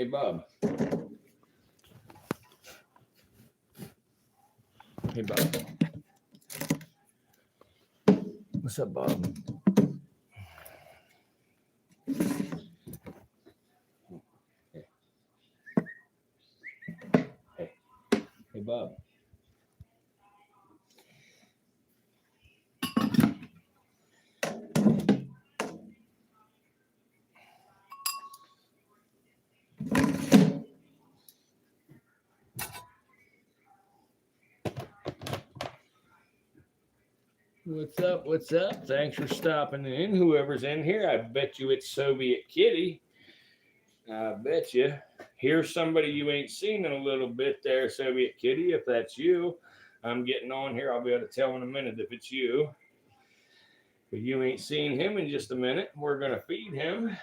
Hey, Bob. Hey, Bob. What's up, Bob? Hey. Hey. Hey, Bob. What's up? What's up? Thanks for stopping in. Whoever's in here, I bet you it's Soviet Kitty. I bet you. Here's somebody you ain't seen in a little bit there, Soviet Kitty. If that's you, I'm getting on here. I'll be able to tell in a minute if it's you. But you ain't seen him in just a minute. We're going to feed him.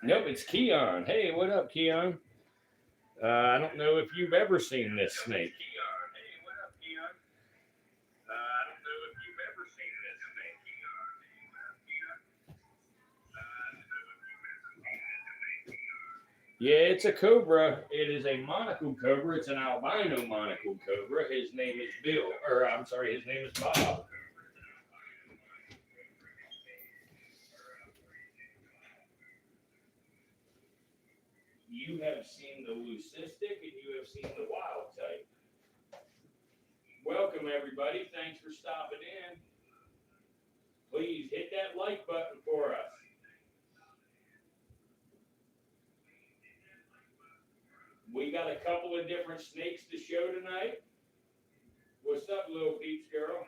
Nope, it's Keon. Hey, what up, Keon? I don't know if you've ever seen this snake. Yeah, it's a cobra. It is a monocle cobra. It's an albino monocle cobra. His name is Bill, or I'm sorry, his name is Bob. You have seen the leucistic and you have seen the wild type. Welcome, everybody. Thanks for stopping in. Please hit that like button for us. We got a couple of different snakes to show tonight. What's up, little peeps girl?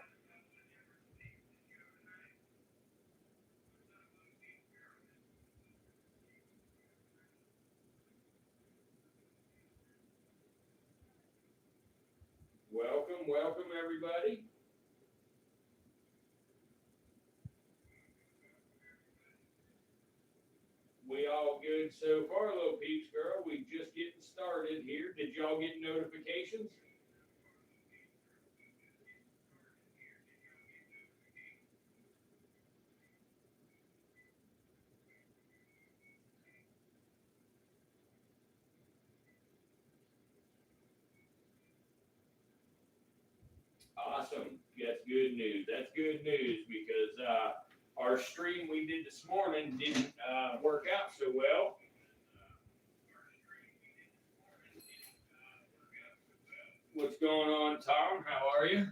Welcome, welcome, everybody. We all good so far, little peeps girl. We just getting started here. Did y'all get notifications? Awesome. That's good news. That's good news because our stream we did this morning didn't work out so well. What's going on, Tom? How are you?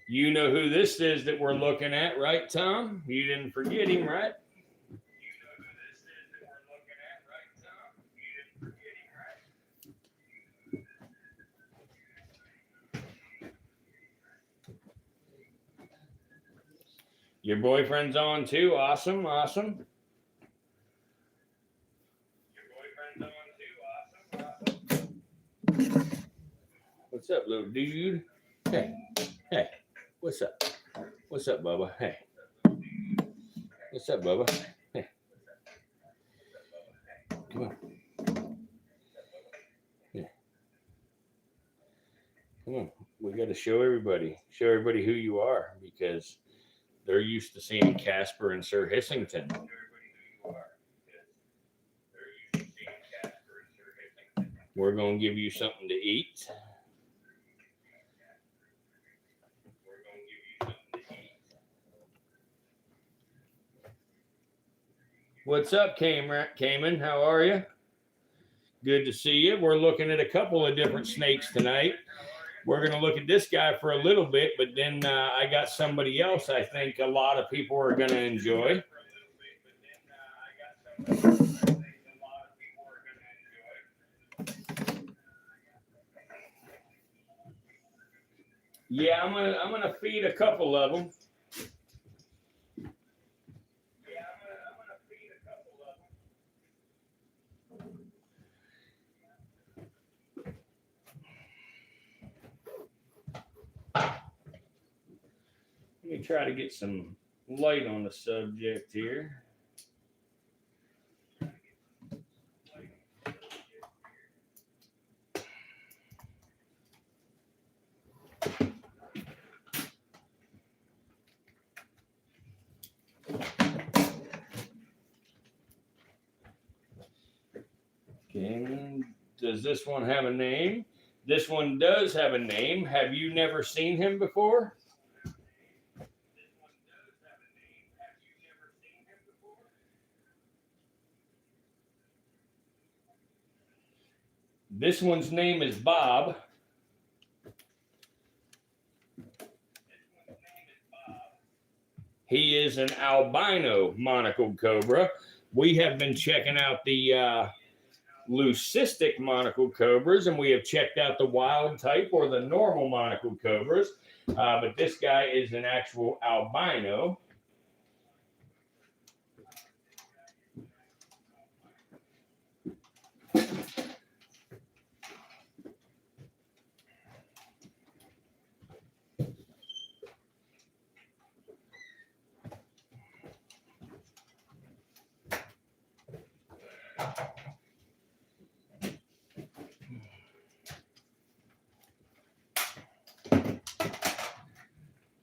You know who this is that we're looking at, right, Tom? You didn't forget him, right? Your boyfriend's on too. Awesome, awesome. What's up, little dude? Hey, hey, what's up? What's up, Bubba? Hey. What's up, Bubba? Hey. Come on. Yeah. Come on. We got to show everybody who you are because they're used to seeing Casper and Sir Hissington. We're going to give you something to eat. What's up, Cayman? How are you? Good to see you. We're looking at a couple of different snakes tonight. We're going to look at this guy for a little bit, but then I got somebody else I think a lot of people are going to enjoy. Yeah, I'm gonna feed a couple of them. Let me try to get some light on the subject here. And does this one have a name? This one does have a name. Have you never seen him before? This one's name is Bob. He is an albino monocled cobra. We have been checking out the leucistic monocled cobras, and we have checked out the wild type or the normal monocled cobras. But this guy is an actual albino.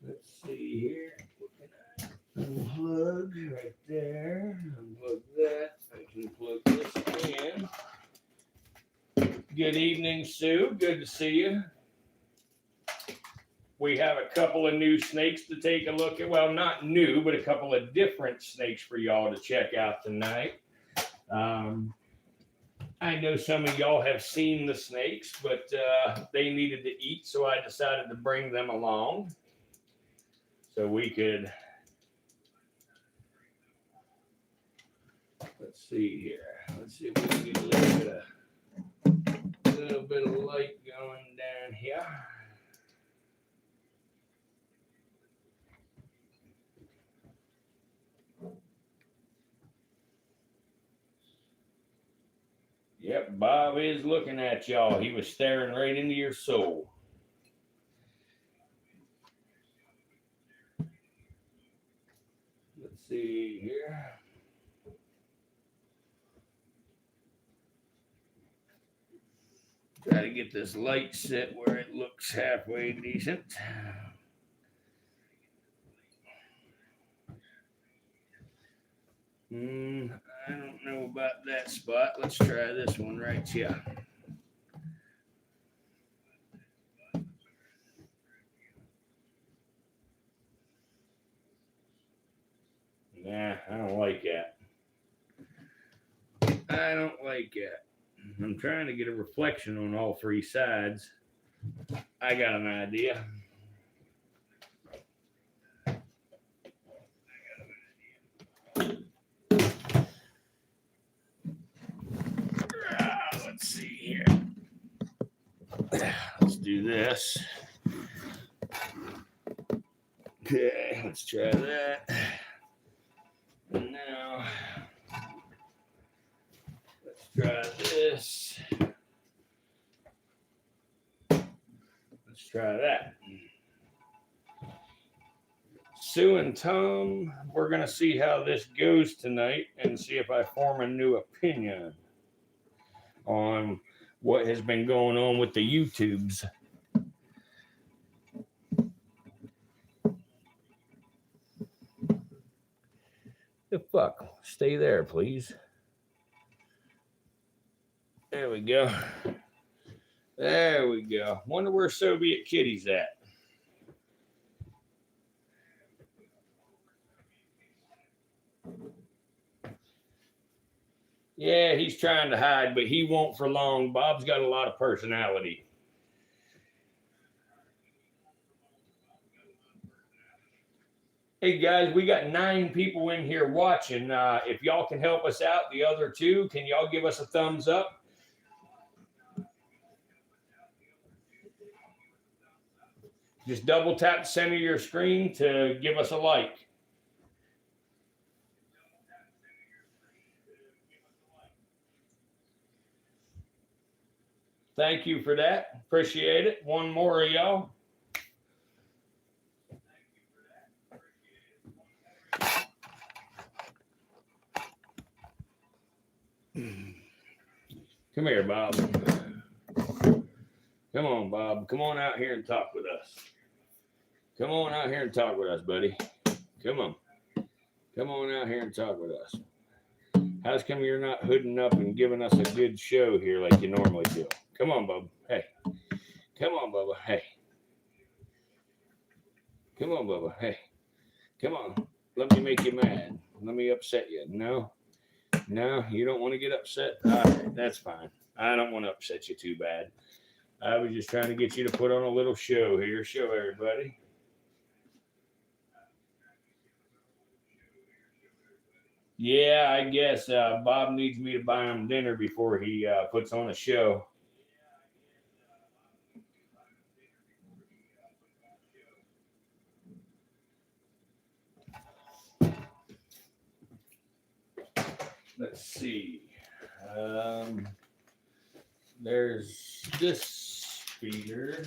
Let's see here. Unplug right there. Unplug that. I can plug this in. Good evening, Sue. Good to see you. We have a couple of new snakes to take a look at. Well, not new, but a couple of different snakes for y'all to check out tonight. I know some of y'all have seen the snakes, but they needed to eat, so I decided to bring them along so we could. Let's see here. Let's see if we can get a little bit of light going down here. Yep, Bob is looking at y'all. He was staring right into your soul. Let's see here. Try to get this light set where it looks halfway decent. I don't know about that spot. Let's try this one right here. Nah, I don't like that. I don't like that. I'm trying to get a reflection on all three sides. I got an idea. Let's see here. Let's do this. Okay, let's try that. And now, let's try this. Let's try that. Sue and Tom, we're going to see how this goes tonight and see if I form a new opinion on what has been going on with the YouTubes. The fuck? Stay there, please. There we go. There we go. Wonder where Soviet Kitty's at. Yeah, he's trying to hide, but he won't for long. Bob's got a lot of personality. Hey guys, we got 9 people in here watching. If y'all can help us out, the other 2, can y'all give us a thumbs up? Just double tap the center of your screen to give us a like. Thank you for that. Appreciate it. One more of y'all. Come here, Bob. Come on, Bob. Come on out here and talk with us. Come on out here and talk with us, buddy. Come on. Come on out here and talk with us. How's come you're not hooding up and giving us a good show here like you normally do? Come on, Bubba. Hey. Come on, Bubba. Hey. Come on, Bubba. Hey. Come on. Let me make you mad. Let me upset you. No? No? You don't want to get upset? All right, that's fine. I don't want to upset you too bad. I was just trying to get you to put on a little show here. Show everybody. Yeah, I guess Bob needs me to buy him dinner before he puts on a show. Let's see. There's this feeder.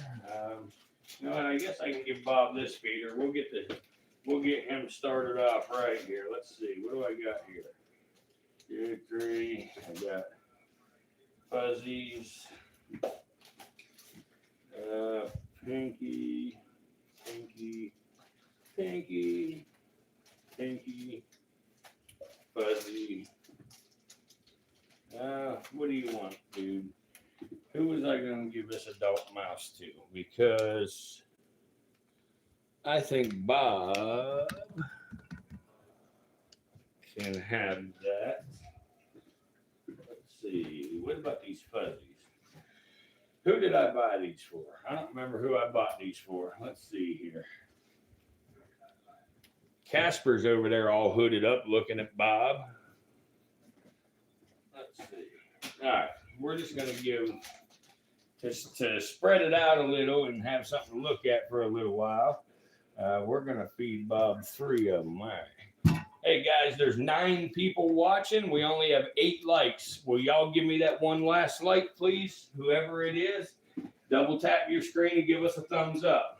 You know what? I guess I can give Bob this feeder. We'll get him started off right here. Let's see. What do I got here? 2, 3. I got fuzzies. Pinky, pinky, pinky, pinky, fuzzy. What do you want, dude? Who was I going to give this adult mouse to? Because I think Bob can have that. Let's see. What about these fuzzies? Who did I buy these for? I don't remember who I bought these for. Let's see here. Casper's over there all hooded up looking at Bob. Let's see. All right. We're just going to give, just to spread it out a little and have something to look at for a little while. We're going to feed Bob 3 of them. All right. Hey, guys, there's 9 people watching. We only have 8 likes. Will y'all give me that one last like, please? Whoever it is, double tap your screen and give us a thumbs up.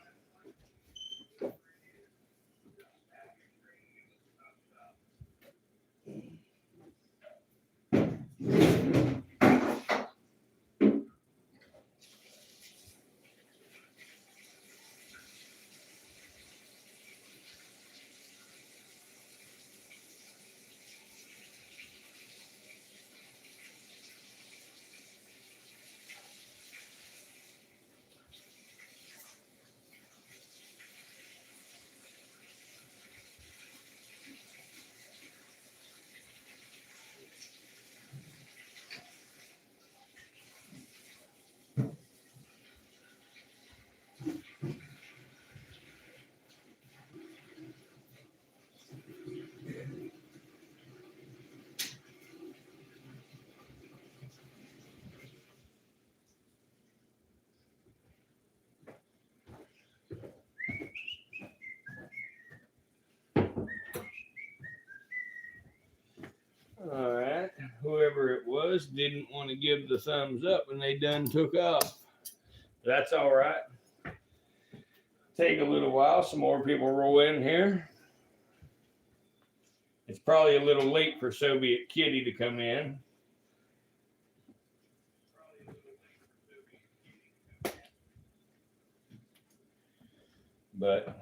All right. Whoever it was didn't want to give the thumbs up and they done took off. That's all right. Take a little while. Some more people roll in here. It's probably a little late for Soviet Kitty to come in. But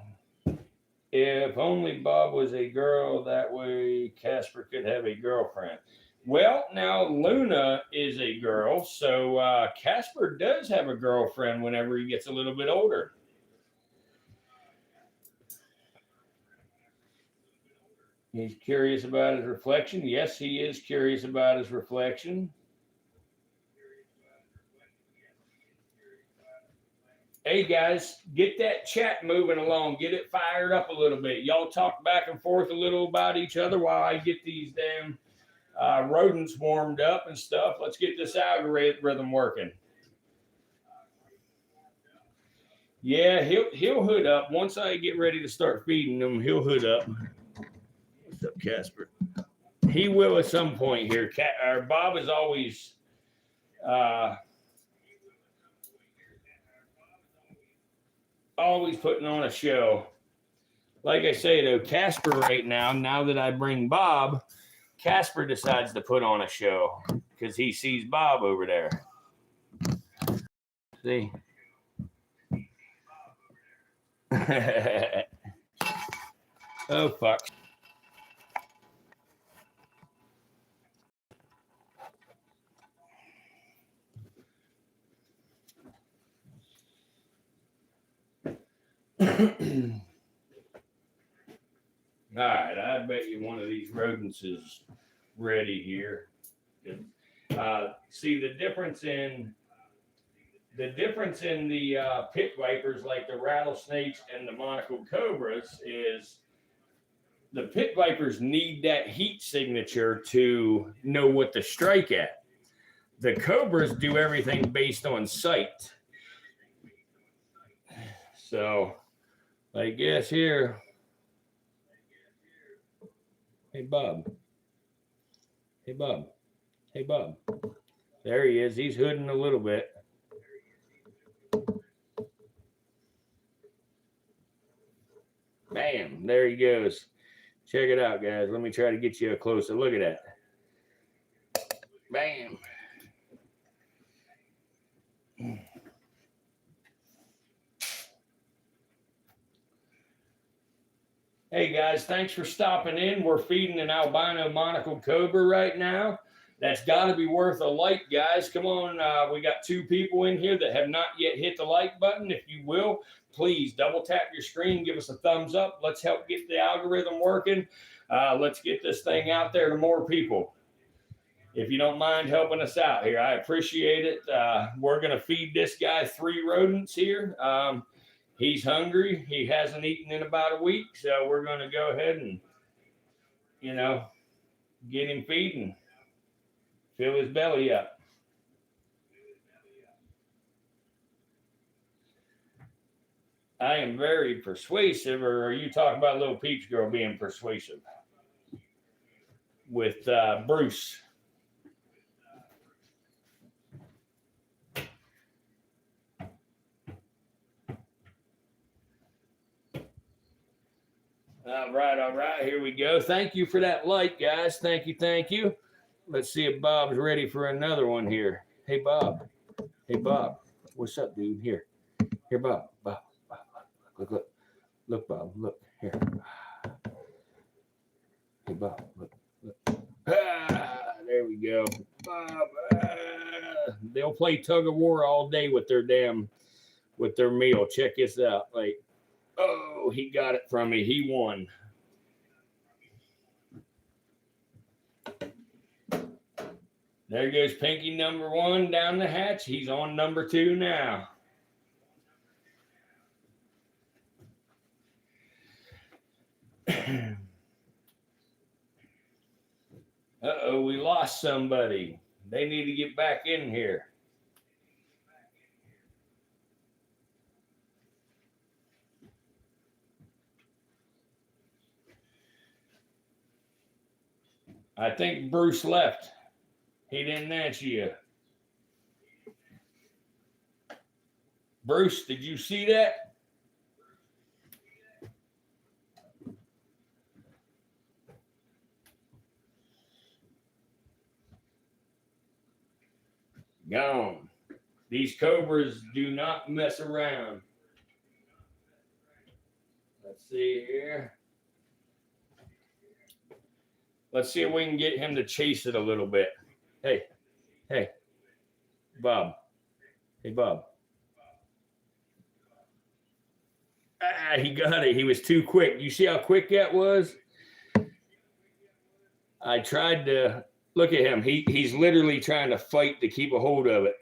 if only Bob was a girl, that way Casper could have a girlfriend. Well, now Luna is a girl, so Casper does have a girlfriend whenever he gets a little bit older. He's curious about his reflection. Yes, he is curious about his reflection. Hey guys, get that chat moving along. Get it fired up a little bit. Y'all talk back and forth a little about each other while I get these damn rodents warmed up and stuff. Let's get this algorithm working. Yeah, he'll hood up once I get ready to start feeding them. He'll hood up. What's up, Casper? He will at some point here. Bob is always always putting on a show. Like I say though, Casper right now that I bring Bob, Casper decides to put on a show because he sees Bob over there. See? Oh fuck. right, I bet you one of these rodents is ready here. See the difference in the pit vipers, like the rattlesnakes and the monocled cobras, is the pit vipers need that heat signature to know what to strike at. The cobras do everything based on sight. So, I guess here. Hey, Bob. Hey, Bob. Hey, Bob. There he is. He's hooding a little bit. Bam. There he goes. Check it out, guys. Let me try to get you a closer look at that. Bam. Hey, guys. Thanks for stopping in. We're feeding an albino monocled cobra right now. That's got to be worth a like, guys. Come on. We got 2 people in here that have not yet hit the like button. If you will, please double tap your screen. Give us a thumbs up. Let's help get the algorithm working. Let's get this thing out there to more people. If you don't mind helping us out here, I appreciate it. We're going to feed this guy 3 rodents here. He's hungry. He hasn't eaten in about a week. So we're going to go ahead and, get him feeding. Fill his belly up. I am very persuasive, or are you talking about little Peach Girl being persuasive? With Bruce. All right. Here we go. Thank you for that like, guys. Thank you. Let's see if Bob's ready for another one here. Hey, Bob. What's up, dude? Here, Bob. Look, Bob. Look here. Hey, Bob. Look. There we go. Bob. They'll play tug of war all day with their meal. Check this out. Like, oh, he got it from me. He won. There goes Pinky number 1 down the hatch. He's on number 2 now. Uh-oh, we lost somebody. They need to get back in here. I think Bruce left. He didn't answer you. Bruce, did you see that? Gone. These cobras do not mess around. Let's see here. Let's see if we can get him to chase it a little bit. Hey, Bob. Hey, Bob. He got it. He was too quick. You see how quick that was? I tried to look at him. He's literally trying to fight to keep a hold of it.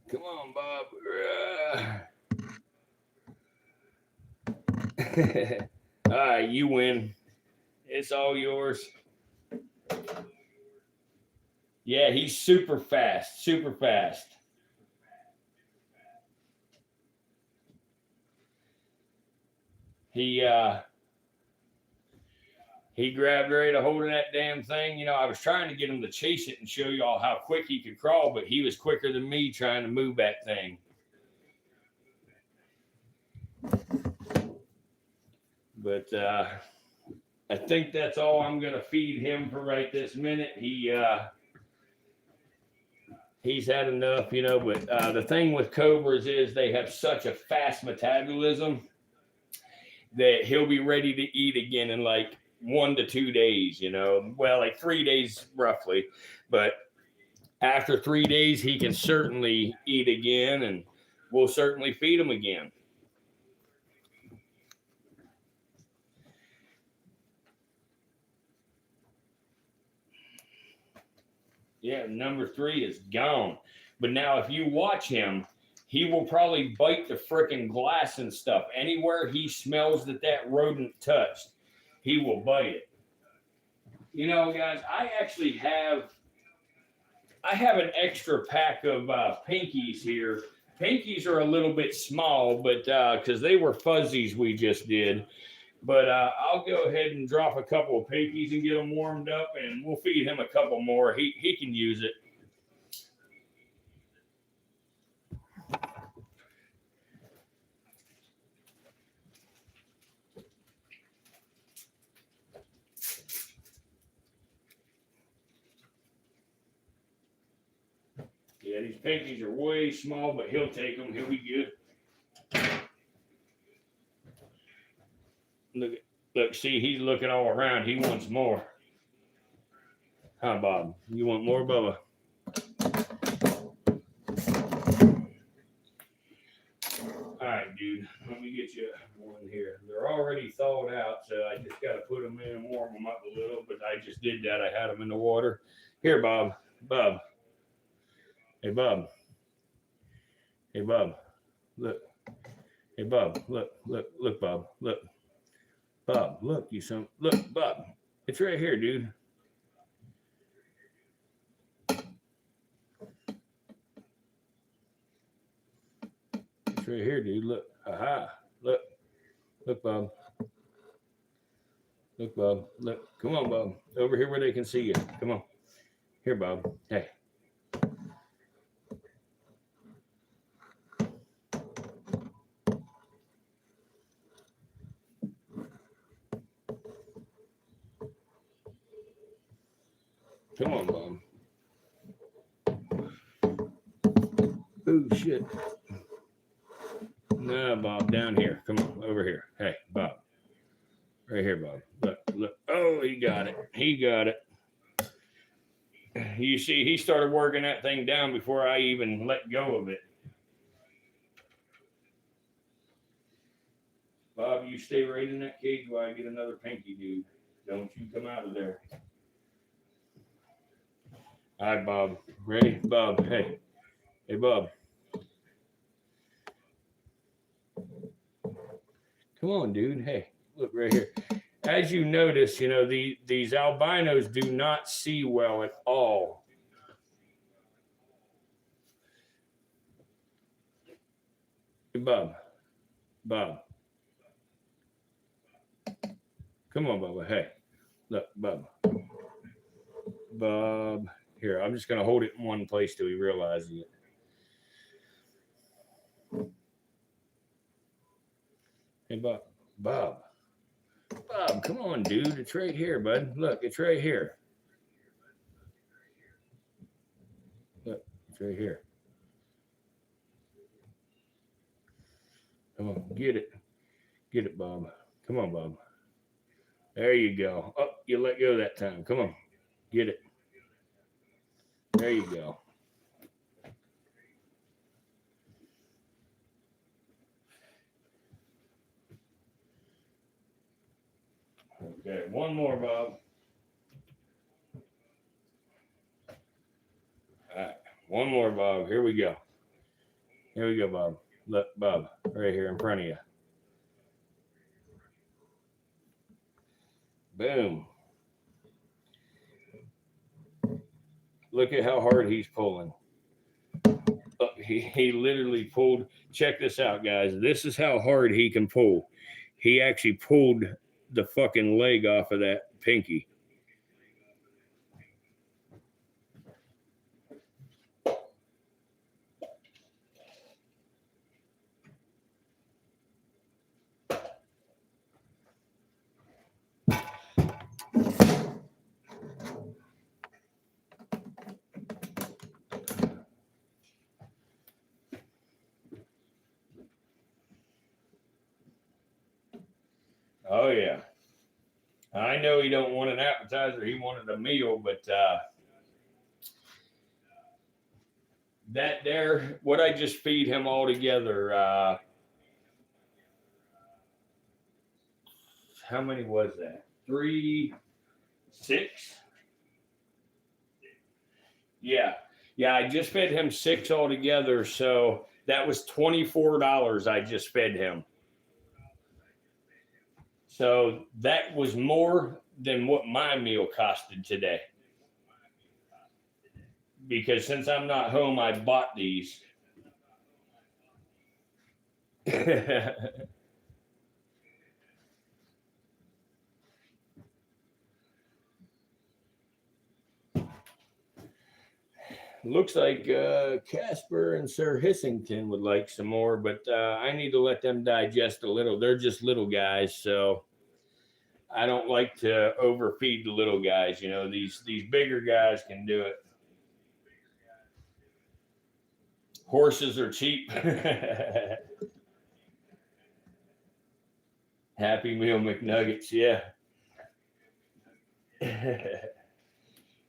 Come on, Bob. All right, you win. It's all yours. Yeah, he's super fast. He grabbed right a hold of that damn thing. I was trying to get him to chase it and show y'all how quick he could crawl, but he was quicker than me trying to move that thing. But I think that's all I'm going to feed him for right this minute. He's had enough, but the thing with cobras is they have such a fast metabolism that he'll be ready to eat again in like 1 to 2 days, you know, well, like 3 days roughly. But after 3 days, he can certainly eat again, and we'll certainly feed him again. Yeah, number 3 is gone. But now, if you watch him, he will probably bite the freaking glass and stuff. Anywhere he smells that rodent touched, he will bite it. You know, guys, I have an extra pack of pinkies here. Pinkies are a little bit small, but because they were fuzzies we just did. But I'll go ahead and drop a couple of pinkies and get them warmed up, and we'll feed him a couple more. He can use it. Yeah, these pinkies are way small, but he'll take them. He'll be good. Look, see, he's looking all around. He wants more. Huh, Bob? You want more, Bubba? All right, dude. Let me get you one here. They're already thawed out, so I just got to put them in and warm them up a little. But I just did that. I had them in the water. Here, Bob. Bob. Hey, Bob. Hey, Bob. Look. Hey, Bob. Look, Bob. Look. Bob, look, you son. Look, Bob. It's right here, dude. It's right here, dude. Look. Aha. Look. Look, Bob. Look, Bob. Look. Come on, Bob. Over here where they can see you. Come on. Here, Bob. Hey. Come on, Bob. Oh, shit. No, Bob, down here. Come on, over here. Hey, Bob. Right here, Bob. Look. Oh, he got it. He got it. You see, he started working that thing down before I even let go of it. Bob, you stay right in that cage while I get another pinky, dude. Don't you come out of there. All right, Bob. Ready? Bob, hey. Hey, Bob. Come on, dude. Hey, look right here. As you notice, you know, these albinos do not see well at all. Hey, Bob. Bob. Come on, Bubba. Hey, look, Bob. Bob. Here, I'm just going to hold it in one place till he realizes it. Hey, Bob. Bob. Bob, come on, dude. It's right here, bud. Look, it's right here. Look, it's right here. Come on, get it. Get it, Bob. Come on, Bob. There you go. Oh, you let go that time. Come on. Get it. There you go. Okay, one more, Bob. All right, one more, Bob. Here we go. Here we go, Bob. Look, Bob, right here in front of you. Boom. Look at how hard he's pulling. Look, he literally pulled. Check this out, guys. This is how hard he can pull. He actually pulled the fucking leg off of that pinky. Oh, yeah. I know he don't want an appetizer. He wanted a meal, but that there, what I just feed him all together, how many was that? 3, 6? Yeah. Yeah, I just fed him 6 altogether. So that was $24 I just fed him. So that was more than what my meal costed today. Because since I'm not home, I bought these. Looks like Casper and Sir Hissington would like some more, but I need to let them digest a little. They're just little guys, so I don't like to overfeed the little guys. You know, these bigger guys can do it. Horses are cheap. Happy Meal McNuggets, yeah.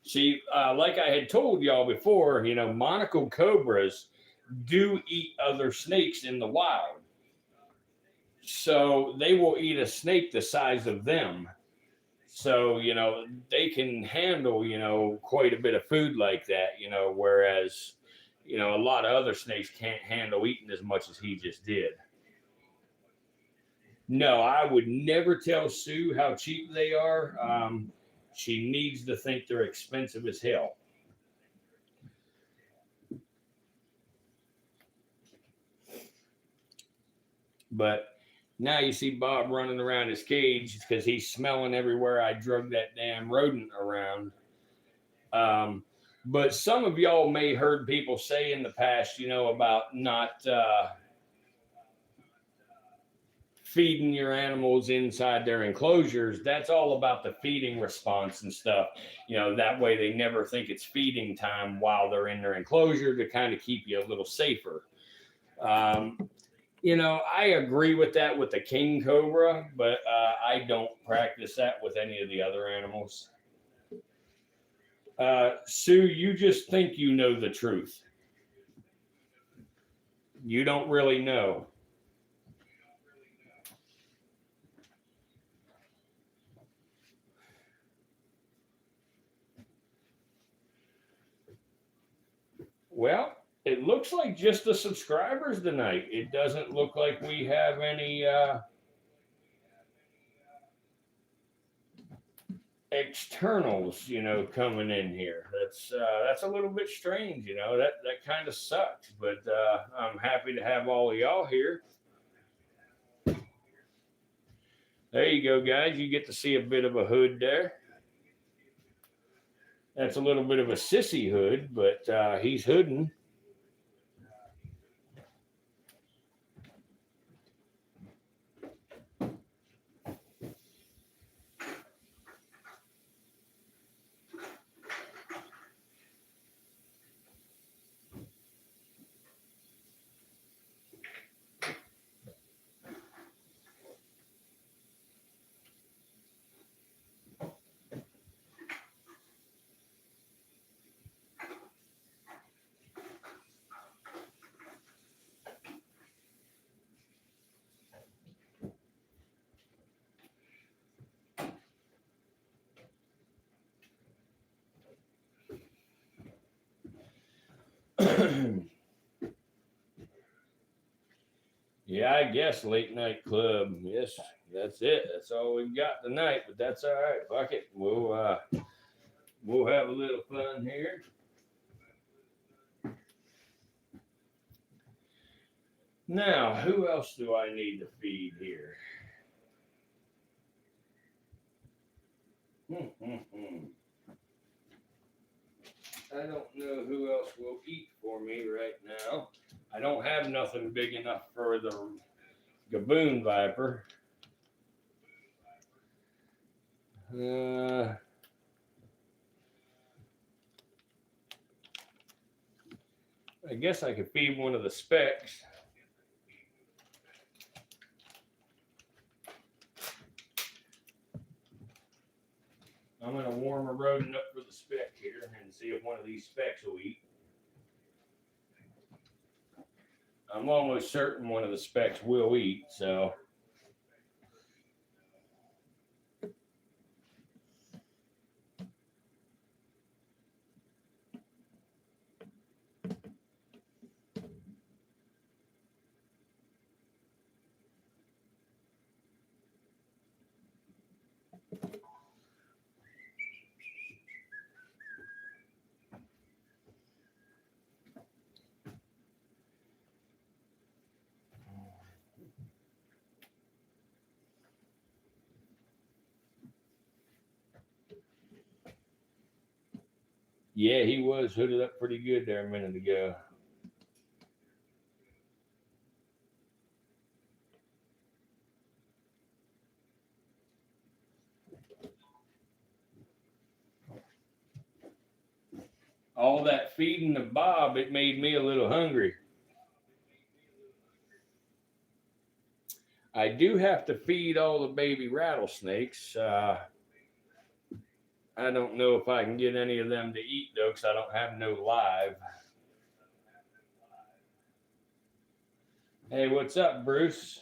See, like I had told y'all before, you know, monocle cobras do eat other snakes in the wild. So they will eat a snake the size of them. So, you know, they can handle, you know, quite a bit of food like that, you know, whereas, you know, a lot of other snakes can't handle eating as much as he just did. No, I would never tell Sue how cheap they are. She needs to think they're expensive as hell. But now you see Bob running around his cage because he's smelling everywhere I drug that damn rodent around. But some of y'all may heard people say in the past, you know, about not feeding your animals inside their enclosures. That's all about the feeding response and stuff. You know, that way they never think it's feeding time while they're in their enclosure to kind of keep you a little safer. You know, I agree with that with the king cobra, but I don't practice that with any of the other animals. Sue, you just think you know the truth. You don't really know. Well, it looks like just the subscribers tonight. It doesn't look like we have any externals, you know, coming in here. That's a little bit strange, you know. That kind of sucks, but I'm happy to have all of y'all here. There you go, guys. You get to see a bit of a hood there. That's a little bit of a sissy hood, but he's hooding. Yeah, I guess late night club. Yes, that's it. That's all we've got tonight, but that's all right. Fuck it. We'll have a little fun here. Now, who else do I need to feed here? I don't know who else will eat for me right now. I don't have nothing big enough for the Gaboon Viper. I guess I could feed one of the specs. I'm going to warm a rodent up for the speck here and see if one of these specks will eat. I'm almost certain one of the specks will eat, so. Yeah, he was hooded up pretty good there a minute ago. All that feeding of Bob, it made me a little hungry. I do have to feed all the baby rattlesnakes. I don't know if I can get any of them to eat though, because I don't have no live. Hey, what's up, Bruce?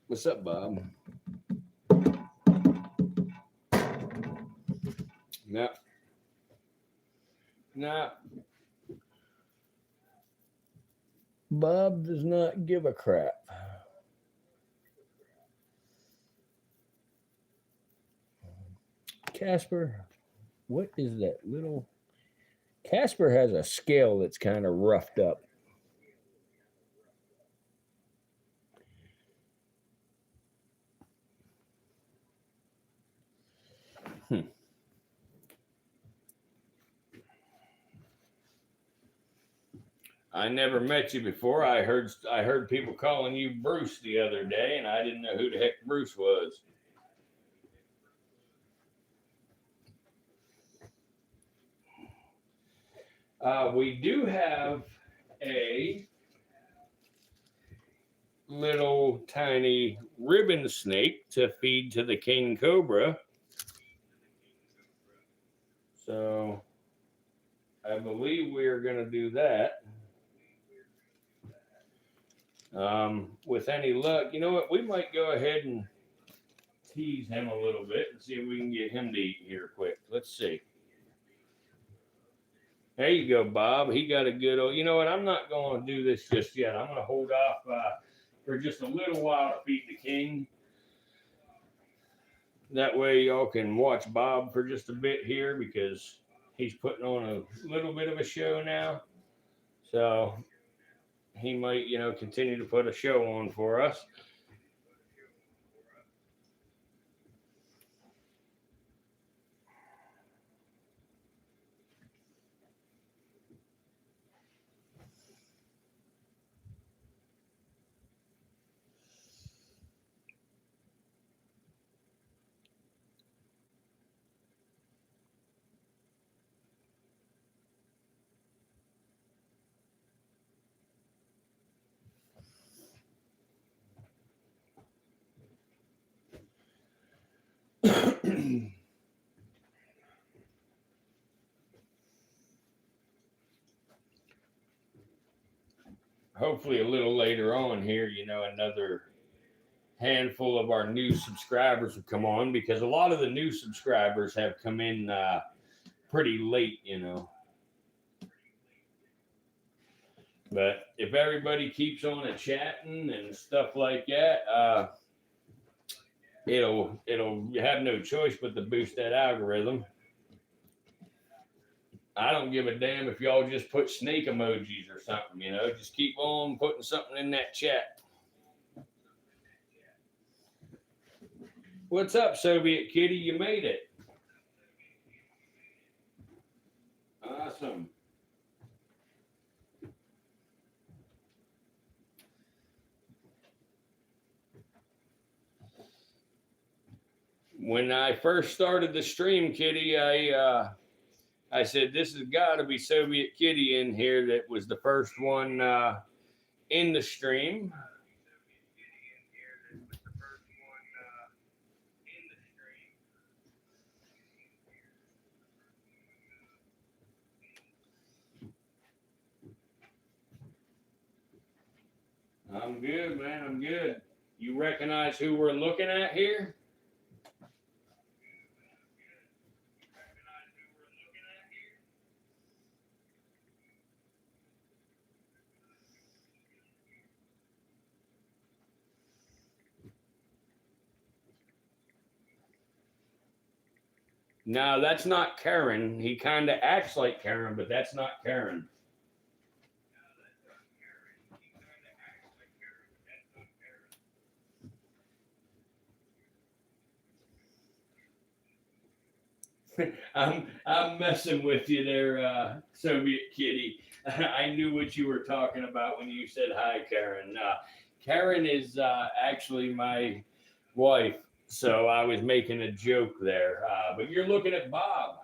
What's up, Bob? No. No. Bob does not give a crap. Casper, what is that little? Casper has a scale that's kind of roughed up. I never met you before. I heard people calling you Bruce the other day, and I didn't know who the heck Bruce was. We do have a little tiny ribbon snake to feed to the king cobra. So I believe we are going to do that. With any luck, you know what? We might go ahead and tease him a little bit and see if we can get him to eat here quick. Let's see. There you go, Bob. He got a good old. You know what? I'm not going to do this just yet. I'm going to hold off for just a little while to feed the king. That way, y'all can watch Bob for just a bit here because he's putting on a little bit of a show now. So he might, continue to put a show on for us. Hopefully a little later on here, another handful of our new subscribers will come on because a lot of the new subscribers have come in pretty late, But if everybody keeps on a chatting and stuff like that, it'll have no choice but to boost that algorithm. I don't give a damn if y'all just put snake emojis or something, just keep on putting something in that chat. What's up, Soviet Kitty? You made it. Awesome. When I first started the stream, Kitty, I said this has got to be Soviet Kitty in here. That was the first one in the stream. I'm good, man. I'm good. You recognize who we're looking at here? No, that's not Karen. He kind of acts like Karen, but that's not Karen. I'm messing with you there, Soviet Kitty. I knew what you were talking about when you said hi, Karen. Karen is actually my wife, so I was making a joke there. But you're looking at Bob.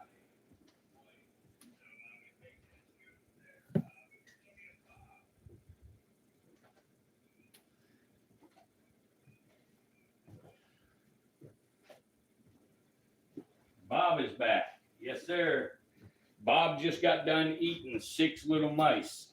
Bob is back. Yes, sir. Bob just got done eating 6 little mice.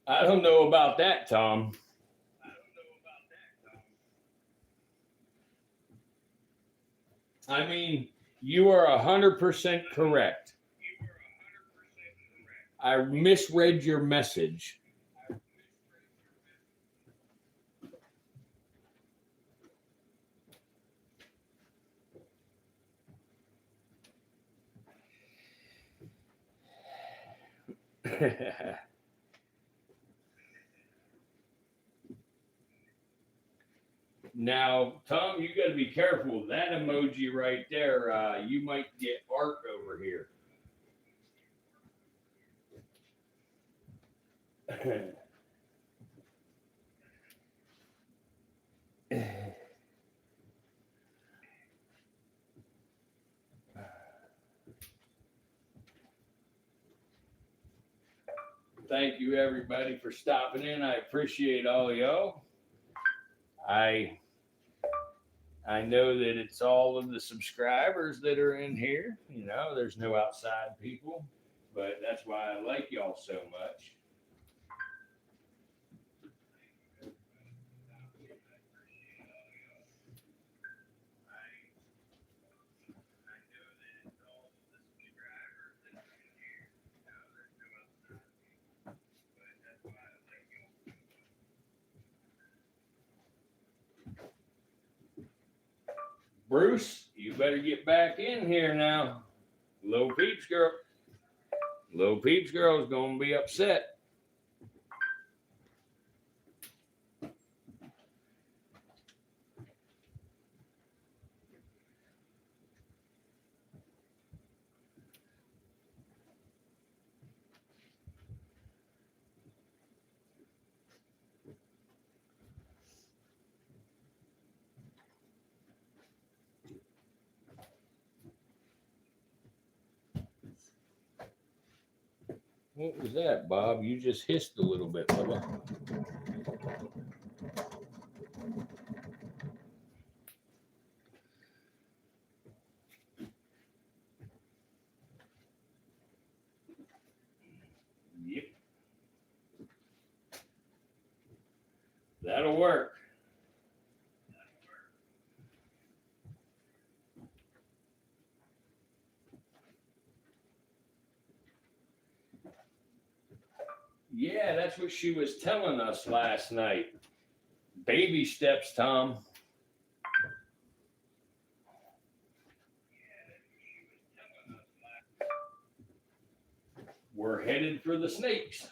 I don't know about that, Tom. I mean, you are 100% correct. I misread your message. Now, Tom, you got to be careful. That emoji right there, you might get art over here. Thank you, everybody, for stopping in. I appreciate all y'all. I I know that it's all of the subscribers that are in here. You know, there's no outside people, but that's why I like y'all so much. Bruce, you better get back in here now. Little Peeps girl. Little Peeps girl is gonna be upset. What was that, Bob? You just hissed a little bit, Bubba. That'll work. Yeah, that's what she was telling us last night. Baby steps, Tom. We're headed for the snakes.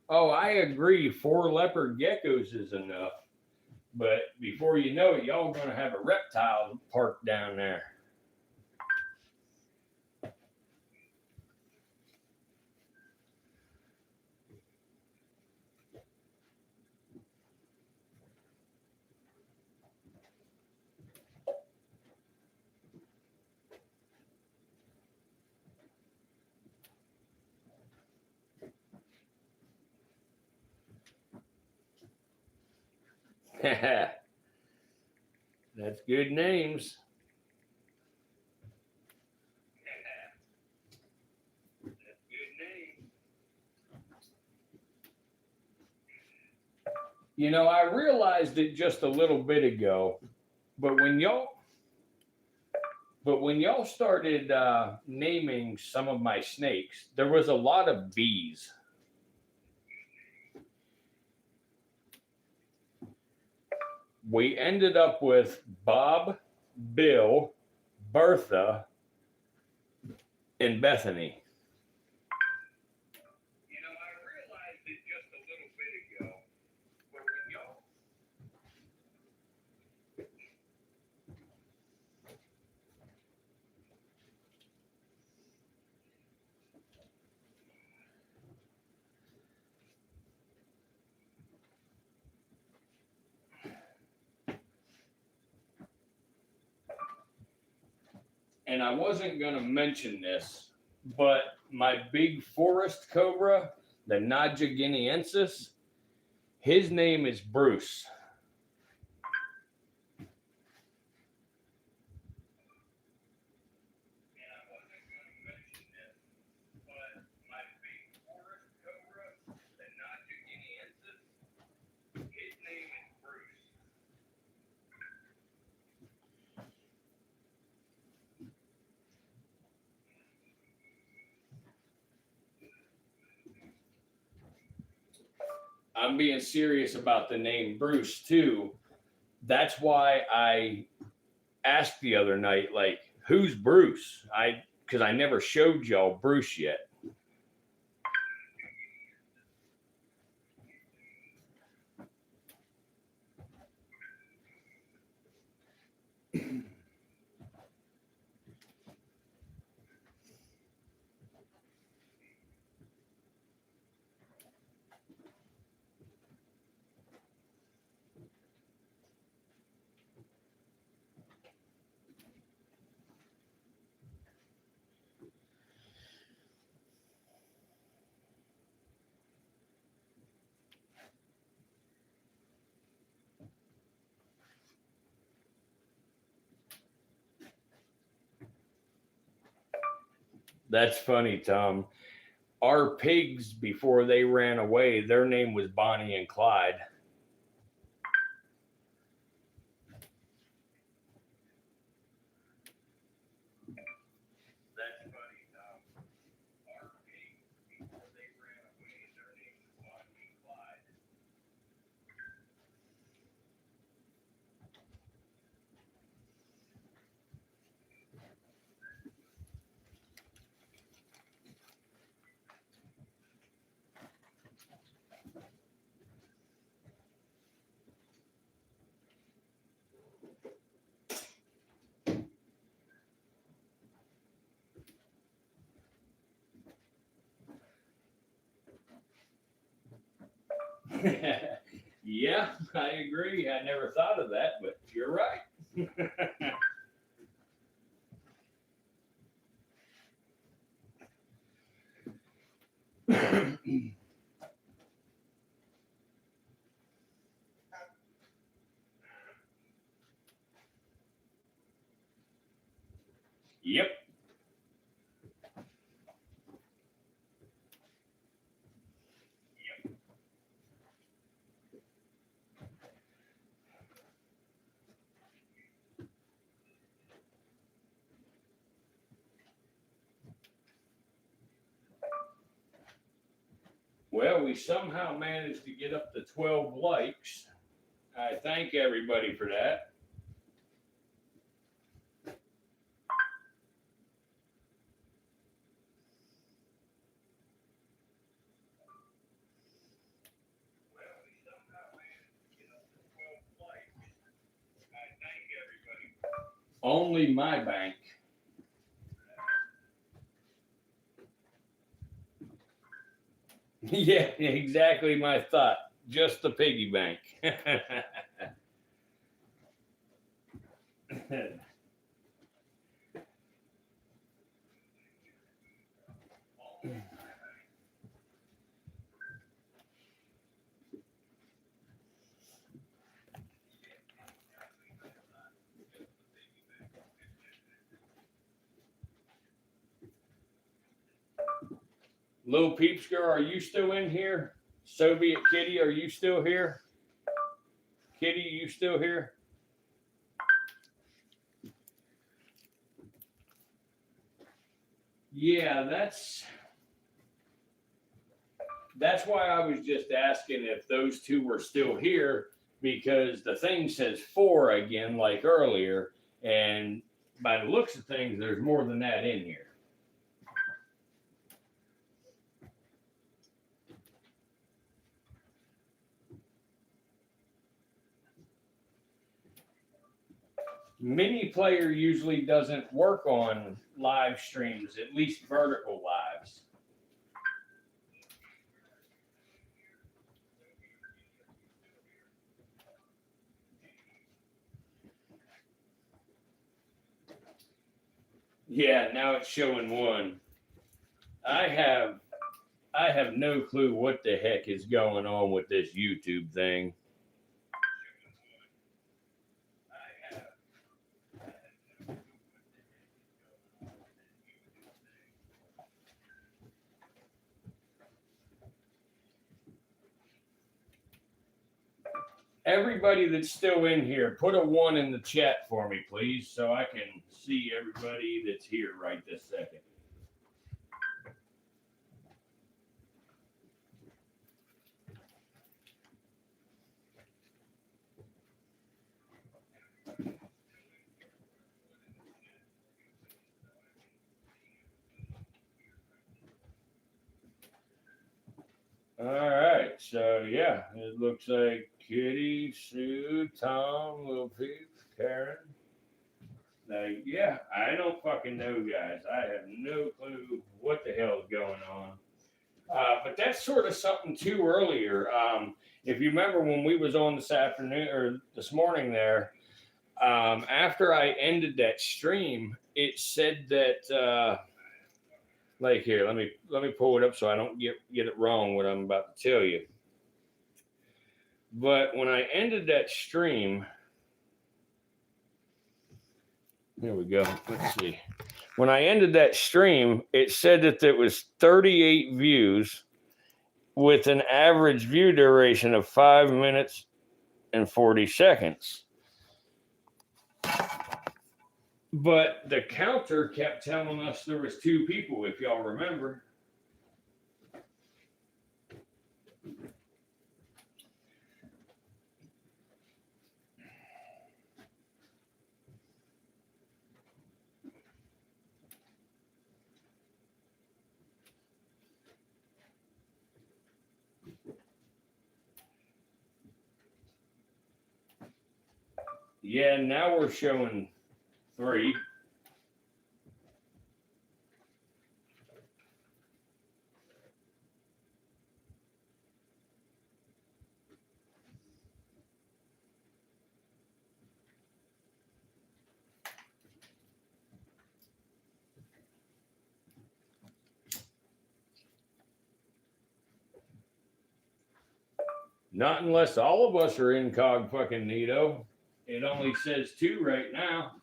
Oh, I agree. 4 leopard geckos is enough. But before you know it, y'all gonna have a reptile park down there. That's good names. You know, I realized it just a little bit ago, but when y'all started naming some of my snakes, there was a lot of B's. We ended up with Bob, Bill, Bertha, and Bethany. You know, I realized it just a little bit ago, but when y'all and I wasn't going to mention this, but my big forest cobra, the Naja guineensis, his name is Bruce. I'm being serious about the name Bruce too. That's why I asked the other night, like, who's Bruce? Because I never showed y'all Bruce yet. That's funny, Tom. Our pigs, before they ran away, their name was Bonnie and Clyde. Yeah, I agree. I never thought of that, but you're right. Well, we somehow managed to get up to 12 likes. I thank everybody for that. Only my bank. Yeah, exactly my thought. Just the piggy bank. Little Peeps Girl, are you still in here? Soviet Kitty, are you still here? Kitty, you still here? Yeah, that's why I was just asking if those two were still here, because the thing says 4 again, like earlier, and by the looks of things, there's more than that in here. Mini Player usually doesn't work on live streams, at least vertical lives. Yeah, now it's showing 1. I have no clue what the heck is going on with this YouTube thing. Everybody that's still in here, put a 1 in the chat for me, please, so I can see everybody that's here right this second. All right, so yeah, it looks like Kitty, Sue, Tom, Little Peeps, Karen. Like, yeah, I don't fucking know, guys. I have no clue what the hell is going on. But that's sort of something too earlier. If you remember when we was on this afternoon or this morning there, after I ended that stream, it said that like here, let me pull it up so I don't get it wrong what I'm about to tell you. But when I ended that stream, here we go. Let's see. When I ended that stream, it said that there was 38 views with an average view duration of 5 minutes and 40 seconds. But the counter kept telling us there was 2 people, if y'all remember. Yeah, now we're showing 3. Not unless all of us are incog fucking neato. It only says 2 right now.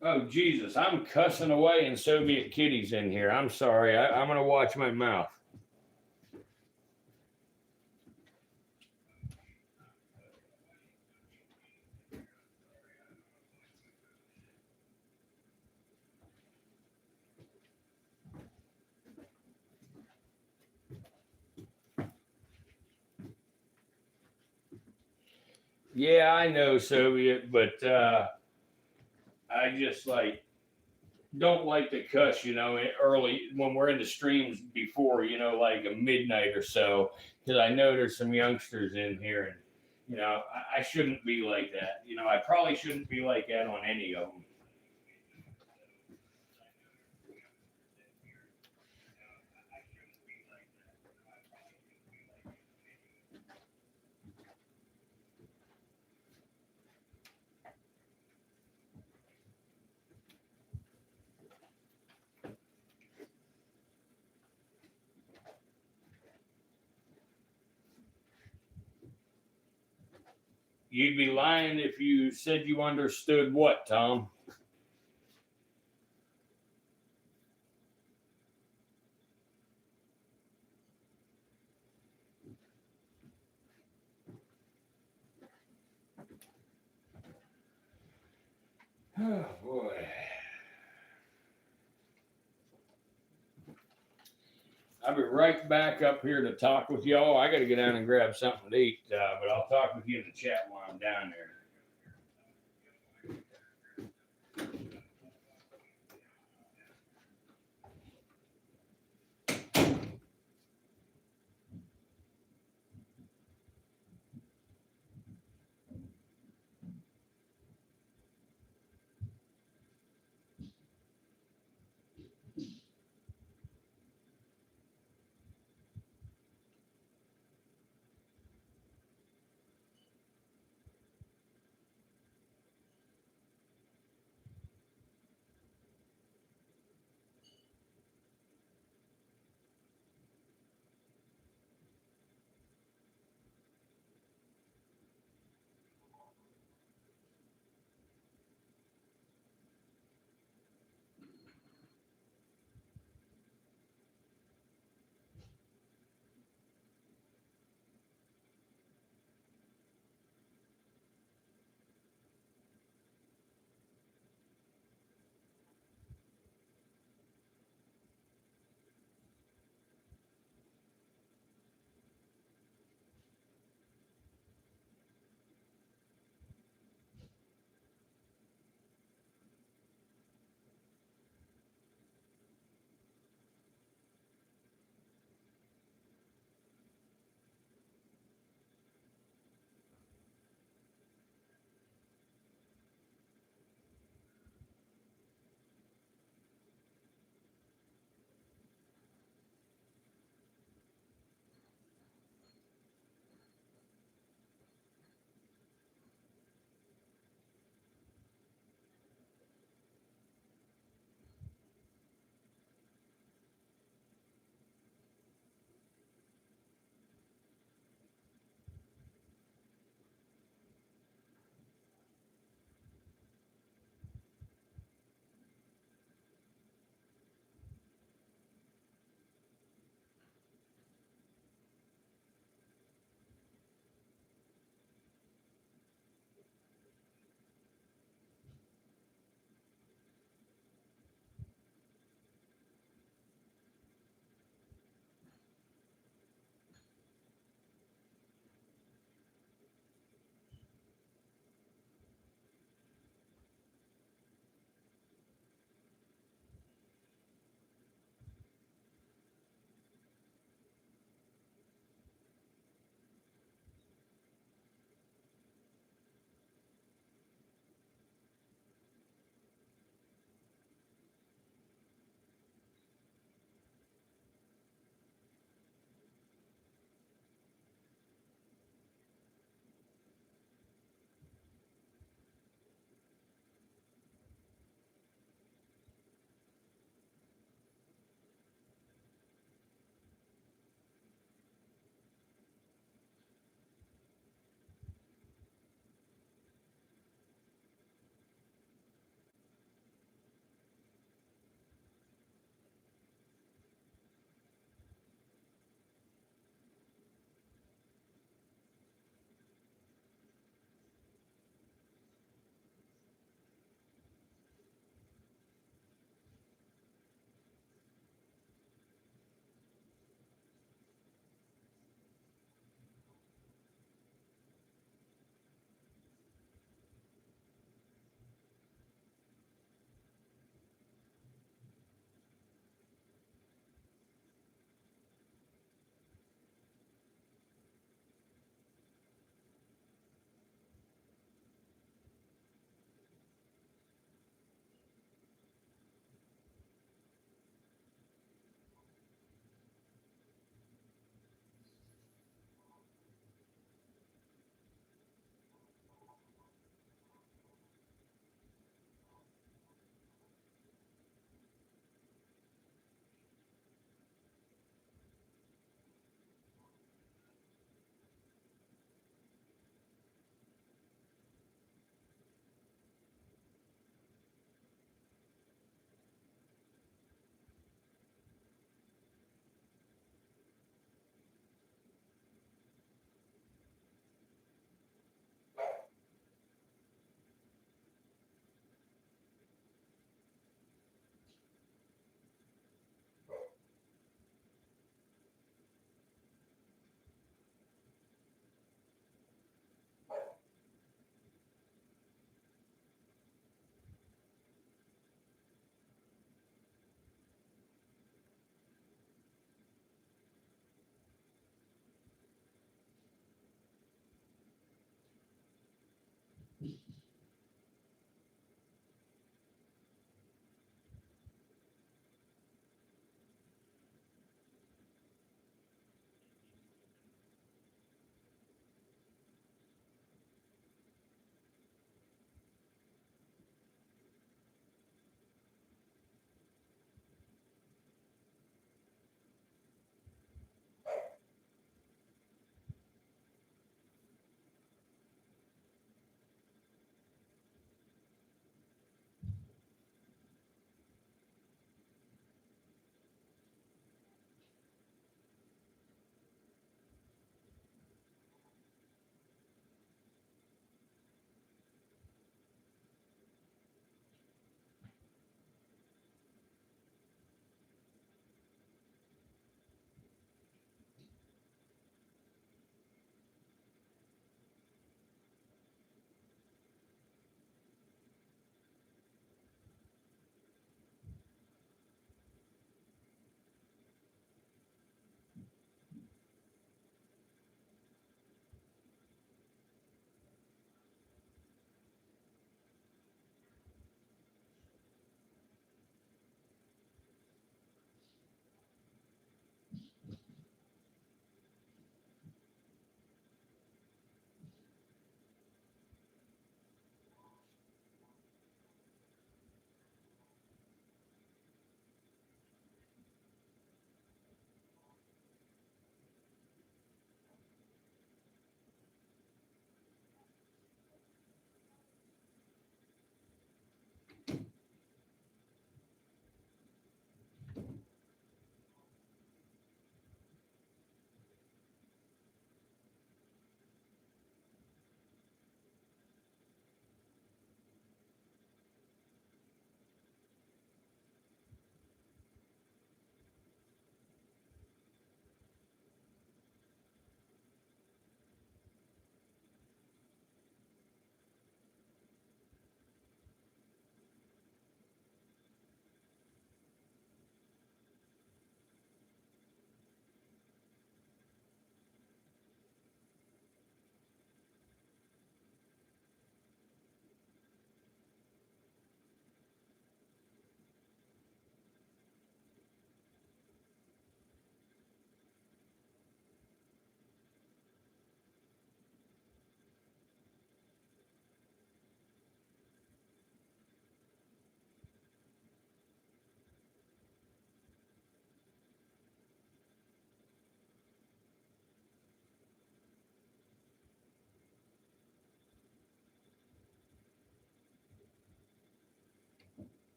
Oh, Jesus, I'm cussing away and Soviet Kitty's in here. I'm sorry. I'm going to watch my mouth. Yeah, I know Soviet, but I just like don't like to cuss, early when we're in the streams before, like a midnight or so, because I know there's some youngsters in here, and I shouldn't be like that. I probably shouldn't be like that on any of them. You'd be lying if you said you understood what, Tom? Oh boy. I'll be right back up here to talk with y'all. I got to get down and grab something to eat, but I'll talk with you in the chat while I'm down there.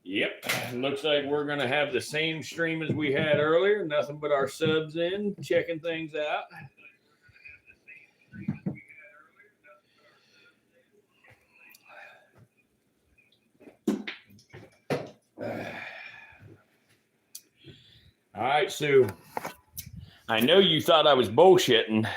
Yep, looks like we're going to have the same stream as we had earlier. Nothing but our subs in, checking things out. All right, Sue. I know you thought I was bullshitting.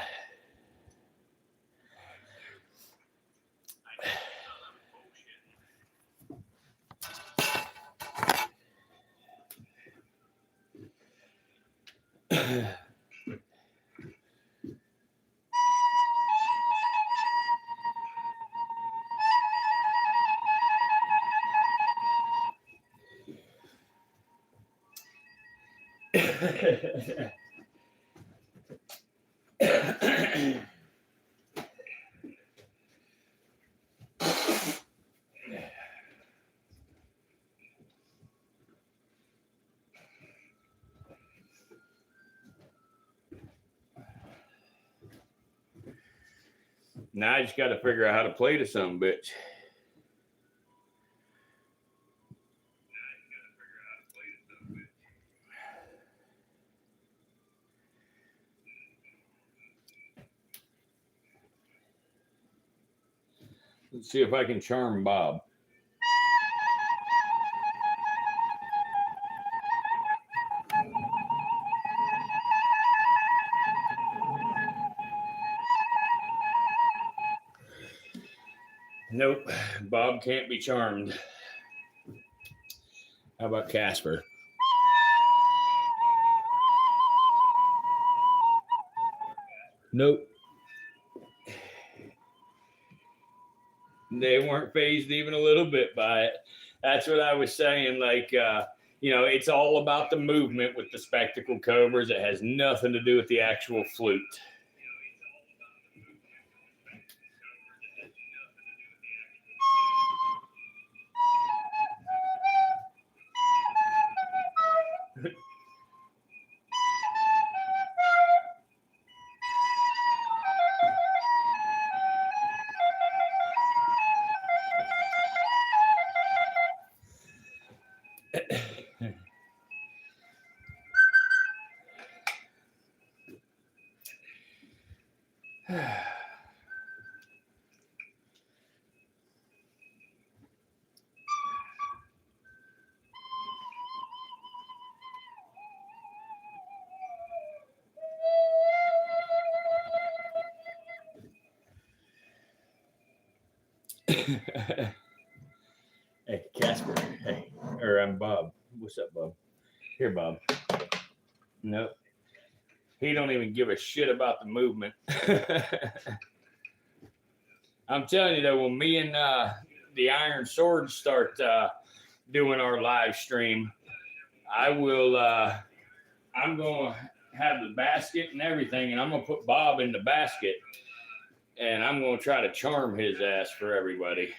Now I just got to figure out how to play to some bitch. Let's see if I can charm Bob. Nope, Bob can't be charmed. How about Casper? Nope. They weren't phased even a little bit by it. That's what I was saying. Like, it's all about the movement with the spectacle cobras. It has nothing to do with the actual flute. Hey, Casper. Hey, or I'm Bob. What's up, Bob? Here, Bob. Nope. He don't even give a shit about the movement. I'm telling you though, when me and the Iron Swords start doing our live stream, I will. I'm gonna have the basket and everything, and I'm gonna put Bob in the basket, and I'm gonna try to charm his ass for everybody.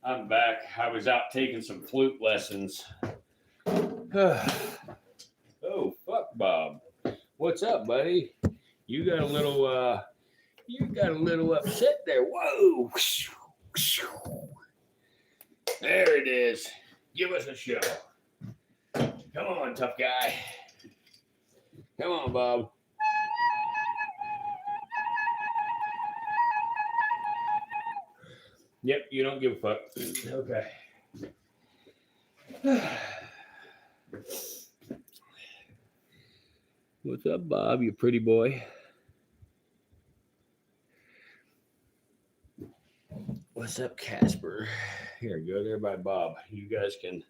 I'm back. I was out taking some flute lessons. Oh, fuck, Bob. What's up, buddy? You got a little upset there. Whoa. There it is. Give us a show. Come on, tough guy. Come on, Bob. Yep, you don't give a fuck. Okay. What's up, Bob? You pretty boy. What's up, Casper? Here, go there by Bob. You guys can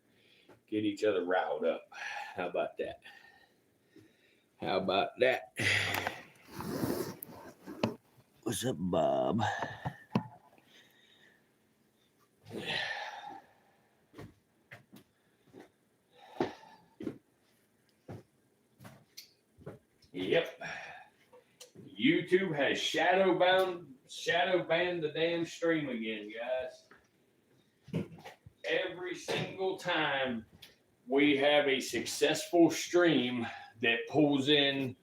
get each other riled up. How about that? How about that? What's up, Bob? Yep. YouTube has shadow banned the damn stream again, guys. Every single time we have a successful stream that pulls in,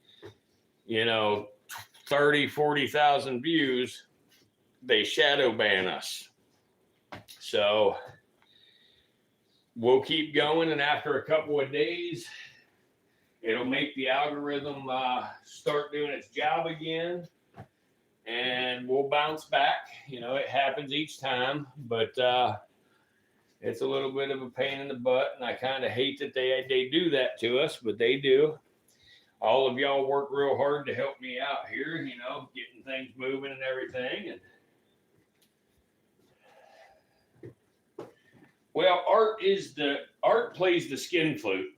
30, 40,000 views, they shadow ban us. So we'll keep going, and after a couple of days, it'll make the algorithm start doing its job again, and we'll bounce back. It happens each time, but it's a little bit of a pain in the butt, and I kind of hate that they do that to us, but they do. All of y'all work real hard to help me out here, getting things moving and everything. And well, Art plays the skin flute.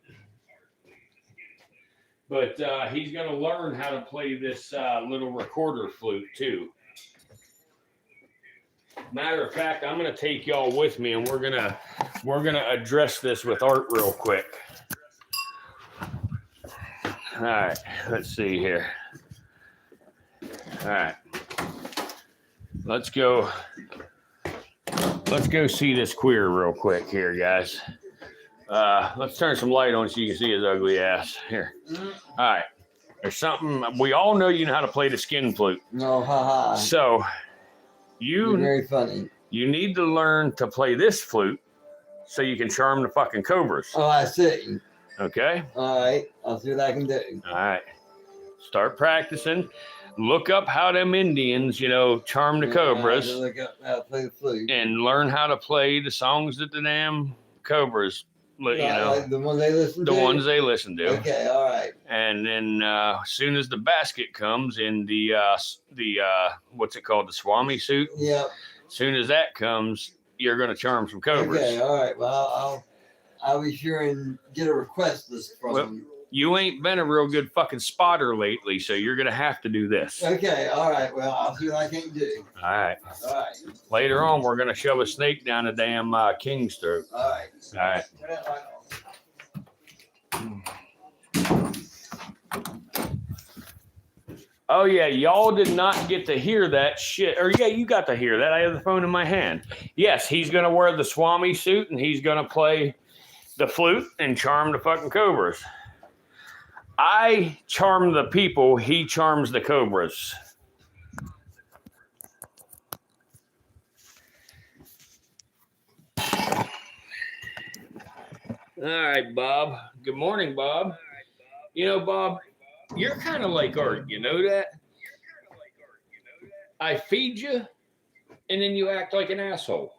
But he's going to learn how to play this little recorder flute too. Matter of fact, I'm going to take y'all with me, and we're gonna address this with Art real quick. All right, let's see here. All right, let's go see this queer real quick here, guys. Let's turn some light on so you can see his ugly ass. Here. All right. There's something we all know. You know how to play the skin flute. No, haha. So you're very funny. You need to learn to play this flute so you can charm the fucking cobras. Oh, I see. Okay. All right. I'll see what I can do. All right. Start practicing. Look up how them Indians, charm the cobras. Look up how to play the flute. And learn how to play the songs that the damn cobras. Like the ones they listen to? The ones they listen to. Okay, all right. And then as soon as the basket comes in the what's it called? The Swami suit? Yep. As soon as that comes, you're going to charm some cobras. Okay, all right. Well, I'll be sure and get a request list from them. You ain't been a real good fucking spotter lately, so you're going to have to do this. Okay, all right. Well, I'll see what I can do. All right. All right. Later on, we're going to shove a snake down a damn king's throat. All right. All right. Turn that light on. Oh, yeah, y'all did not get to hear that shit. Or, yeah, you got to hear that. I have the phone in my hand. Yes, he's going to wear the Swami suit, and he's going to play the flute and charm the fucking cobras. I charm the people. He charms the cobras. All right, Bob. Good morning, Bob. Bob, you're kind of like Art. You know that? I feed you, and then you act like an asshole.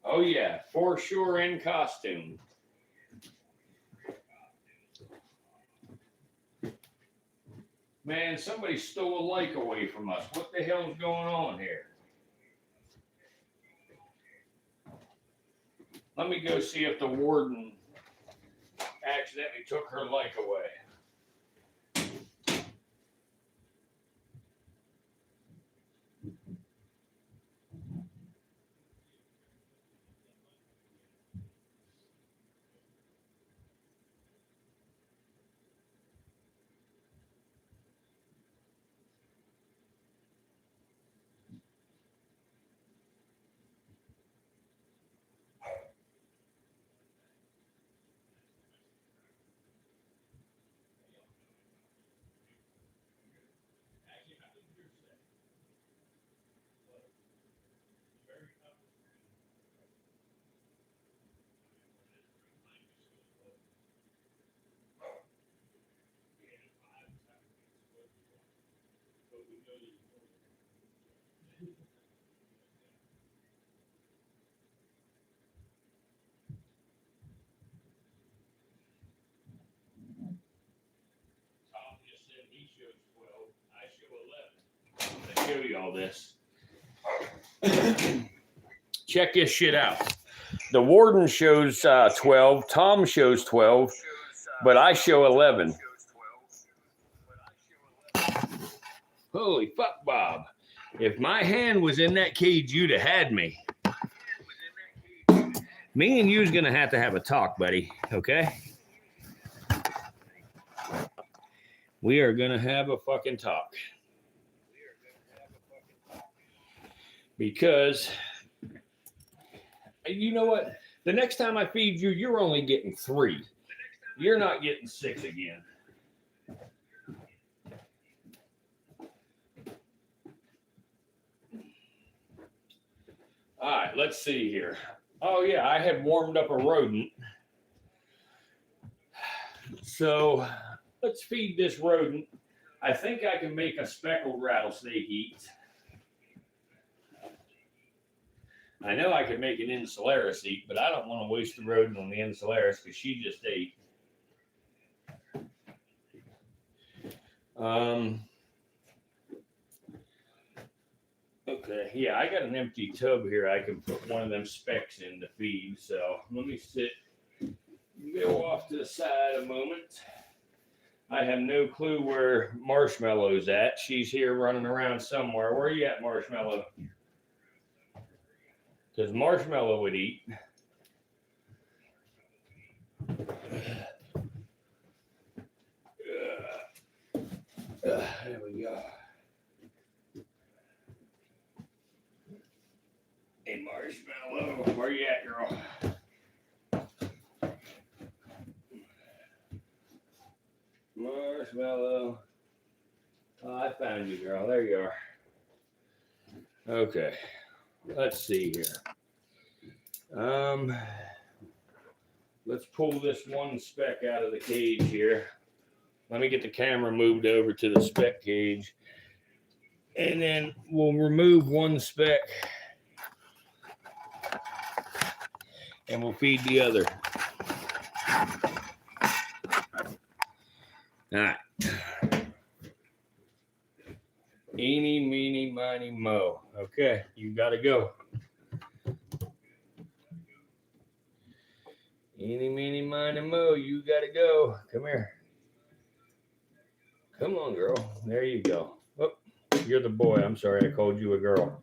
Oh, yeah, for sure in costume. Man, somebody stole a like away from us. What the hell's going on here? Let me go see if the warden accidentally took her like away. Tom just said he shows 12. I show 11. I show you all this. Check this shit out. The warden shows 12. Tom shows 12, but I show 11. Holy fuck, Bob. If my hand was in that cage, you'd have had me. Me and you's going to have a talk, buddy. Okay? We are going to have a fucking talk. Because, you know what? The next time I feed you, you're only getting 3. You're not getting 6 again. All right, let's see here. Oh, yeah, I had warmed up a rodent. So let's feed this rodent. I think I can make a speckled rattlesnake eat. I know I could make an Insularis eat, but I don't want to waste the rodent on the Insularis because she just ate. Okay, yeah, I got an empty tub here. I can put one of them specks in to feed. So let me go off to the side a moment. I have no clue where Marshmallow's at. She's here running around somewhere. Where are you at, Marshmallow? Because Marshmallow would eat. There we go. Hey, Marshmallow, where you at, girl? Marshmallow. Oh, I found you, girl. There you are. Okay. Let's see here. Let's pull this one speck out of the cage here. Let me get the camera moved over to the speck cage. And then we'll remove one speck. And we'll feed the other. All right. Eeny, meeny, miny, mo. Okay, you gotta go. Eeny, meeny, miny, mo. You gotta go. Come here. Come on, girl. There you go. Oh, you're the boy. I'm sorry I called you a girl.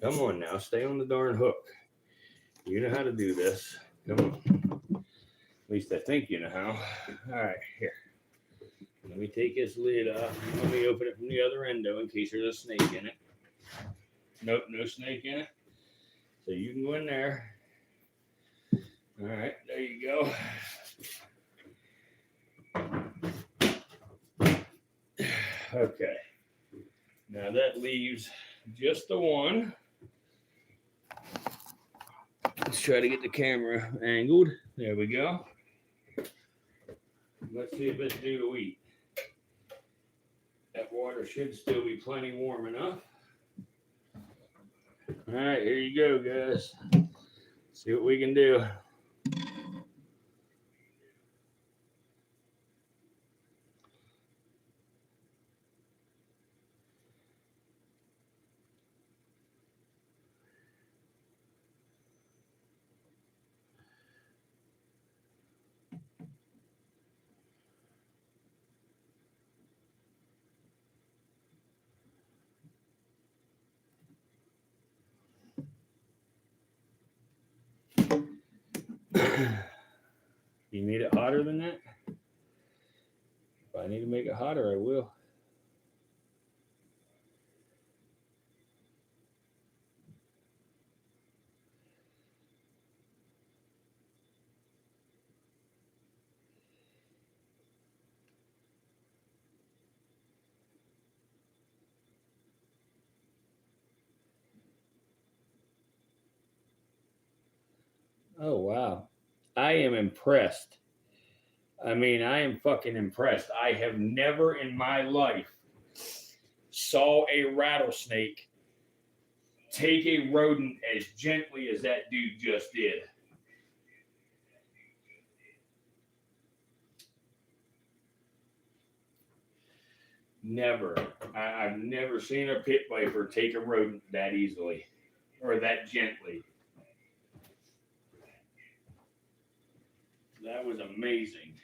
Come on now. Stay on the darn hook. You know how to do this. Come on. At least I think you know how. All right, here. Let me take this lid off. Let me open it from the other end, though, in case there's a snake in it. Nope, no snake in it. So you can go in there. All right, there you go. Okay. Now that leaves just the one. Let's try to get the camera angled. There we go. Let's see if it's due to eat. That water should still be plenty warm enough. All right, here you go, guys. See what we can do. You need it hotter than that? If I need to make it hotter, I will. Oh, wow. I am impressed. I mean, I am fucking impressed. I have never in my life saw a rattlesnake take a rodent as gently as that dude just did. Never. I've never seen a pit viper take a rodent that easily or that gently. That was amazing.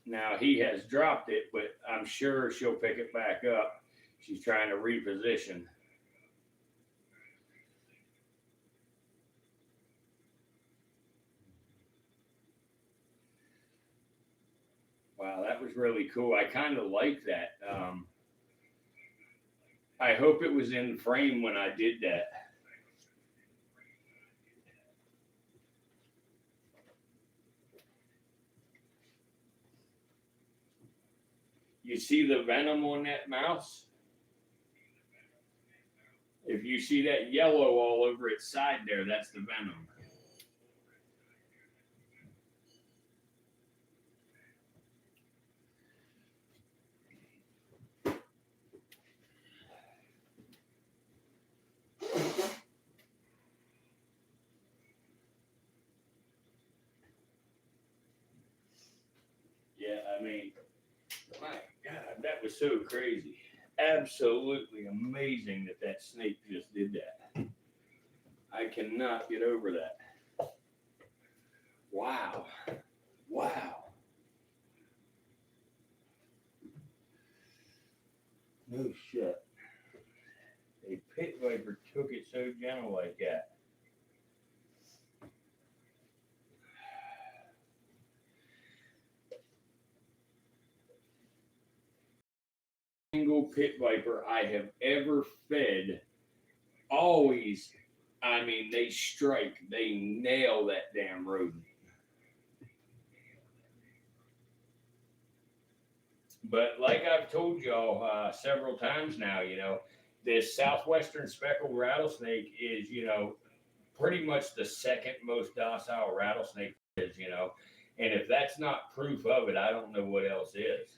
Now he has dropped it, but I'm sure she'll pick it back up. She's trying to reposition. Wow, that was really cool. I kind of like that. I hope it was in frame when I did that. You see the venom on that mouse? If you see that yellow all over its side there, that's the venom. Yeah, I mean, my God, that was so crazy. Absolutely amazing that that snake just did that. I cannot get over that. Wow. Wow. No shit. A pit viper took it so gentle like that. Single pit viper I have ever fed, always, I mean, they strike, they nail that damn rodent. But like I've told y'all several times now, this southwestern speckled rattlesnake is, pretty much the second most docile rattlesnake is. And if that's not proof of it, I don't know what else is.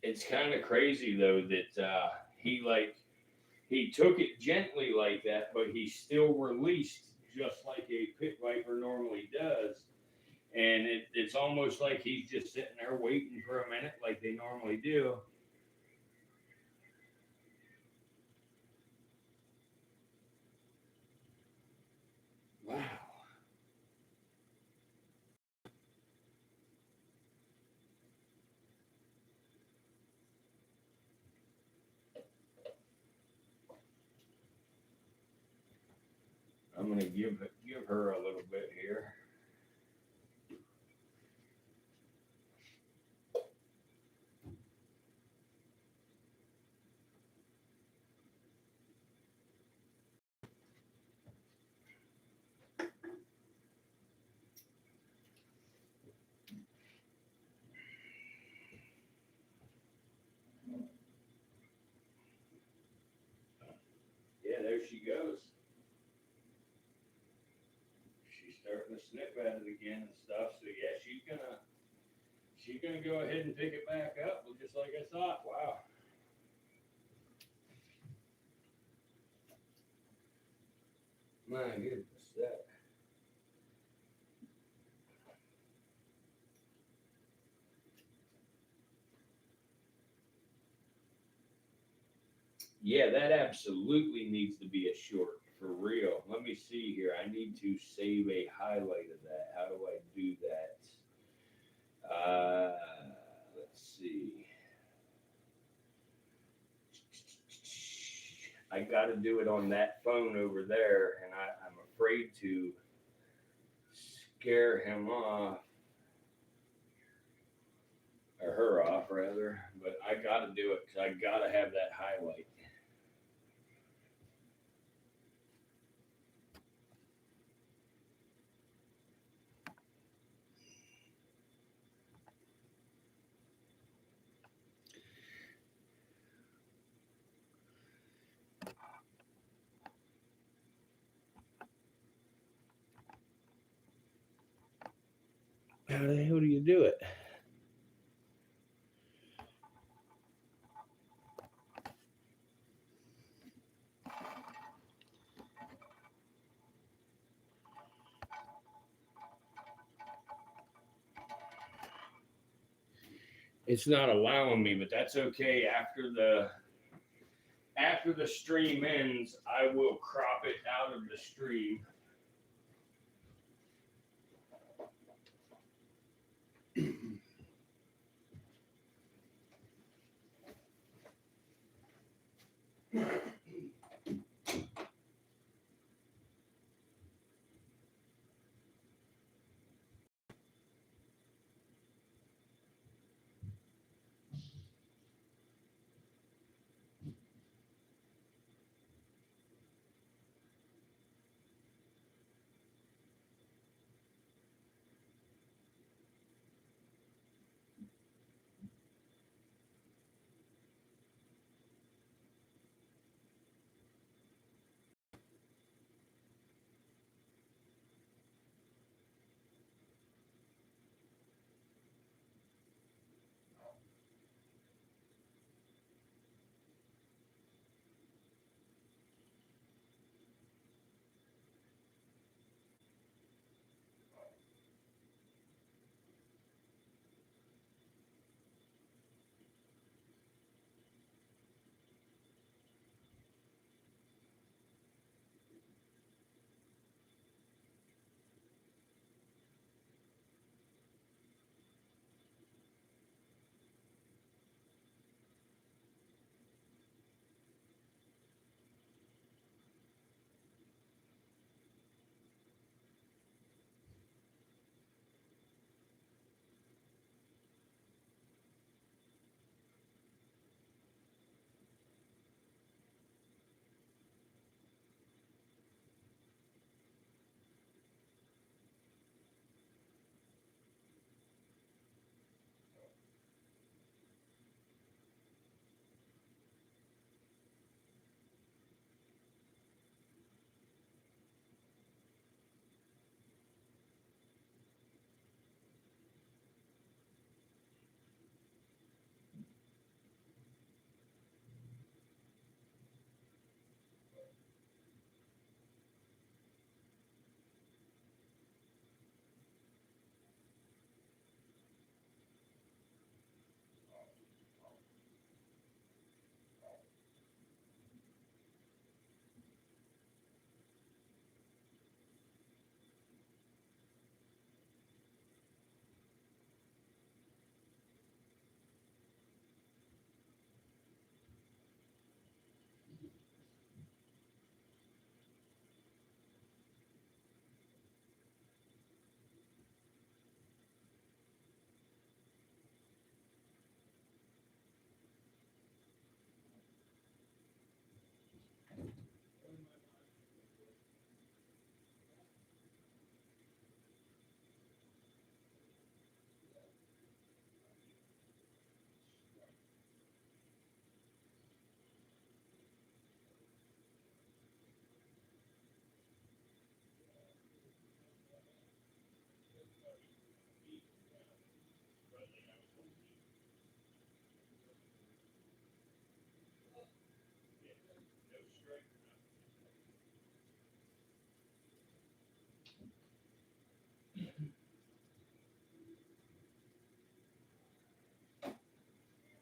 It's kind of crazy though that he took it gently like that, but he still released just like a pit viper normally does. And it's almost like he's just sitting there waiting for a minute like they normally do. Wow. I'm gonna give her a little bit here. Yeah, there she goes. She's starting to snip at it again and stuff. So yeah, she's gonna go ahead and pick it back up, just like I thought. Wow. My goodness, that. Yeah, that absolutely needs to be a short for real. Let me see here. I need to save a highlight of that. How do I do that? Let's see. I got to do it on that phone over there, and I'm afraid to scare him off, or her off rather. But I got to do it because I got to have that highlight. It's not allowing me, but that's okay. After the stream ends, I will crop it out of the stream.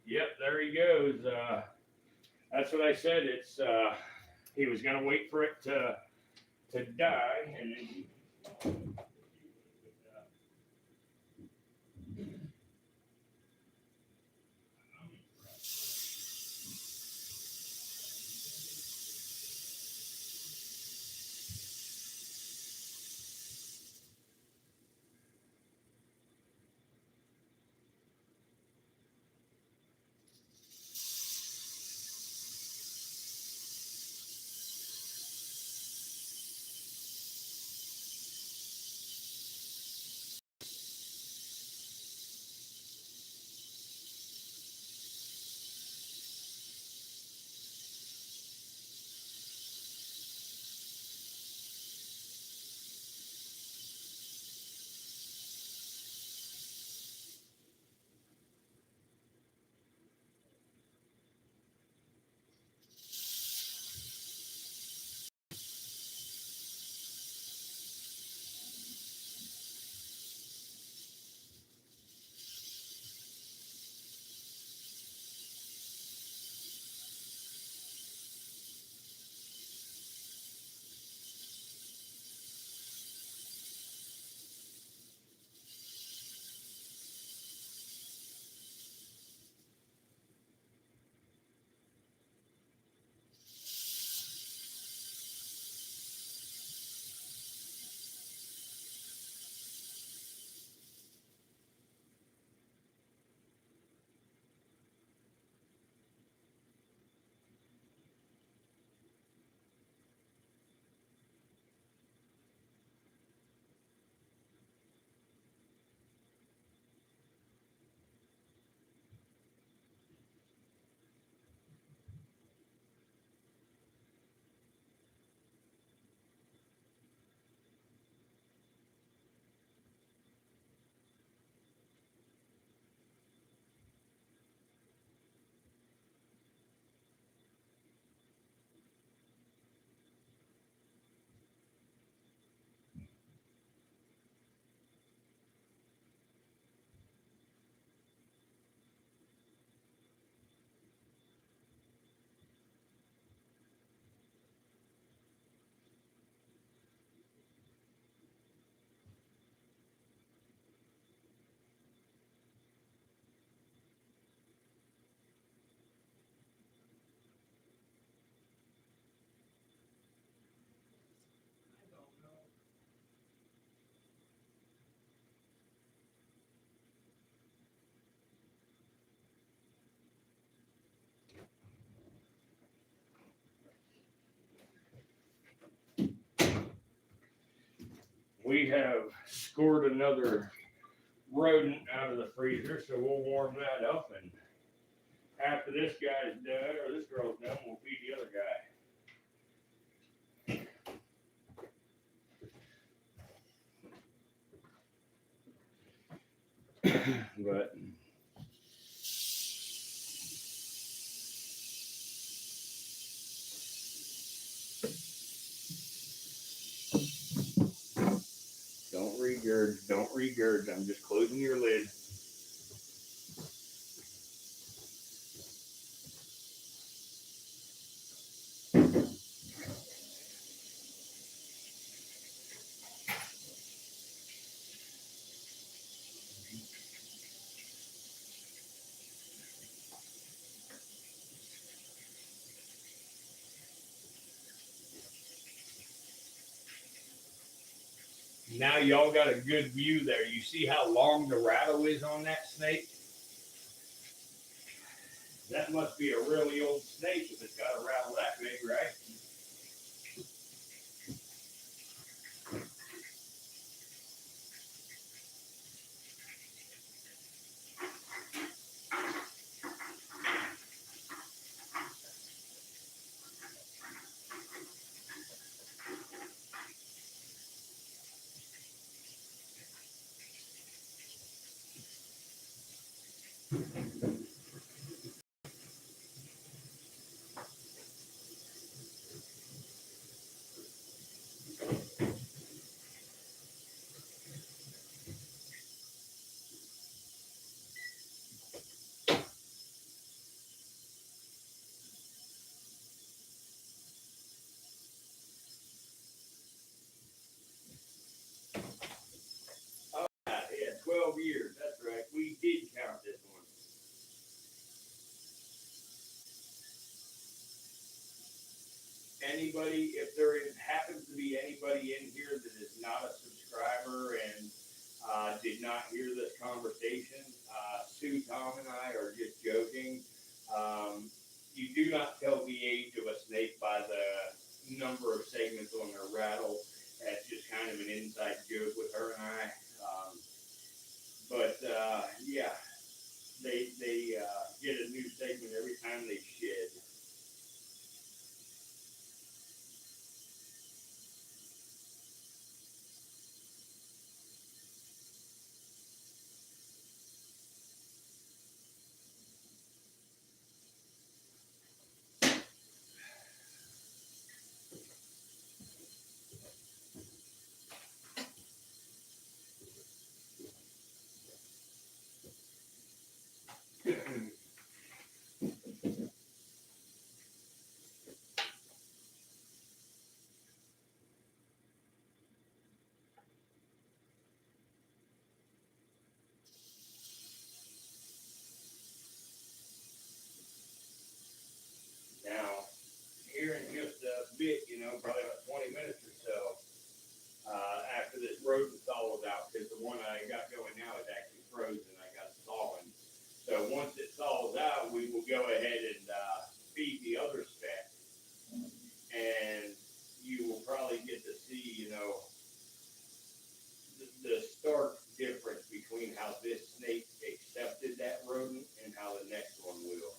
Yep, there he goes. That's what I said. It's he was gonna wait for it to die, and then he. we have scored another rodent out of the freezer, so we'll warm that up. And after this guy's done, or this girl's done, we'll feed the other guy. But don't regurg, don't regurg. I'm just closing your lid. Now y'all got a good view there. You see how long the rattle is on that snake? That must be a really old snake if it's got a rattle that big, right? Yeah, 12 years. That's right. We did count this one. Anybody, if there happens to be anybody in here that is not a subscriber and did not hear this conversation, Sue, Tom, and I are just joking. You do not tell the age of a snake by the number of segments on their rattle. That's just kind of an inside joke with her and I. But yeah, they get a new segment every time they shed. Now, here in just a bit, probably about 20 minutes or so, after this rodent thaws out, because the one I got going now is actually frozen. I got it thawing. So once it thaws out, we will go ahead and feed the other speck, and you will probably get to see, the stark difference between how this snake accepted that rodent and how the next one will.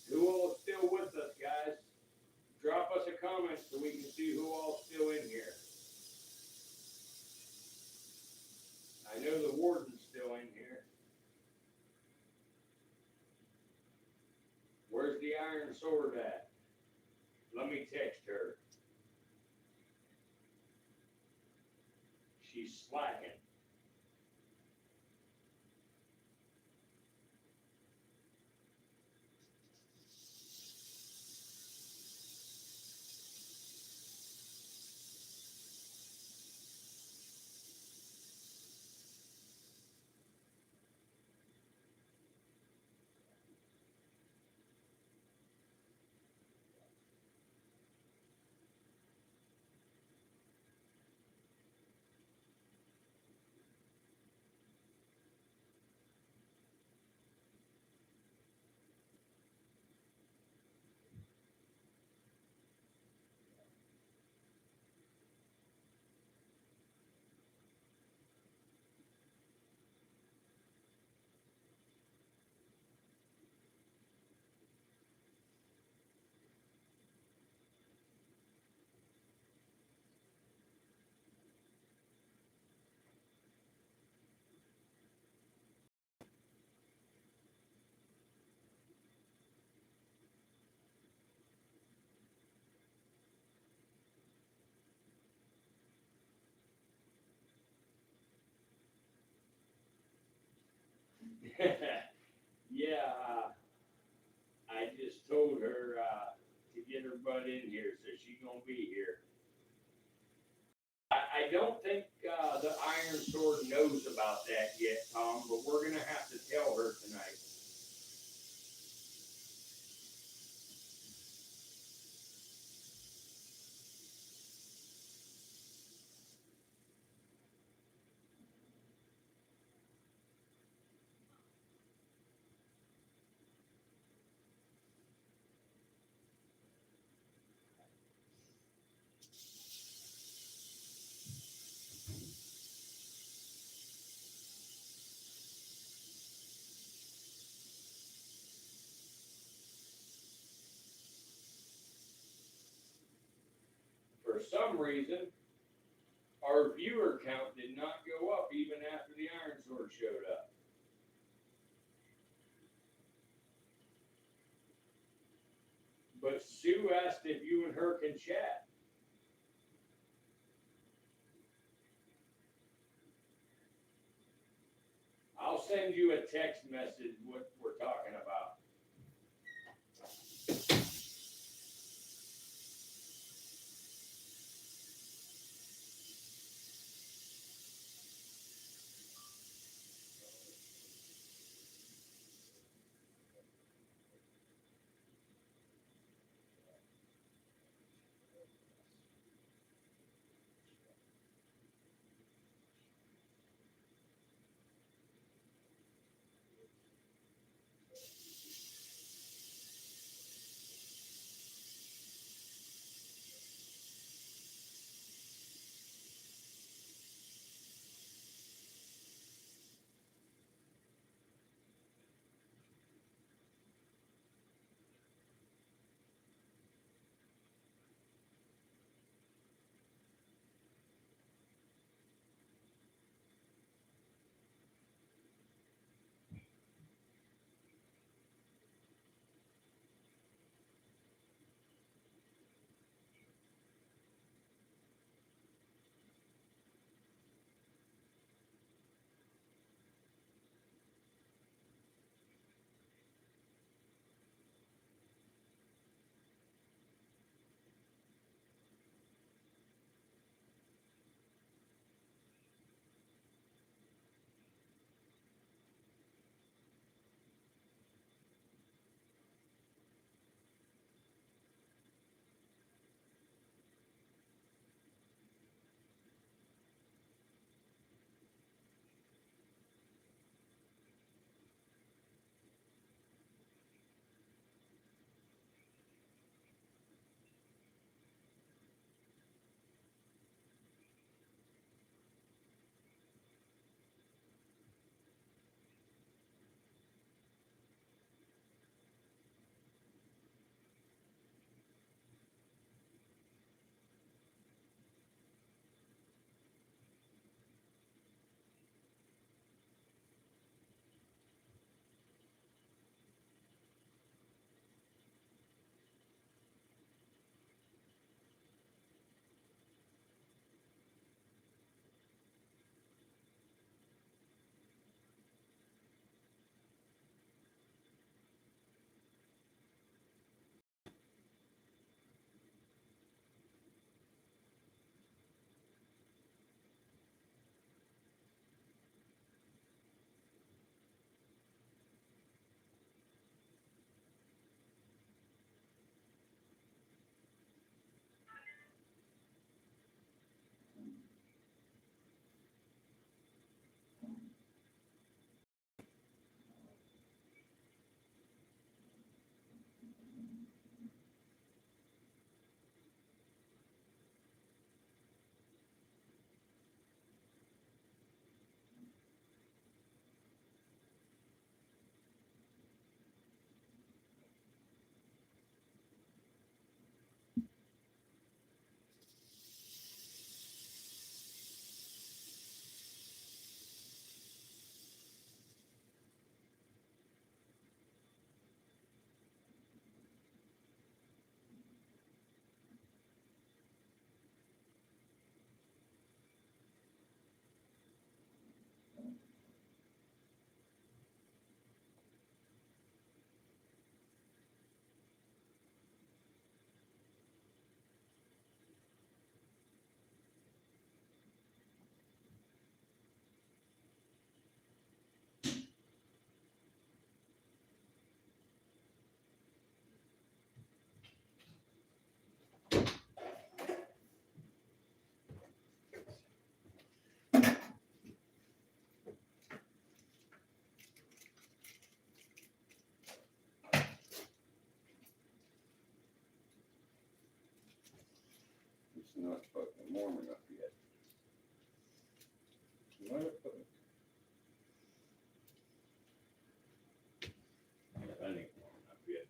Who all is still with us, guys? Drop us a comment so we can see who all's still in here. I know the warden's still in here. Where's the iron sword at? Let me text her. She's slacking. Yeah, I just told her to get her butt in here, so she's gonna be here. I don't think the Iron Sword knows about that yet, Tom, but we're gonna have to tell her tonight. For some reason, our viewer count did not go up even after the Iron Sword showed up. But Sue asked if you and her can chat. I'll send you a text message what we're talking about. It's not fucking warm enough yet. Let it put that ain't warm enough yet.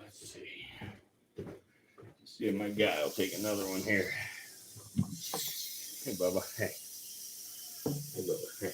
Let's see. Let's see if my guy will take another one here. Hey, Bubba. Hey. Hey, Bubba. Hey.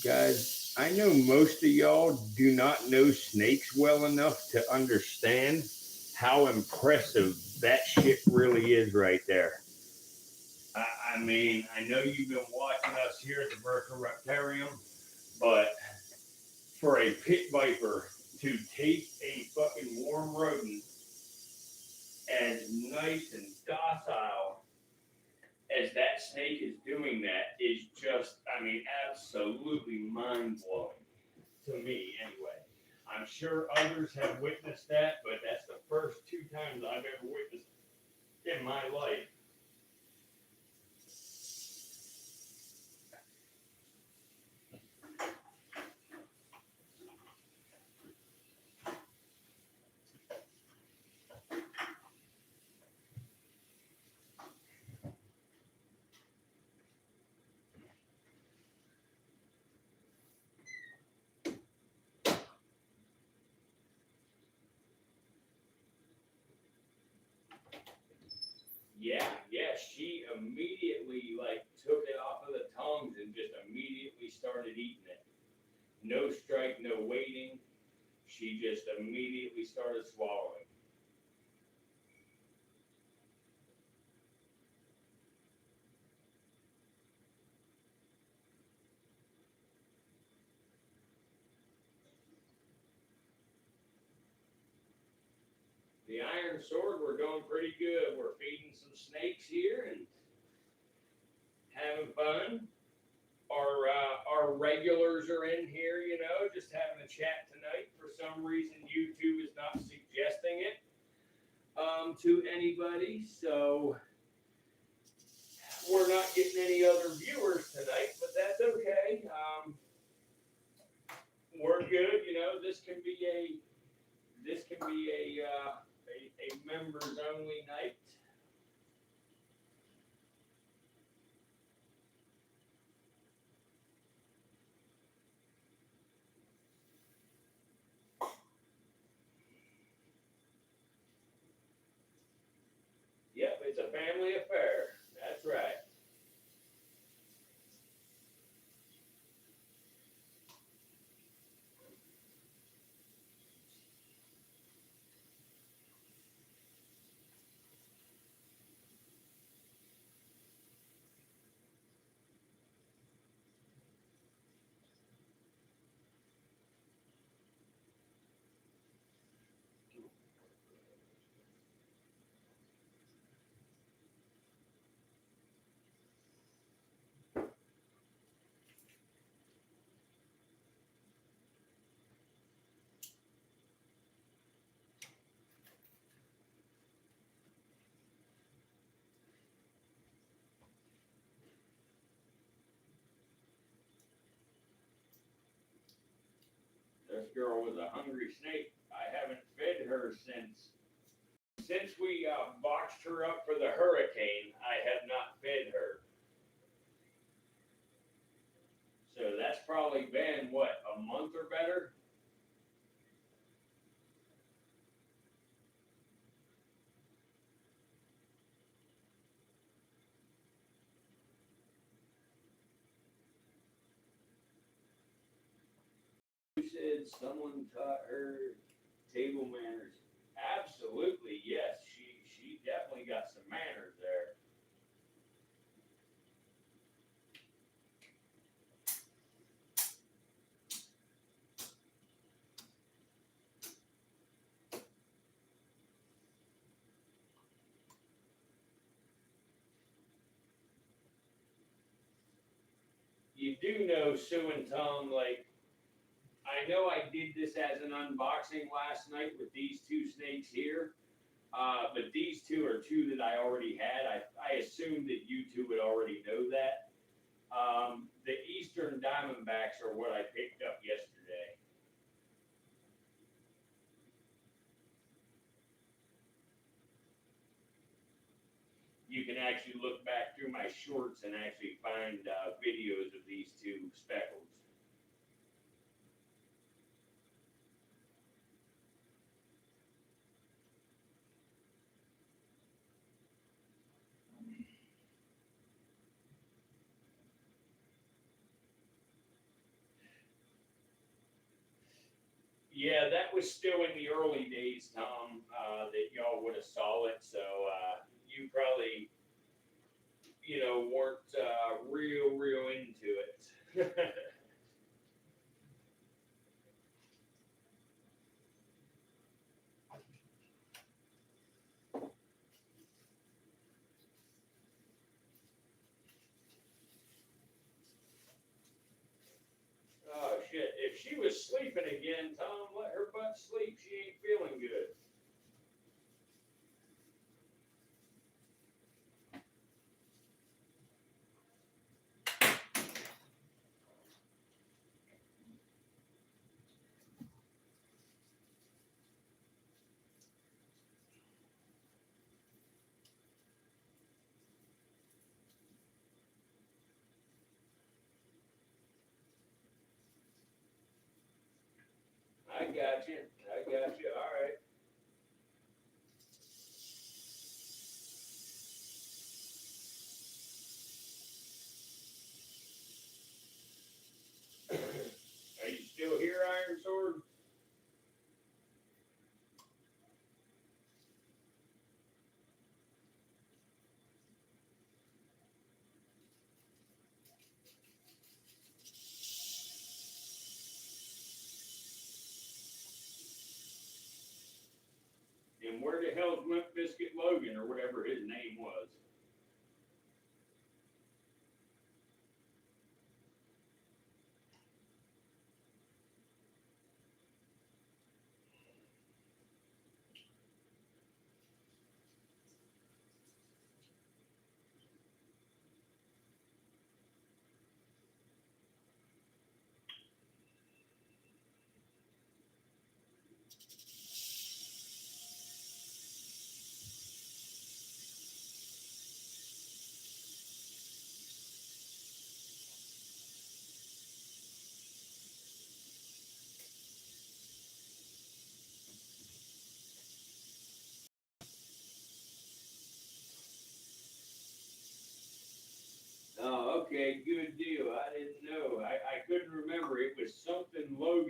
Guys, I know most of y'all do not know snakes well enough to understand how impressive that shit really is right there. I mean, I know you've been watching us here at the Berkeley Reptarium, but for a pit viper to take a fucking warm rodent as nice and docile as that snake is doing that is just, I mean, absolutely mind-blowing to me anyway. I'm sure others have witnessed that, but that's the first 2 times I've ever witnessed it in my life. Yeah, she immediately like took it off of the tongues and just immediately started eating it. No strike, no waiting. She just immediately started swallowing. The Iron Sword, we're going pretty good. We're feeding some snakes here and having fun. Our regulars are in here, you know, just having a chat tonight. For some reason, YouTube is not suggesting it to anybody, so we're not getting any other viewers tonight, but that's okay. We're good, you know. This can be a this can be a members only night. Yep, it's a family affair. That's right. This girl was a hungry snake. I haven't fed her since we boxed her up for the hurricane. I have not fed her. So that's probably been what, a month or better? You said someone taught her table manners. Absolutely, yes. She definitely got some manners there. You do know Sue and Tom, like, I know I did this as an unboxing last night with these two snakes here, but these two are two that I already had. I assumed that you two would already know that. The Eastern Diamondbacks are what I picked up yesterday. You can actually look back through my shorts and actually find videos of these two speckles. Yeah, that was still in the early days, Tom, that y'all would have saw it. So you probably, weren't real into it. Oh shit! If she was sleeping again, Tom, let her butt sleep. She ain't feeling good. I got you. I got you. All right. Are you still here, Iron Sword? And where the hell's Limp Biscuit Logan or whatever his name was?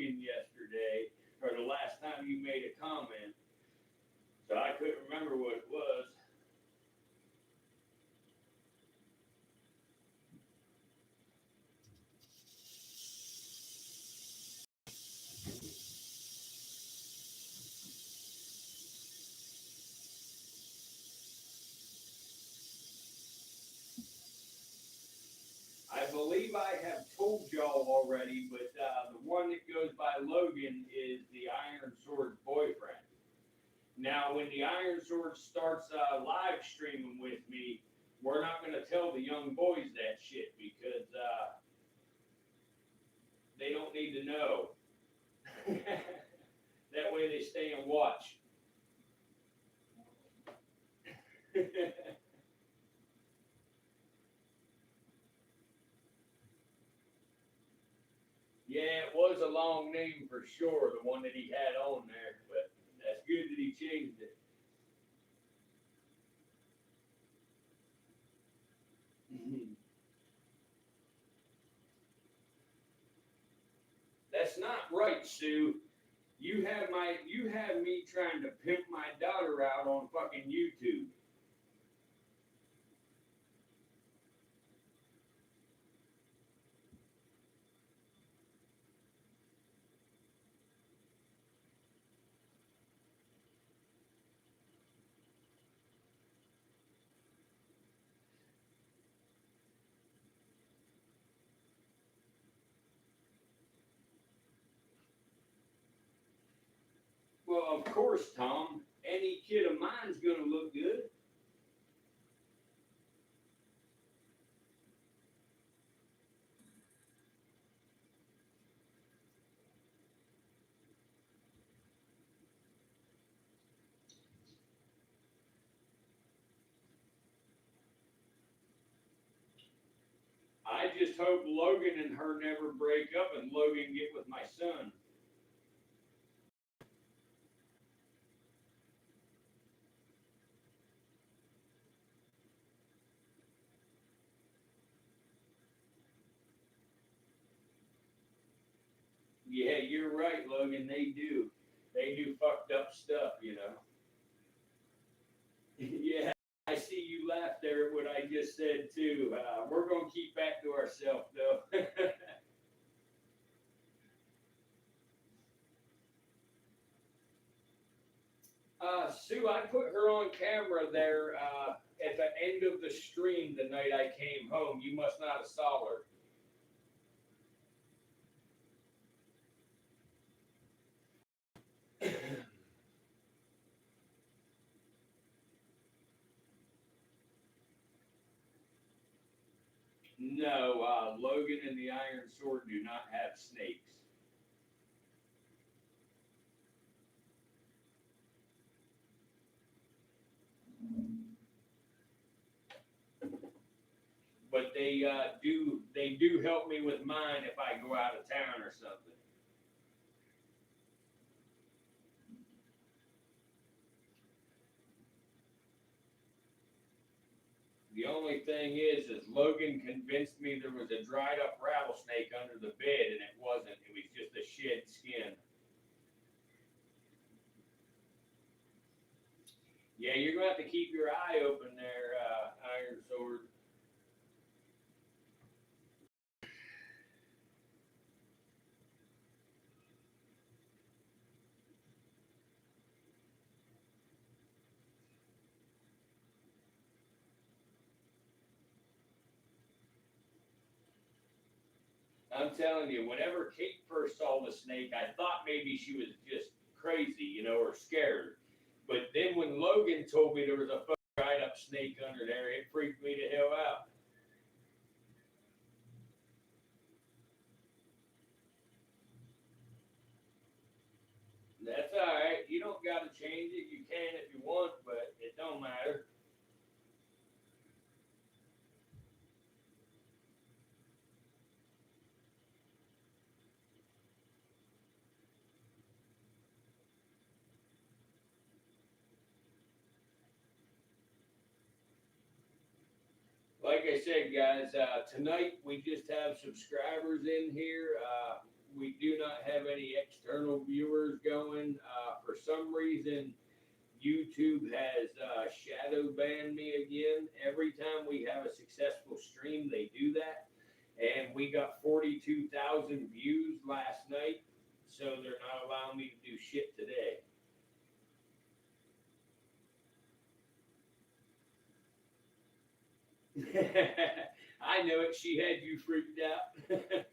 Logan yesterday, or the last time you made a comment. So I couldn't remember what it was. I believe I have told y'all already, but the one that goes by Logan is the Iron Sword's boyfriend. Now, when the Iron Sword starts live streaming with me, we're not going to tell the young boys that shit because they don't need to know. That way they stay and watch. Yeah, it was a long name for sure, the one that he had on there, but that's good that he changed it. That's not right, Sue. You have me trying to pimp my daughter out on fucking YouTube. Well, of course, Tom. Any kid of mine's gonna look good. I just hope Logan and her never break up and Logan get with my son. Yeah, you're right, Logan. They do. They do fucked up stuff, you know. Yeah, I see you laugh there at what I just said too. We're gonna keep that to ourselves, though. Sue, I put her on camera there at the end of the stream the night I came home. You must not have saw her. No, Logan and the Iron Sword do not have snakes. But they do help me with mine if I go out of town or something. The only thing is Logan convinced me there was a dried up rattlesnake under the bed, and it wasn't. It was just a shed skin. Yeah, you're gonna have to keep your eye open there, Iron Sword. I'm telling you, whenever Kate first saw the snake, I thought maybe she was just crazy, or scared. But then when Logan told me there was a dried up snake under there, it freaked me the hell out. That's all right. You don't got to change it. You can if you want, but it don't matter. Like I said, guys, tonight we just have subscribers in here. We do not have any external viewers going. For some reason, YouTube has shadow banned me again. Every time we have a successful stream, they do that. And we got 42,000 views last night, so they're not allowing me to do shit today. I know it. She had you freaked out.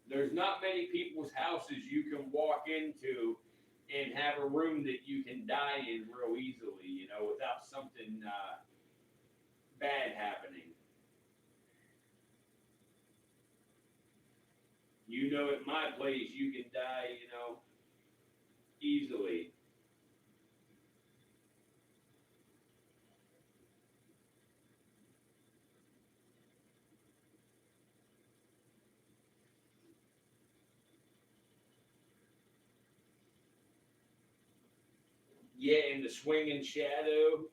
There's not many people's houses you can walk into and have a room that you can die in real easily, you know, without something bad happening. You know, at my place, you can die, you know, easily. Yeah, in the swinging shadow.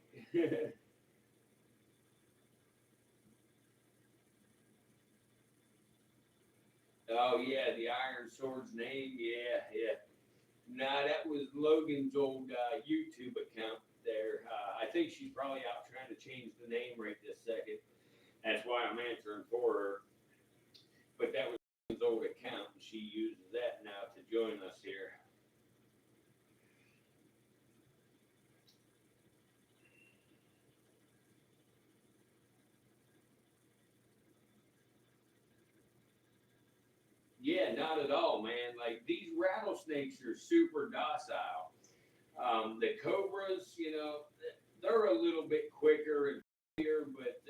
Oh yeah, the Iron Sword's name. Yeah, yeah. Nah, that was Logan's old YouTube account there. I think she's probably out trying to change the name right this second. That's why I'm answering for her. But that was his old account, and she uses that now to join us here. Yeah, not at all, man. Like these rattlesnakes are super docile. The cobras, you know, they're a little bit quicker and here, but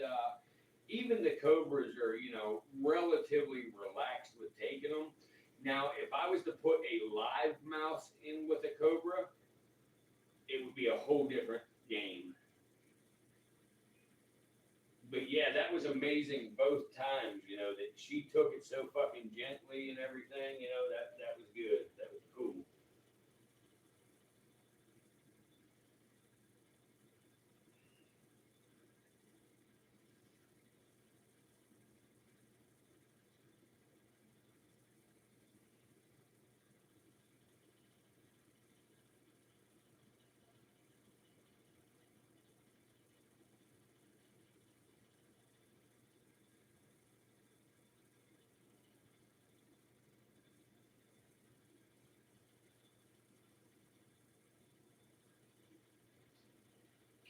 even the cobras are, you know, relatively relaxed with taking them. Now, if I was to put a live mouse in with a cobra, it would be a whole different game. But yeah, that was amazing both times. You know that she took it so fucking gently and everything. You know that was good. That was cool.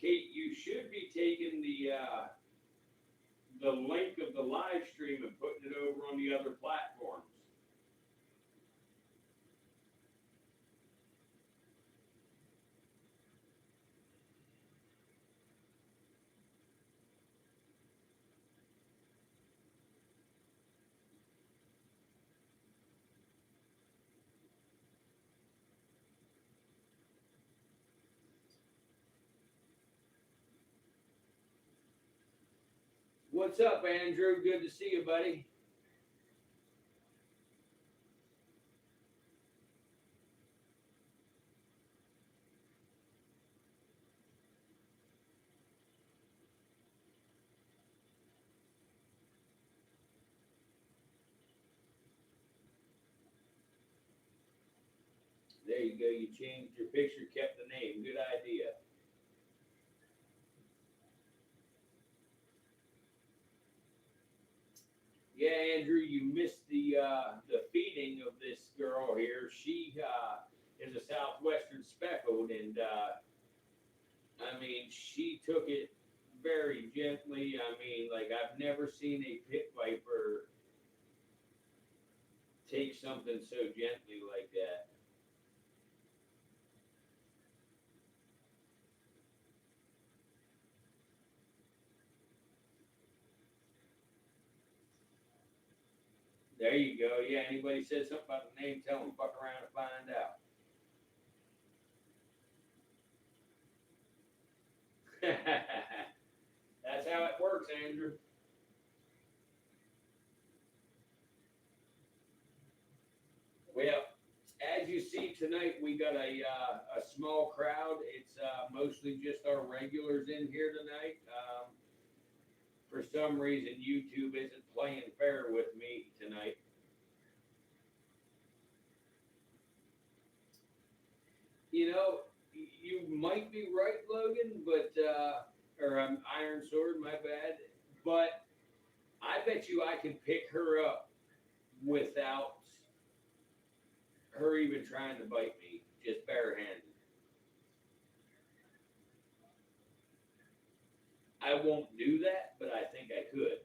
Kate, you should be taking the link of the live stream and putting it over on the other platforms. What's up, Andrew? Good to see you, buddy. There you go. You changed your picture, kept the name. Good idea. Yeah, Andrew, you missed the feeding of this girl here. She is a southwestern speckled, and I mean, she took it very gently. I mean, like I've never seen a pit viper take something so gently like that. There you go. Yeah, anybody says something about the name, tell them fuck around and find out. That's how it works, Andrew. Well, tonight we got a small crowd. It's mostly just our regulars in here tonight. For some reason, YouTube isn't playing fair with me tonight. You know, you might be right, Logan, but or Iron Sword, my bad. But I bet you I can pick her up without her even trying to bite me, just barehanded. I won't do that, but I think I could.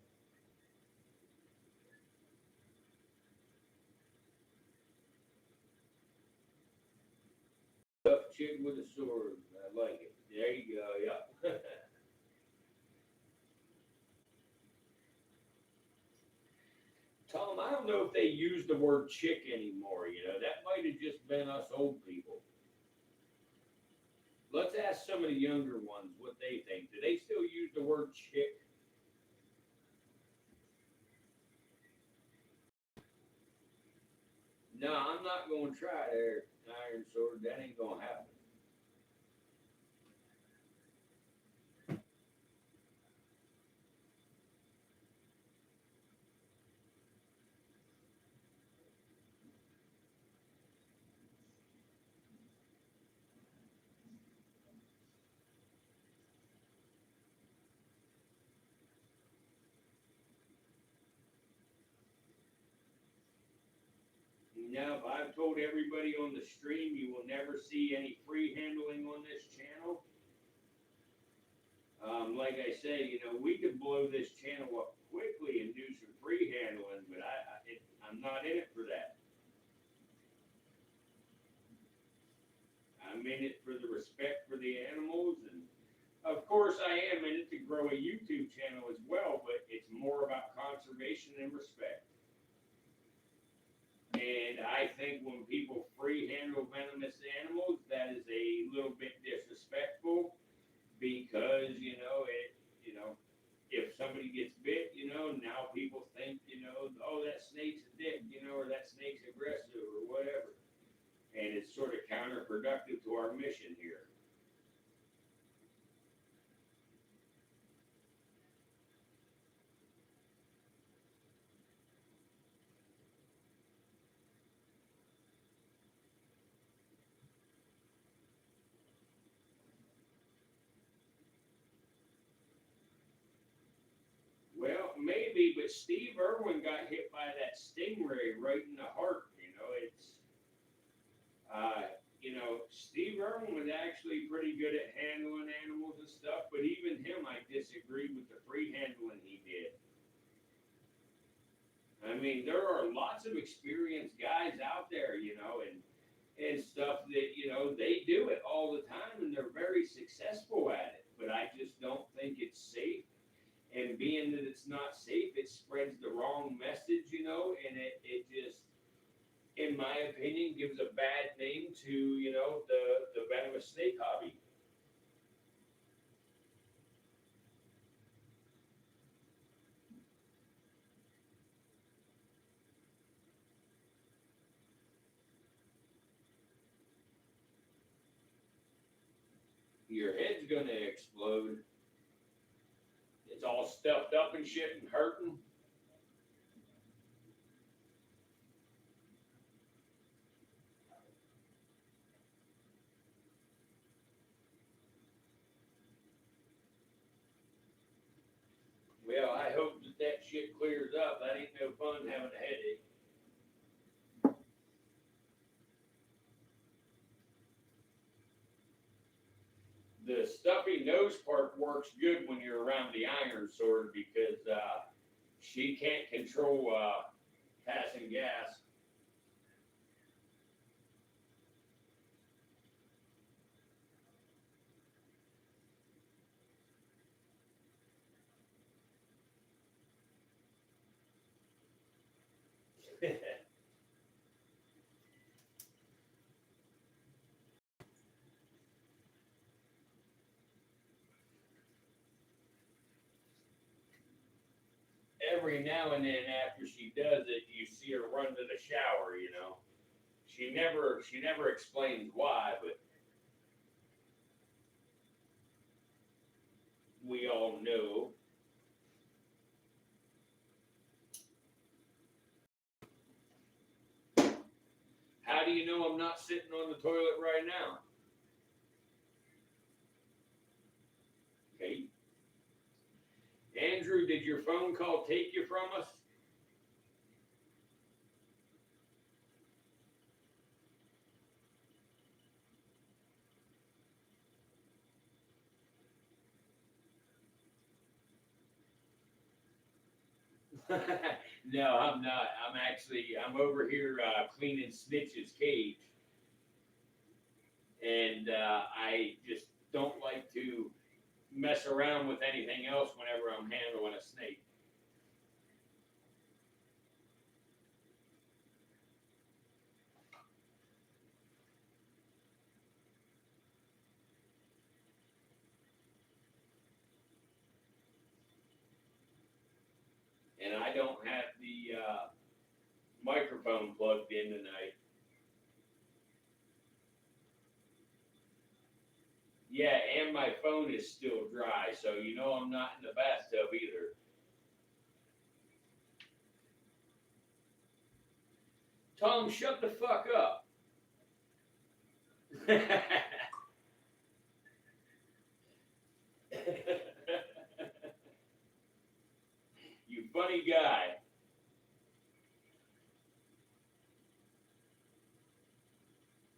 Tough chick with a sword. I like it. There you go. Yep. Tom, I don't know if they use the word chick anymore. You know, that might have just been us old people. Let's ask some of the younger ones what they think. Do they still use the word chick? No, I'm not going to try there, Iron Sword. That ain't going to happen. Now, if I've told everybody on the stream you will never see any free handling on this channel, like I say, you know, we could blow this channel up quickly and do some free handling, but I'm not in it for that. I'm in it for the respect for the animals, and of course I am in it to grow a YouTube channel as well, but it's more about conservation and respect. And I think when people free handle venomous animals, that is a little bit disrespectful because, you know, if somebody gets bit, you know, now people think, you know, oh, that snake's a dick, you know, or that snake's aggressive or whatever. And it's sort of counterproductive to our mission here. Well, maybe, but Steve Irwin got hit by that stingray right in the heart. Steve Irwin was actually pretty good at handling animals and stuff, but even him, I disagreed with the free handling he did. I mean, there are lots of experienced guys out there, you know, and stuff that, you know, they do it all the time and they're very successful at it, but I just don't think it's safe. And being that it's not safe, it spreads the wrong message, you know, and it just, in my opinion, gives a bad name to, you know, the venomous snake hobby. Your head's gonna explode. It's all stuffed up and shit and hurting. Well, I hope that shit clears up. That ain't no fun having a headache. The stuffy nose part works good when you're around the Iron Sword because she can't control passing gas. Every now and then after she does it, you see her run to the shower, you know. she never explains why, but we all know. How do you know I'm not sitting on the toilet right now? Okay. Andrew, did your phone call take you from us? No, I'm not. I'm over here cleaning Snitch's cage. And I just don't like to mess around with anything else whenever I'm handling a snake. And I don't have the microphone plugged in tonight. Yeah, and my phone is still dry, so you know I'm not in the bathtub either. Tom, shut the fuck up. You funny guy.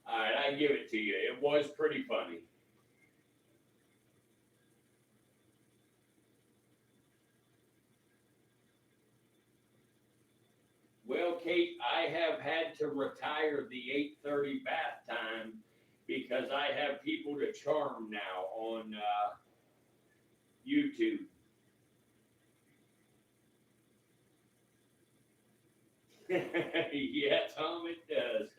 All right, I give it to you. It was pretty funny. Well, Kate, I have had to retire the 8:30 bath time because I have people to charm now on YouTube. Yeah, Tom, it does.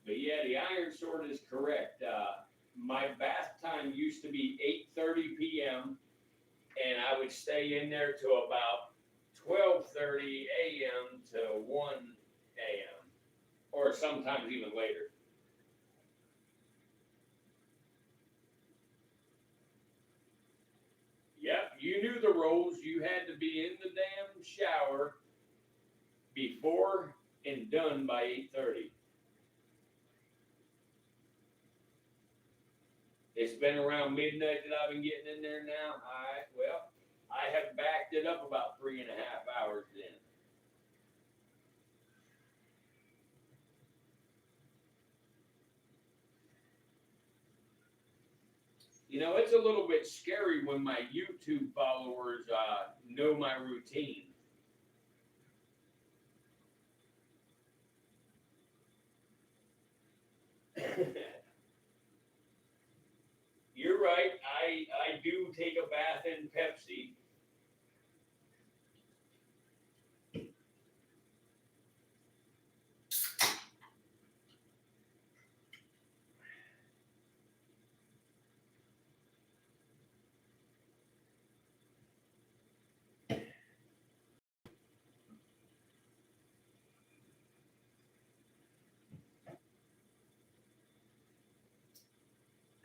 But yeah, the Iron Sword is correct. My bath time used to be 8:30 p.m. and I would stay in there till about 12:30 a.m. to 1 a.m. or sometimes even later. Yep, you knew the rules. You had to be in the damn shower before and done by 8:30. It's been around midnight that I've been getting in there now. All right, well, I have backed it up about 3.5 hours then. You know, it's a little bit scary when my YouTube followers know my routine. You're right. I do take a bath in Pepsi.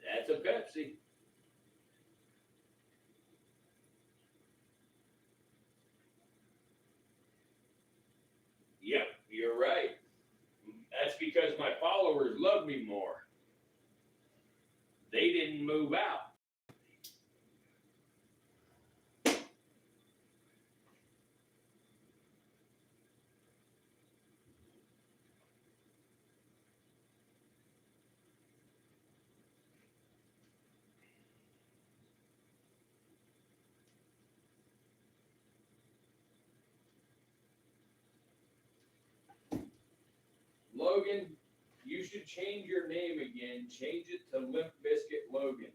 That's a Pepsi. Yep, you're right. That's because my followers love me more. They didn't move out. Logan, you should change your name again. Change it to Limp Biscuit Logan.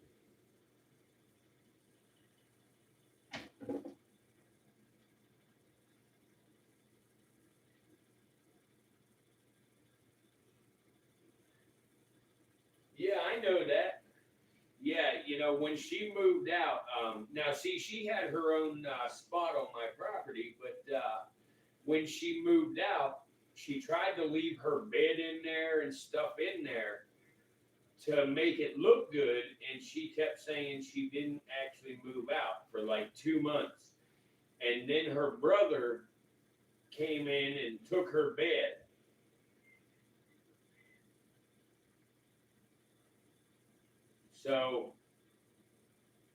Yeah, I know that. Yeah, when she moved out, now see, she had her own spot on my property, but when she moved out, she tried to leave her bed in there and stuff in there to make it look good, and she kept saying she didn't actually move out for like 2 months. And then her brother came in and took her bed. So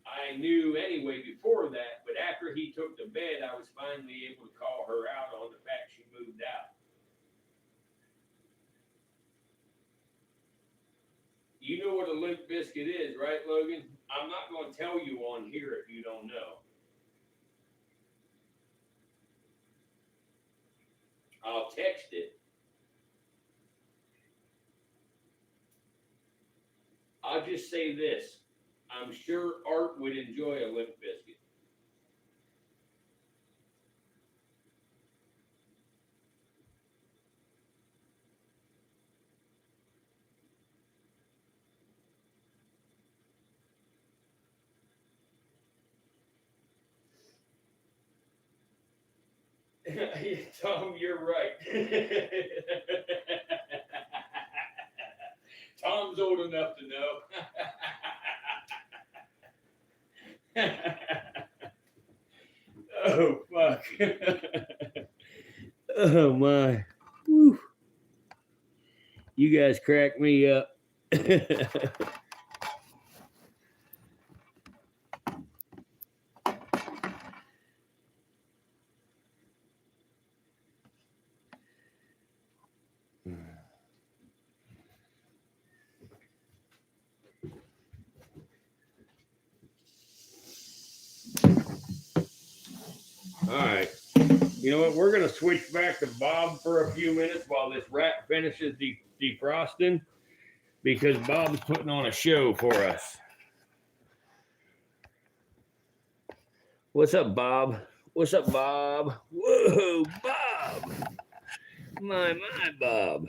I knew anyway before that, but after he took the bed, I was finally able to call her out on the fact she moved out. You know what a limp biscuit is, right, Logan? I'm not going to tell you on here if you don't know. I'll text it. I'll just say this. I'm sure Art would enjoy a limp biscuit. Tom, you're right. Tom's old enough to know. Oh, fuck. Oh, my. Whew. You guys crack me up. All right. You know what? We're going to switch back to Bob for a few minutes while this rat finishes defrosting, because Bob's putting on a show for us. What's up, Bob? What's up, Bob? Whoa, Bob. My, Bob.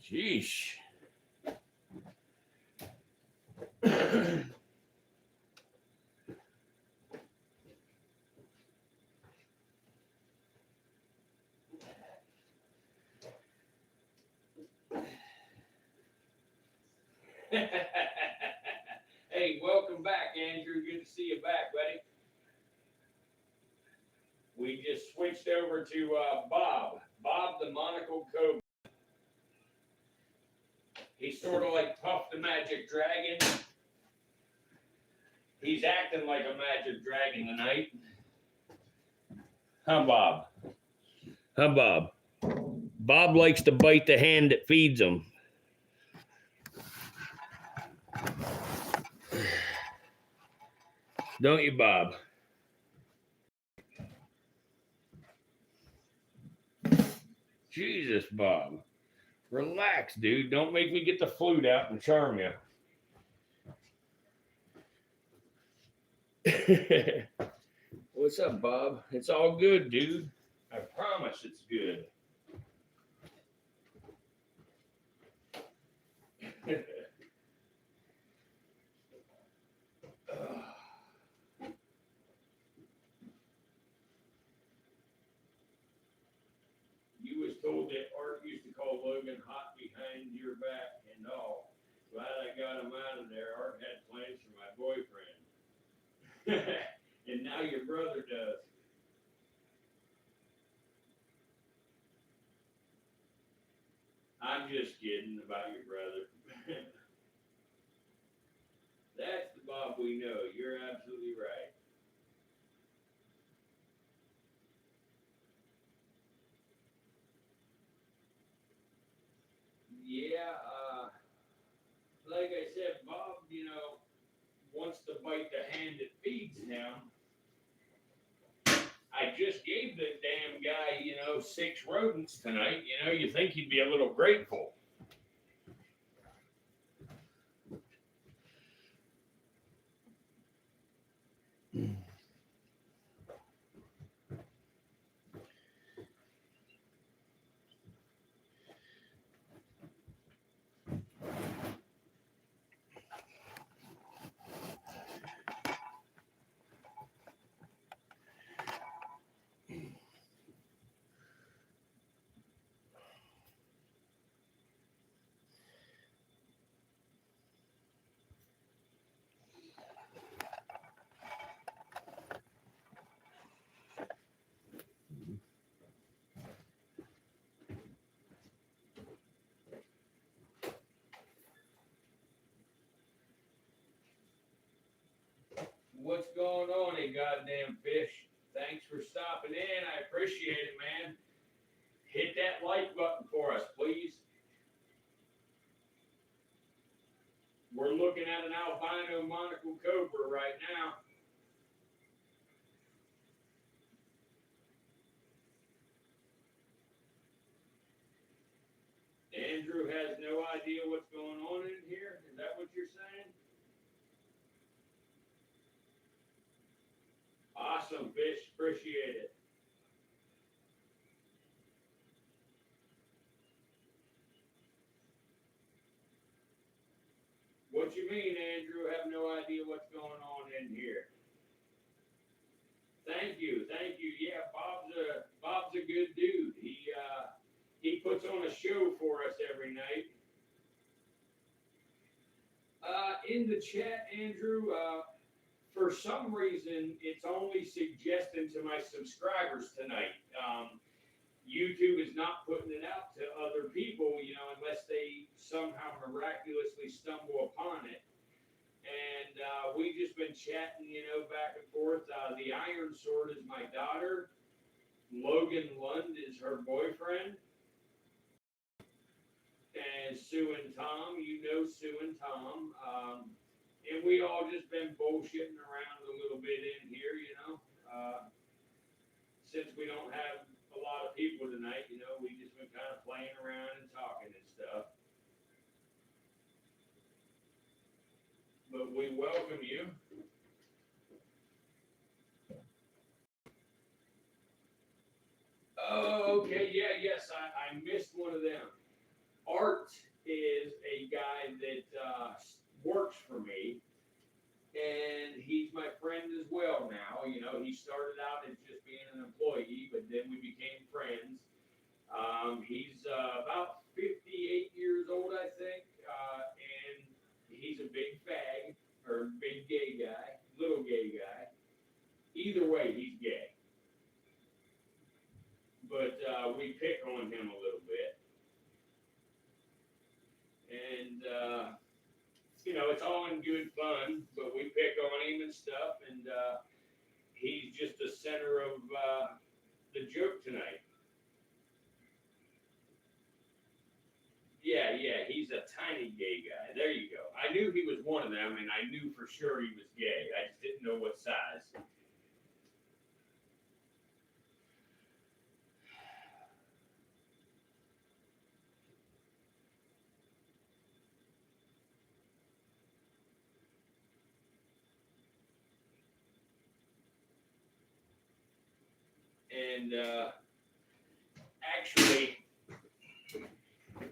Sheesh. Hey, welcome back, Andrew. Good to see you back, buddy. We just switched over to Bob. Bob the Monocle Cobra. He's sort of like Puff the Magic Dragon. He's acting like a magic dragon tonight. Huh, Bob? Huh, Bob? Bob likes to bite the hand that feeds him. Don't you, Bob? Jesus, Bob. Relax, dude. Don't make me get the flute out and charm you. What's up, Bob? It's all good, dude. I promise it's good. You was told that Art used to call Logan hot behind your back and all. Glad I got him out of there. Art had plans for my boyfriend. And now your brother does. I'm just kidding about your brother. That's the Bob we know. You're absolutely right. Yeah, like I said, Bob, wants to bite the hand that feeds him. I just gave the damn guy, 6 rodents tonight. You think he'd be a little grateful. What's going on, you goddamn fish? Thanks for stopping in. I appreciate it, man. Hit that like button for us, please. We're looking at an albino monocle cobra right now. Andrew has no idea what's going on in here. Is that what you're saying? Awesome, fish. Appreciate it. What you mean, Andrew? Have no idea what's going on in here. Thank you, thank you. Yeah, Bob's a good dude. He puts on a show for us every night. In the chat, Andrew, for some reason, it's only suggesting to my subscribers tonight. YouTube is not putting it out to other people, unless they somehow miraculously stumble upon it. And we just been chatting, back and forth. The Iron Sword is my daughter. Logan Lund is her boyfriend. And Sue and Tom, Sue and Tom. And we all just been bullshitting around a little bit in here, since we don't have a lot of people tonight, we just been kind of playing around and talking and stuff. But we welcome you. Oh, okay, yeah, yes, I missed one of them. Art is a guy that works for me, and he's my friend as well now. He started out as just being an employee, but then we became friends. He's about 58 years old, I think, and he's a big fag, or big gay guy, little gay guy. Either way, he's gay. But we pick on him a little bit. And, it's all in good fun, but we pick on him and stuff, and he's just the center of the joke tonight. Yeah, he's a tiny gay guy. There you go. I knew he was one of them, and I knew for sure he was gay. I just didn't know what size. And actually,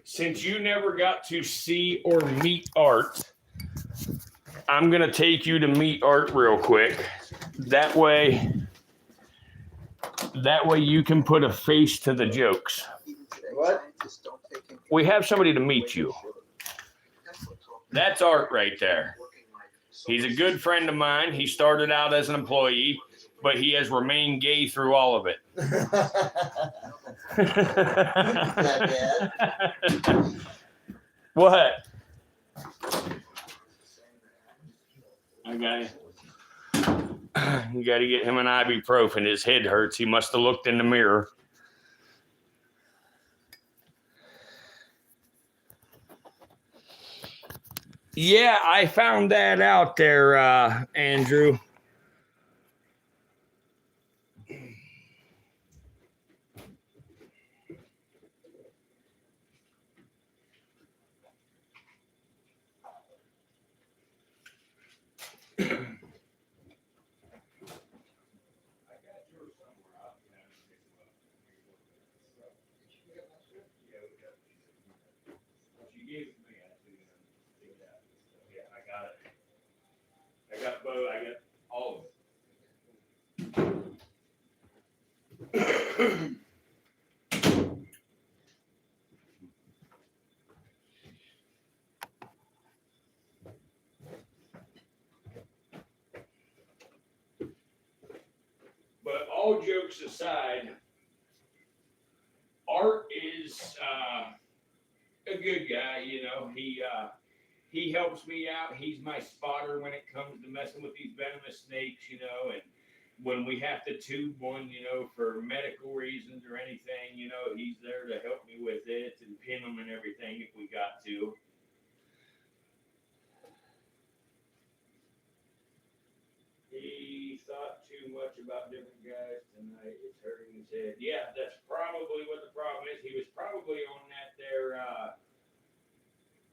since you never got to see or meet Art, I'm going to take you to meet Art real quick. That way you can put a face to the jokes. What? We have somebody to meet you. That's Art right there. He's a good friend of mine. He started out as an employee, but he has remained gay through all of it. What? I got it. You got to get him an ibuprofen. His head hurts. He must have looked in the mirror. Yeah, I found that out there, Andrew. I got both. I got all of it. But all jokes aside, Art is a good guy. he helps me out. He's my spotter when it comes to messing with these venomous snakes, you know, and when we have to tube one, you know, for medical reasons or anything, you know, he's there to help me with it and pin them and everything if we got to. He thought too much about different guys tonight. It's hurting his head. Yeah, that's probably what the problem is. He was probably on that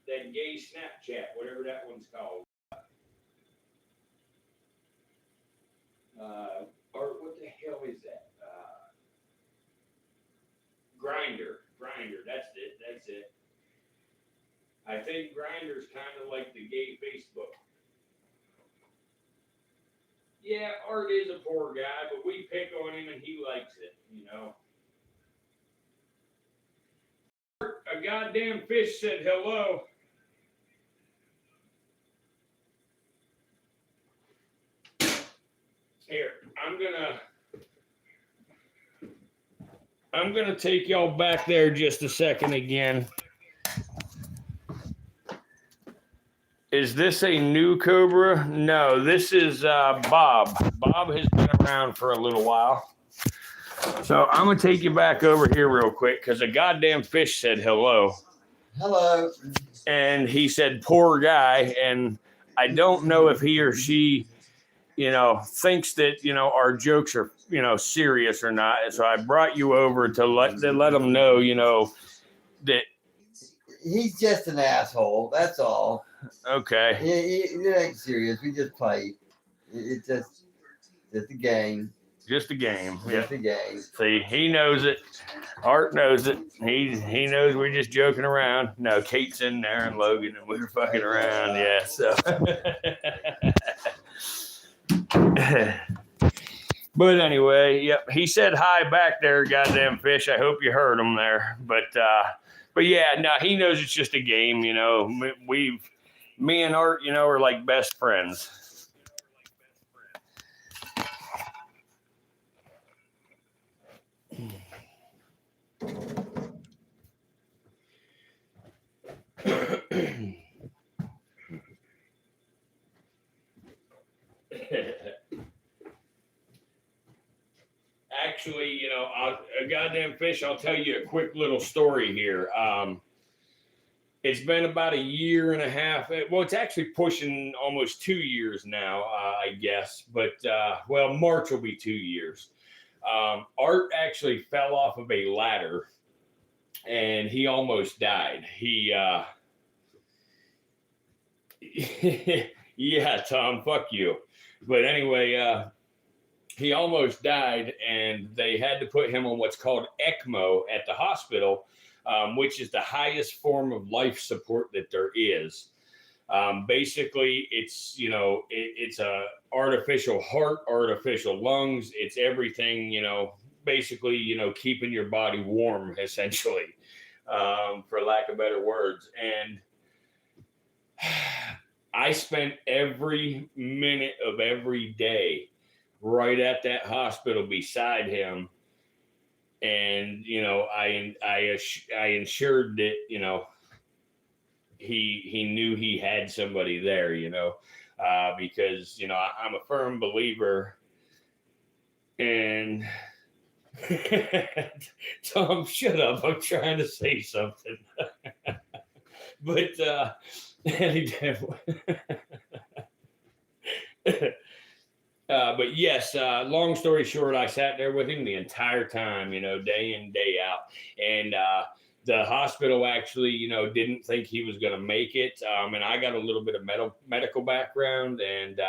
that gay Snapchat, whatever that one's called. Or what the hell is that? Grinder. That's it. I think Grinder's kind of like the gay Facebook. Yeah, Art is a poor guy, but we pick on him and he likes it, you know. A goddamn fish said hello. Here, I'm gonna take y'all back there just a second again. Is this a new Cobra? No, this is Bob. Bob has been around for a little while. So I'm gonna take you back over here real quick because a goddamn fish said hello. Hello. And he said, poor guy. And I don't know if he or she, you know, thinks that, you know, our jokes are, you know, serious or not. And so I brought you over to let them know, you know, that He's just an asshole. That's all. okay. It ain't serious. We just play. It's just a game. Just a game. Just a game. See, he knows it. Art knows it. He knows we're just joking around. No, Kate's in there and Logan, and we're fucking around. Yeah, so. But anyway, yep. He said hi back there, goddamn fish. I hope you heard him there. But yeah, no, he knows it's just a game. You know, me and Art, you know, are like best friends. Actually, you know, a goddamn fish, I'll tell you a quick little story here. It's been about a year and a half. Well, it's actually pushing almost 2 years now, I guess. But, well, March will be 2 years. Art actually fell off of a ladder and he almost died. Yeah, Tom, fuck you. But anyway, he almost died and they had to put him on what's called ECMO at the hospital, which is the highest form of life support that there is. Basically, it's, you know, it's a artificial heart, artificial lungs. It's everything, you know, basically, you know, keeping your body warm, essentially, for lack of better words. And I spent every minute of every day right at that hospital beside him. And, you know, I ensured that, you know, he knew he had somebody there, you know, because, you know, I'm a firm believer in Tom, shut up. I'm trying to say something. But but yes, long story short, I sat there with him the entire time, you know, day in, day out. And the hospital actually, you know, didn't think he was going to make it. And I got a little bit of medical background, and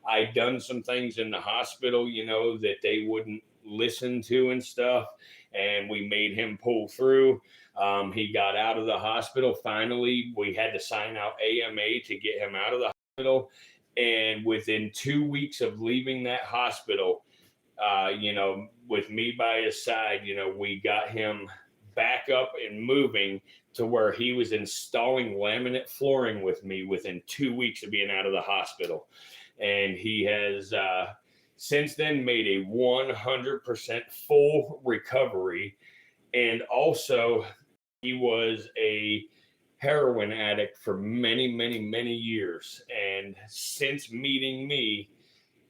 I done some things in the hospital, you know, that they wouldn't listen to and stuff. And we made him pull through. He got out of the hospital. Finally, we had to sign out AMA to get him out of the hospital. And within 2 weeks of leaving that hospital, you know, with me by his side, you know, we got him back up and moving to where he was installing laminate flooring with me within 2 weeks of being out of the hospital. And he has since then made a 100% full recovery. And also, he was a heroin addict for many, many, many years. And since meeting me,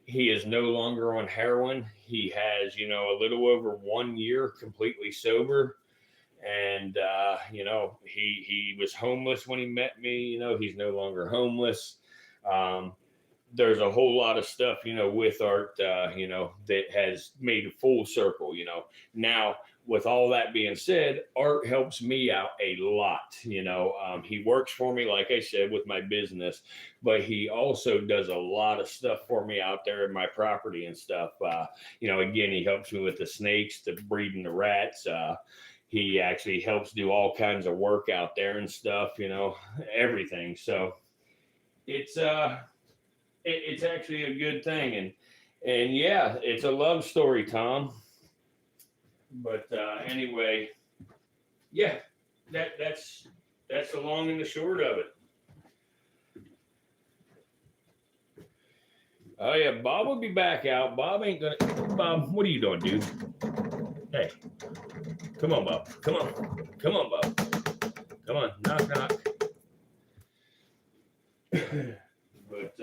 he is no longer on heroin. He has, a little over 1 year completely sober. And, he was homeless when he met me. He's no longer homeless. Um, there's a whole lot of stuff, with art, that has made a full circle. Now, with all that being said, art helps me out a lot. He works for me, like I said, with my business, but he also does a lot of stuff for me out there in my property and stuff. Again, he helps me with the snakes, the breeding the rats. He actually helps do all kinds of work out there and stuff, everything. So it's, it's actually a good thing, and yeah, it's a love story, Tom. But anyway, yeah, that's the long and the short of it. Oh yeah, Bob will be back out. Bob ain't gonna. Bob, what are you doing, dude? Hey, come on, Bob. Come on, Bob. Come on, knock knock. But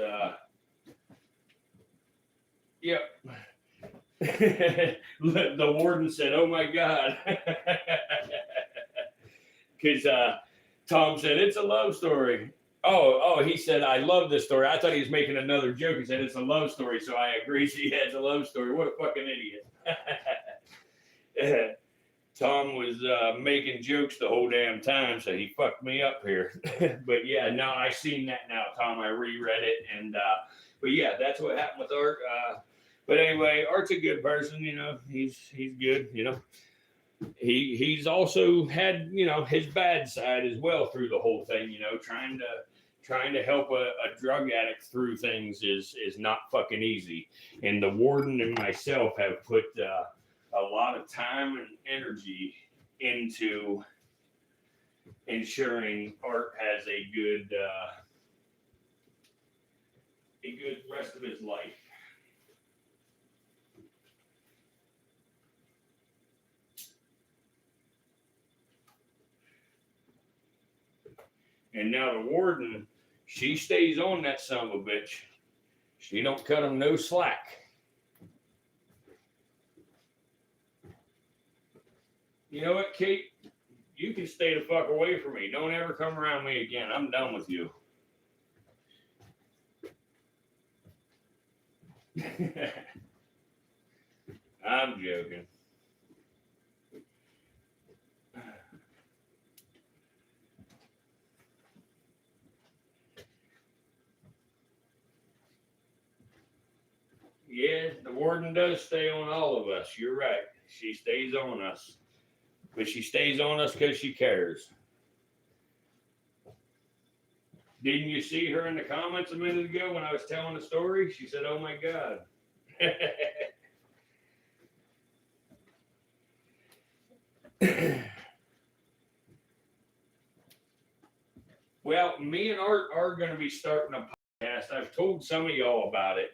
yep. The warden said, "Oh my God," because Tom said it's a love story. Oh, he said, "I love this story." I thought he was making another joke. He said it's a love story, so I agree. She has a love story. What a fucking idiot! Tom was making jokes the whole damn time, so he fucked me up here. But yeah, no, I seen that now, Tom. I reread it, and but yeah, that's what happened with Art. But anyway, Art's a good person. He's good. He's also had his bad side as well through the whole thing. Trying to help a drug addict through things is not fucking easy. And the warden and myself have put a lot of time and energy into ensuring Art has a good rest of his life. And now the warden, she stays on that son of a bitch. She don't cut him no slack. You know what, Kate? You can stay the fuck away from me. Don't ever come around me again. I'm done with you. I'm joking. Yeah, the warden does stay on all of us. You're right. She stays on us. But she stays on us because she cares. Didn't you see her in the comments a minute ago when I was telling the story? She said, "Oh my God." Well, me and Art are going to be starting a podcast. I've told some of y'all about it.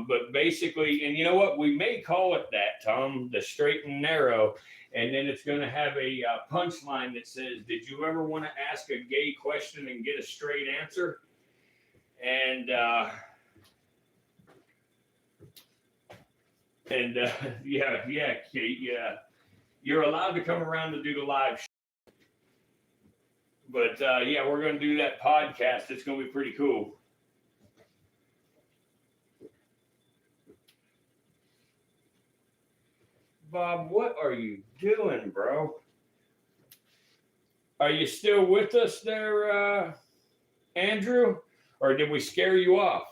But basically, and you know what? We may call it that, Tom, the straight and narrow. And then it's going to have a punchline that says, "Did you ever want to ask a gay question and get a straight answer?" And yeah, Kate, yeah. You're allowed to come around to do the live show. But yeah, we're going to do that podcast. It's going to be pretty cool. Bob, what are you doing, bro? Are you still with us there, Andrew? Or did we scare you off?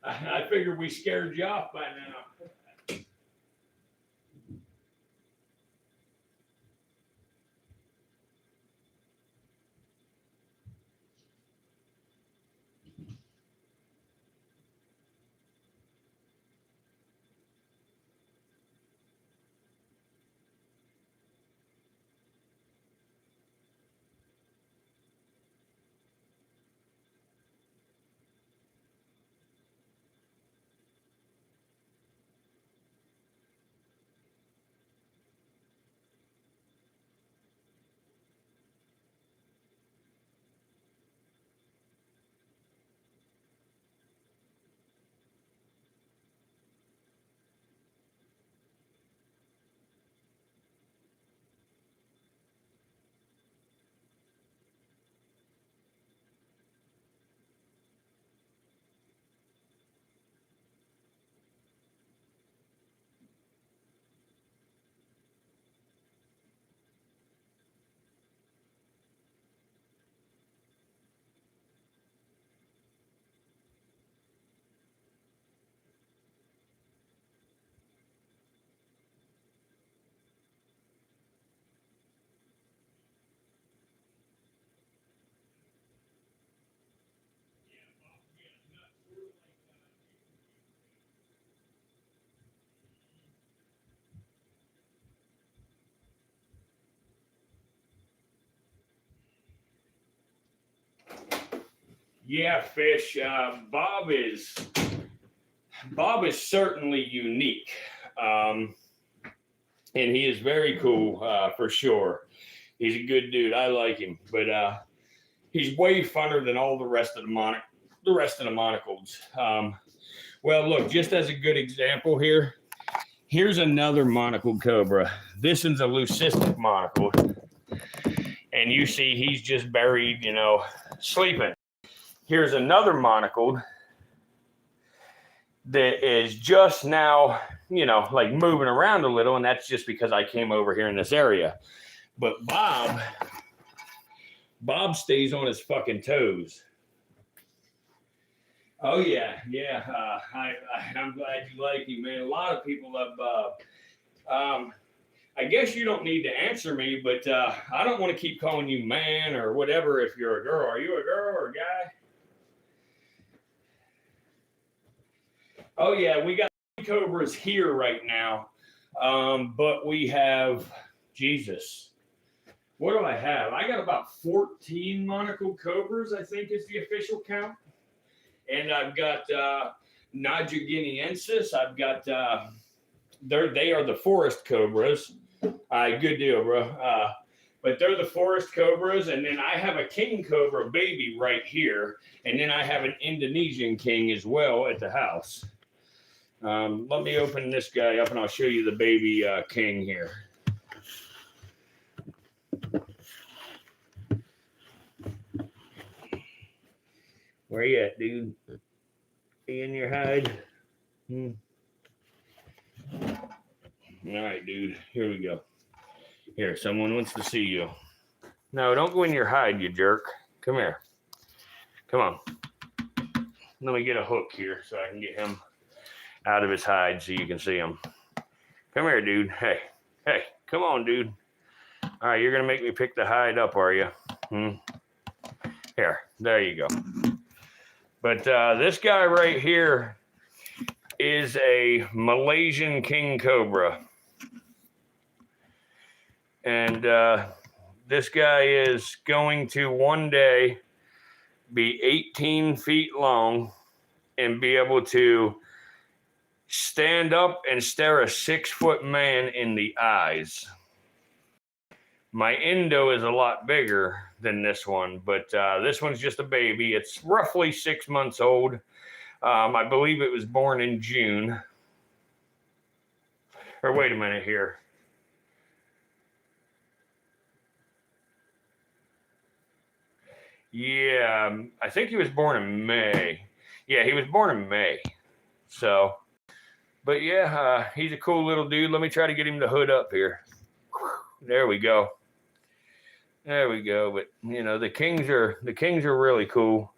I figured we scared you off by now. Yeah, Fish. Bob is certainly unique, and he is very cool for sure. He's a good dude. I like him, but he's way funner than all the rest of the monocles. Well, look, just as a good example here, here's another monocled cobra. This one's a leucistic monocle, and you see he's just buried, sleeping. Here's another monocled that is just now, like moving around a little, and that's just because I came over here in this area. But Bob stays on his fucking toes. Oh yeah. I'm glad you like him, man. A lot of people love Bob. I guess you don't need to answer me, but I don't want to keep calling you man or whatever. If you're a girl, are you a girl or a guy? Oh yeah, we got cobras here right now, but we have Jesus. What do I have? I got about 14 monocled cobras, I think is the official count. And I've got Naja guineensis. I've got, they are the forest cobras. Good deal, bro. But they're the forest cobras. And then I have a king cobra baby right here. And then I have an Indonesian king as well at the house. Let me open this guy up and I'll show you the baby king here. Where you at, dude? Be in your hide? All right, dude. Here we go. Here, someone wants to see you. No, don't go in your hide, you jerk. Come here. Come on. Let me get a hook here so I can get him out of his hide so you can see him. Come here, dude. Hey, come on, dude. All right, you're going to make me pick the hide up, are you? Here, there you go. But this guy right here is a Malaysian king cobra. And this guy is going to one day be 18 feet long and be able to stand up and stare a 6-foot man in the eyes. My Indo is a lot bigger than this one, but this one's just a baby. It's roughly 6 months old. I believe it was born in June. Or wait a minute here. Yeah, I think he was born in May. Yeah, he was born in May. So, but yeah, he's a cool little dude. Let me try to get him to hood up here. There we go. There we go. But the kings are really cool.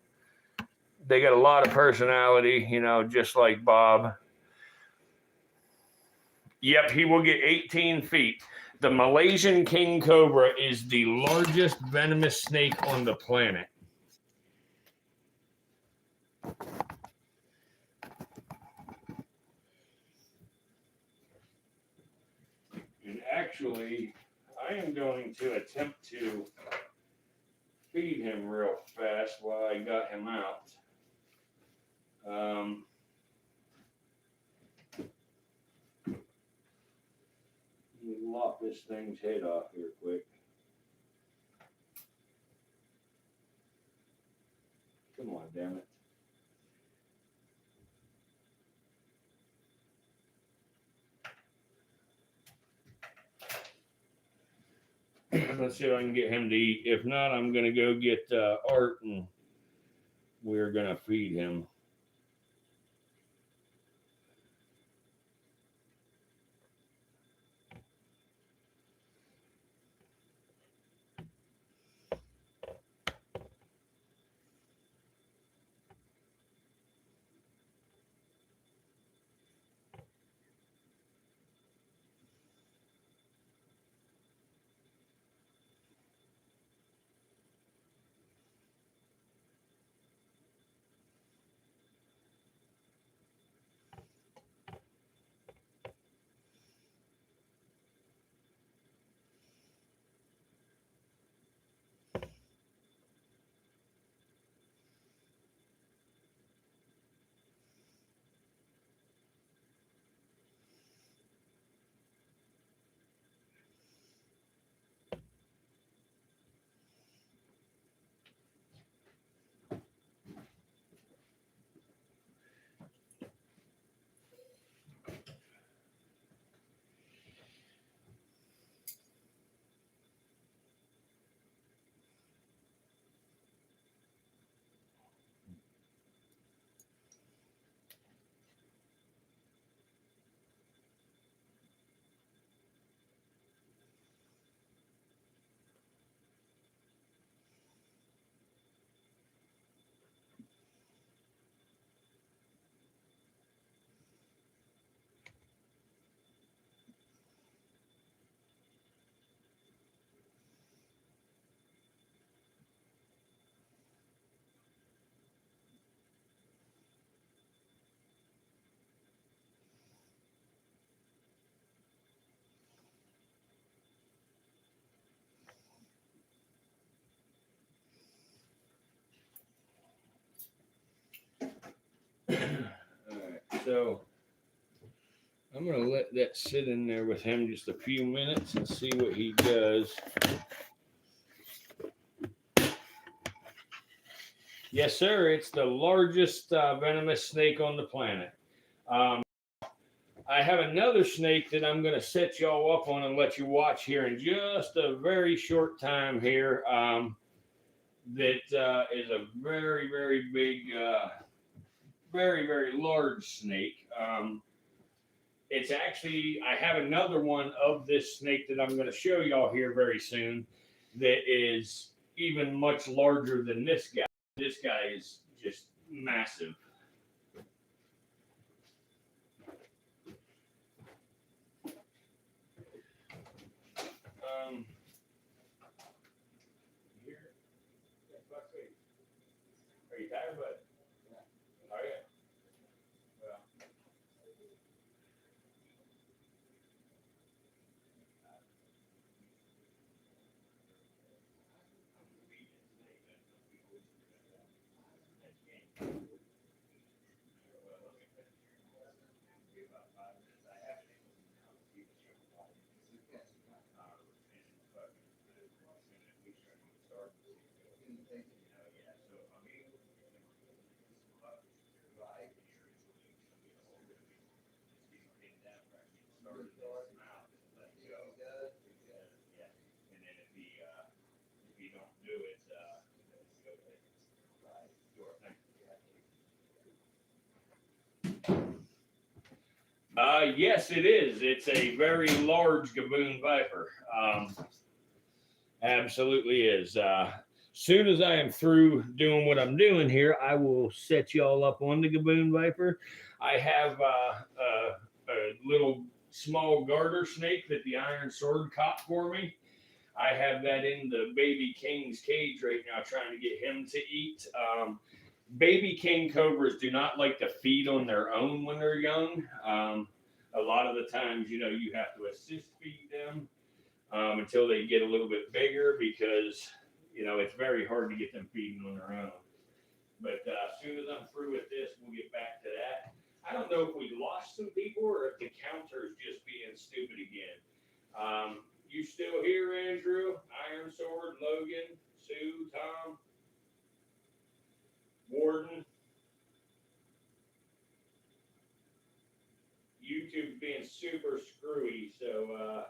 They got a lot of personality, just like Bob. Yep, he will get 18 feet. The Malaysian king cobra is the largest venomous snake on the planet. And actually, I am going to attempt to feed him real fast while I got him out. Let me lop this thing's head off here quick. Come on, damn it. Let's see if I can get him to eat. If not, I'm going to go get Art and we're going to feed him. So I'm going to let that sit in there with him just a few minutes and see what he does. Yes, sir. It's the largest venomous snake on the planet. I have another snake that I'm going to set y'all up on and let you watch here in just a very short time here. That is a very, very big, very, very large snake. It's actually, I have another one of this snake that I'm going to show y'all here very soon that is even much larger than this guy. This guy is just massive. Here. Are you tired, bud? Are you? Well. Yes, it is. It's a very large Gaboon viper. Absolutely is. Soon as I am through doing what I'm doing here, I will set y'all up on the Gaboon viper. I have a little small garter snake that the Iron Sword caught for me. I have that in the baby king's cage right now, trying to get him to eat. Baby king cobras do not like to feed on their own when they're young. A lot of the times, you have to assist feed them until they get a little bit bigger because, it's very hard to get them feeding on their own. But as soon as I'm through with this, we'll get back to that. I don't know if we lost some people or if the counter is just being stupid again. You still here, Andrew? Iron Sword, Logan, Sue, Tom, Warden? YouTube's being super screwy, so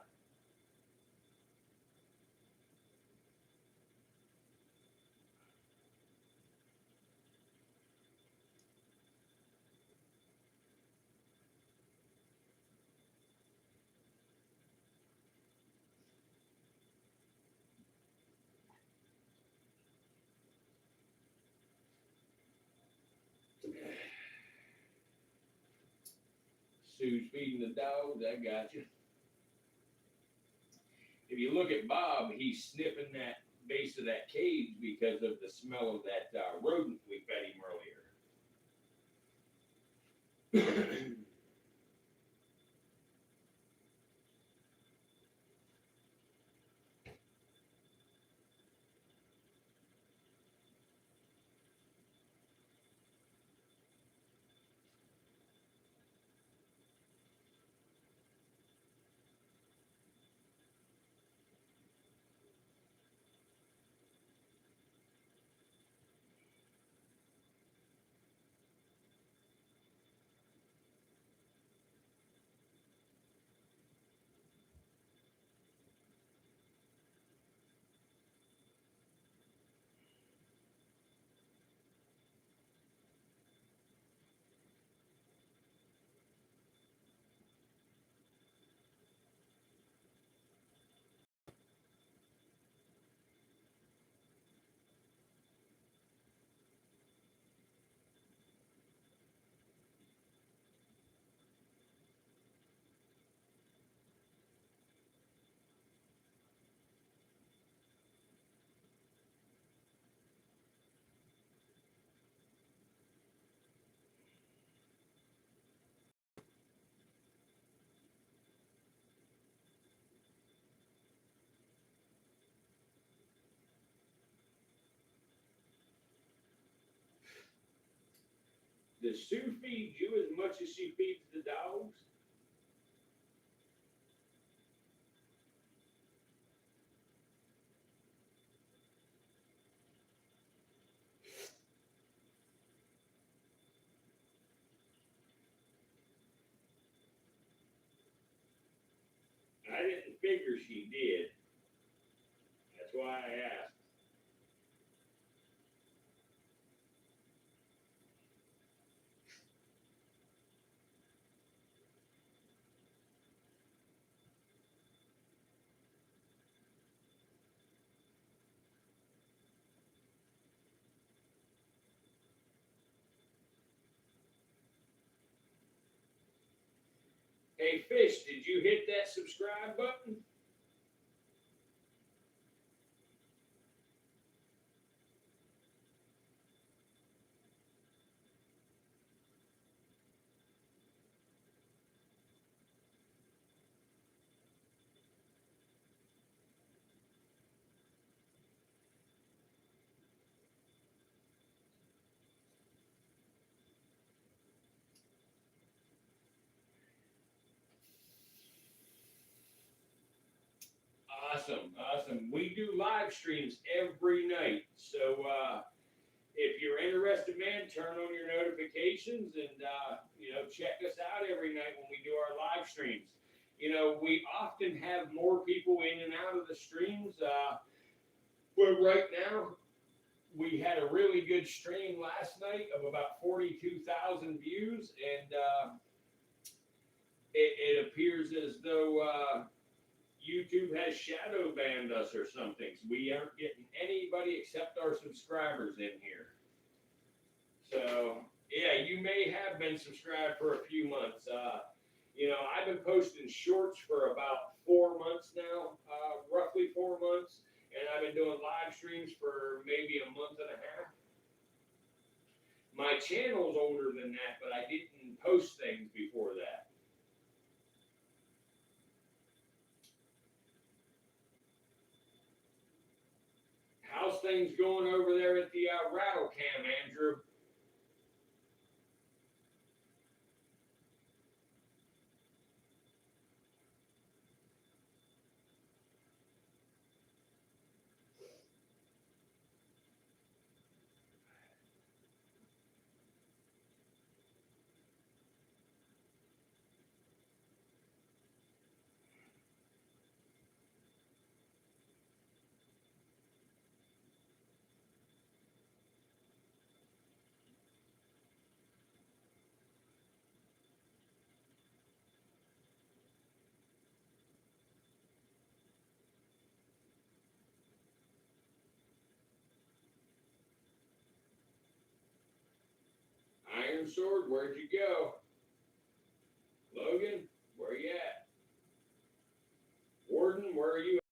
Sue's feeding the dogs. I got you. If you look at Bob, he's sniffing that base of that cage because of the smell of that rodent we fed him earlier. Does Sue feed you as much as she feeds the dogs? I didn't figure she did. That's why I asked. Hey, Fish, did you hit that subscribe button? Awesome, awesome. We do live streams every night. So if you're interested, man, turn on your notifications and check us out every night when we do our live streams. We often have more people in and out of the streams, but right now we had a really good stream last night of about 42,000 views, and it appears as though YouTube has shadow banned us or something. So we aren't getting anybody except our subscribers in here. So yeah, you may have been subscribed for a few months. I've been posting shorts for about 4 months now, roughly 4 months, and I've been doing live streams for maybe a month and a half. My channel's older than that, but I didn't post things before that. How's things going over there at the rattle cam, Andrew? Iron Sword, where'd you go? Logan, where you at? Warden, where are you at?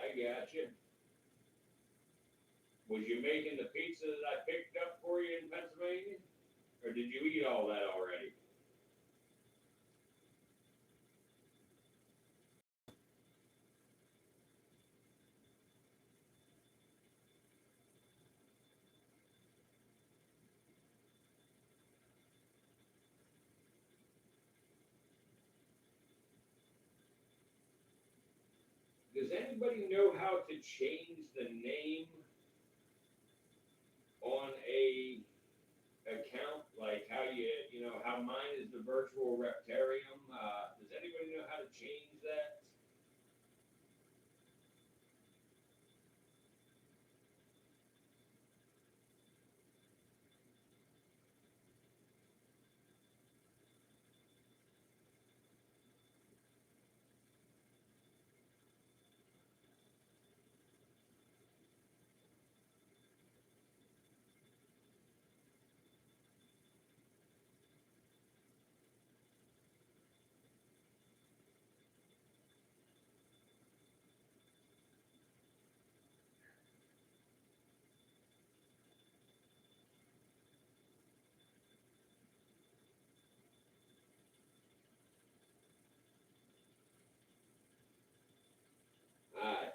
I got you. Was you making the pizza that I picked up for you in Pennsylvania? Or did you eat all that already? Does anybody know how to change the name on a account? Like how how mine is the virtual reptarium? Does anybody know how to change that?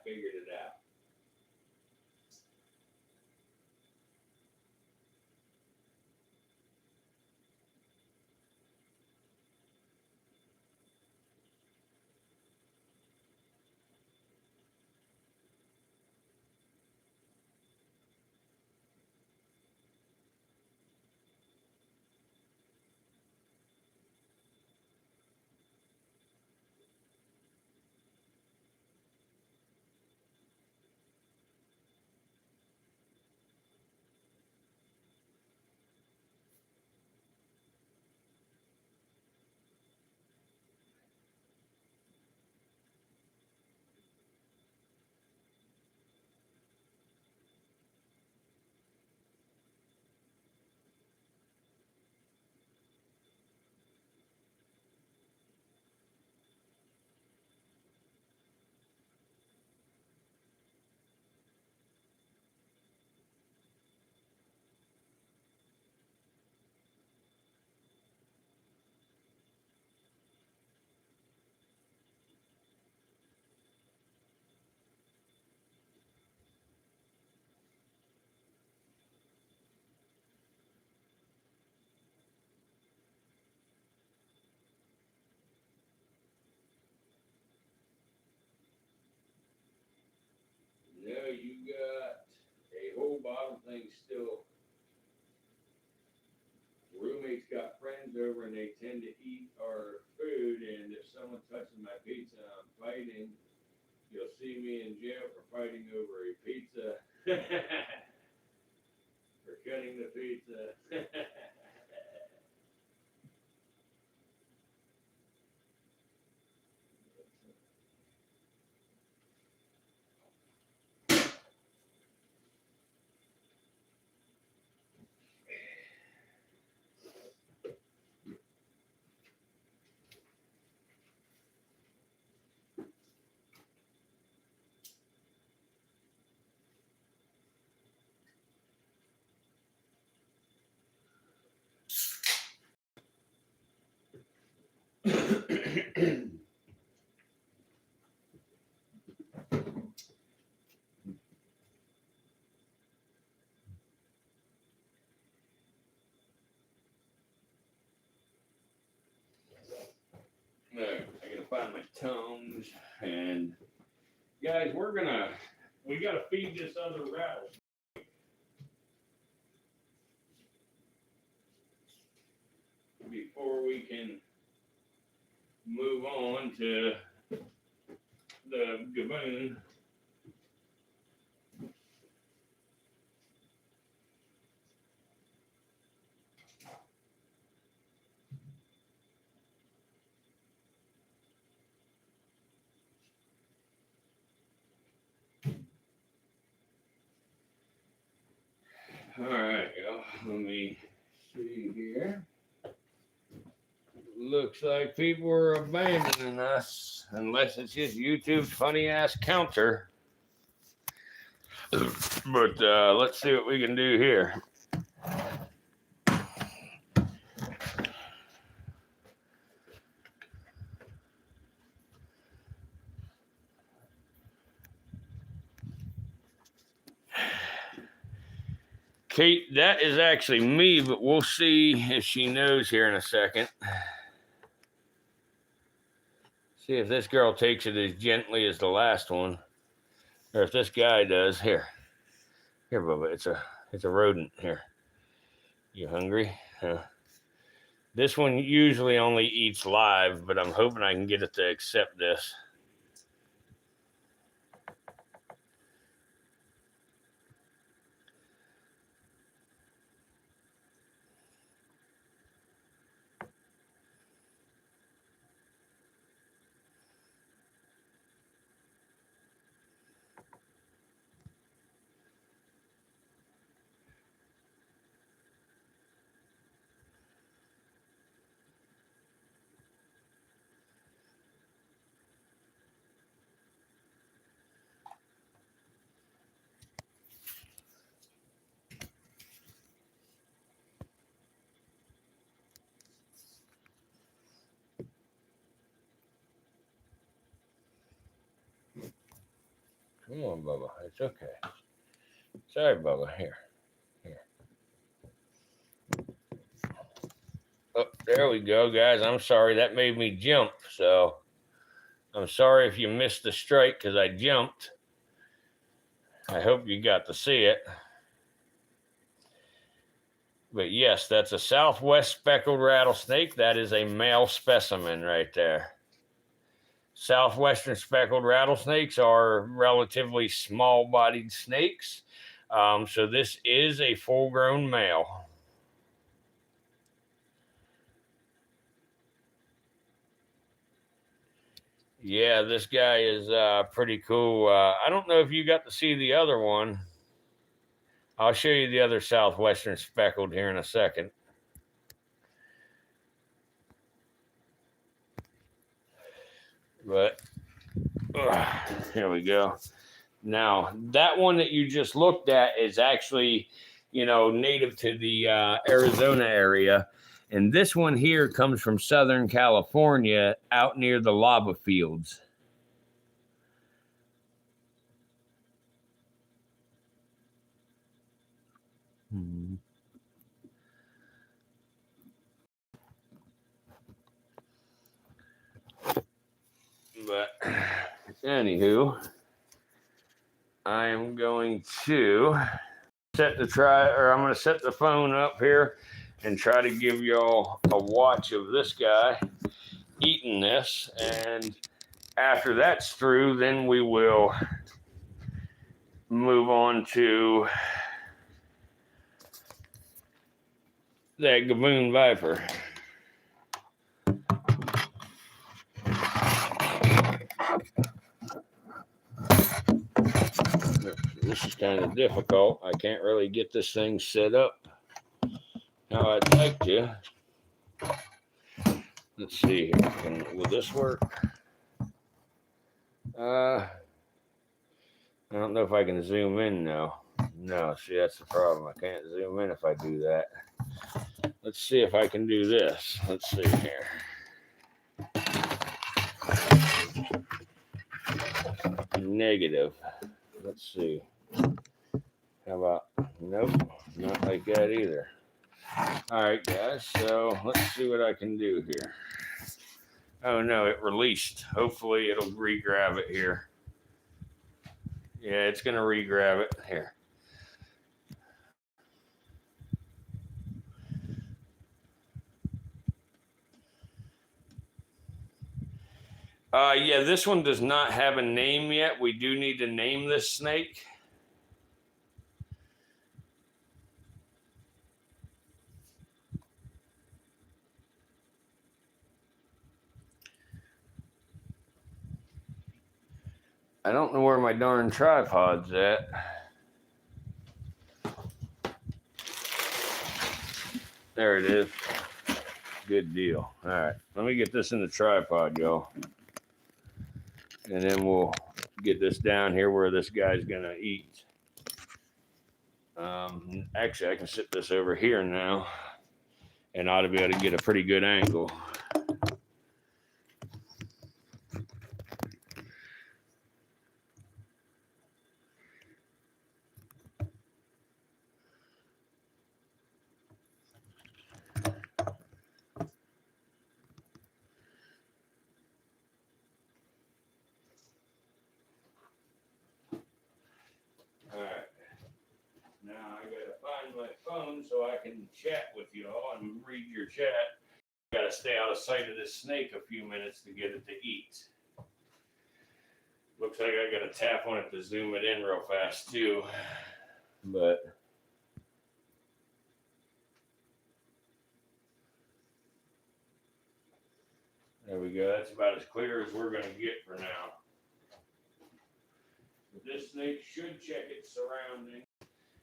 figured it out. No, you got a whole bottle thing still. Roommates got friends over and they tend to eat our food, and if someone touches my pizza, I'm fighting. You'll see me in jail for fighting over a pizza. For cutting the pizza. Alright, I gotta find my Tums, and guys, we gotta feed this other rattle before we can move on to the Gaboon. Alright, let me see here. Looks like people are abandoning us, unless it's just YouTube's funny ass counter. But let's see what we can do here. Kate, that is actually me, but we'll see if she knows here in a second. See if this girl takes it as gently as the last one, or if this guy does. Here, Bubba. It's a rodent. Here, you hungry? This one usually only eats live, but I'm hoping I can get it to accept this. Come on, Bubba. It's okay. Sorry, Bubba. Here. Oh, there we go, guys. I'm sorry. That made me jump. So I'm sorry if you missed the strike because I jumped. I hope you got to see it. But yes, that's a Southwest speckled rattlesnake. That is a male specimen right there. Southwestern speckled rattlesnakes are relatively small-bodied snakes. So this is a full-grown male. Yeah, this guy is pretty cool. I don't know if you got to see the other one. I'll show you the other Southwestern speckled here in a second. But here we go. Now, that one that you just looked at is actually, native to the Arizona area. And this one here comes from Southern California out near the lava fields. But anywho, I am going to I'm going to set the phone up here and try to give y'all a watch of this guy eating this. And after that's through, then we will move on to that Gaboon viper. This is kind of difficult. I can't really get this thing set up how I'd like to. Let's see here. Will this work? I don't know if I can zoom in now. No, see, that's the problem. I can't zoom in if I do that. Let's see if I can do this. Let's see here. Negative. Let's see. How about, nope, not like that either. All right, guys, so let's see what I can do here. Oh, no, it released. Hopefully it'll re-grab it here. Yeah, it's going to re-grab it here. Yeah, this one does not have a name yet. We do need to name this snake. I don't know where my darn tripod's at. There it is. Good deal. All right, let me get this in the tripod, y'all. And then we'll get this down here where this guy's gonna eat. Actually, I can sit this over here now and ought to be able to get a pretty good angle. All right. Now I gotta find my phone so I can chat with y'all and read your chat. Gotta stay out of sight of this snake a few minutes to get it to eat. Looks like I gotta tap on it to zoom it in real fast too. But there we go. That's about as clear as we're gonna get for now. But this snake should check its surroundings.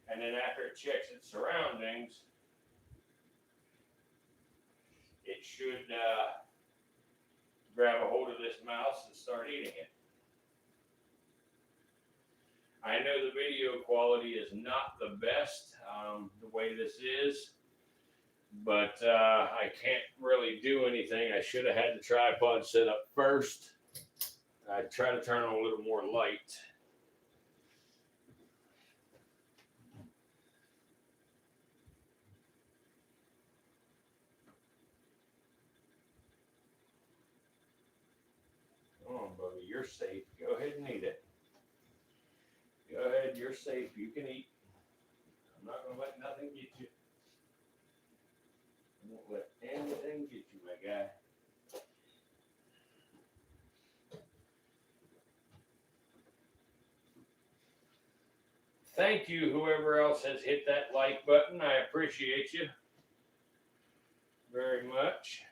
And then after it checks its surroundings, it should grab a hold of this mouse and start eating it. I know the video quality is not the best the way this is, but I can't really do anything. I should have had the tripod set up first. I try to turn on a little more light. you're safe. Go ahead and eat it. Go ahead, you're safe. You can eat. I'm not going to let nothing get you. I won't let anything get you, my guy. Thank you, whoever else has hit that like button. I appreciate you very much.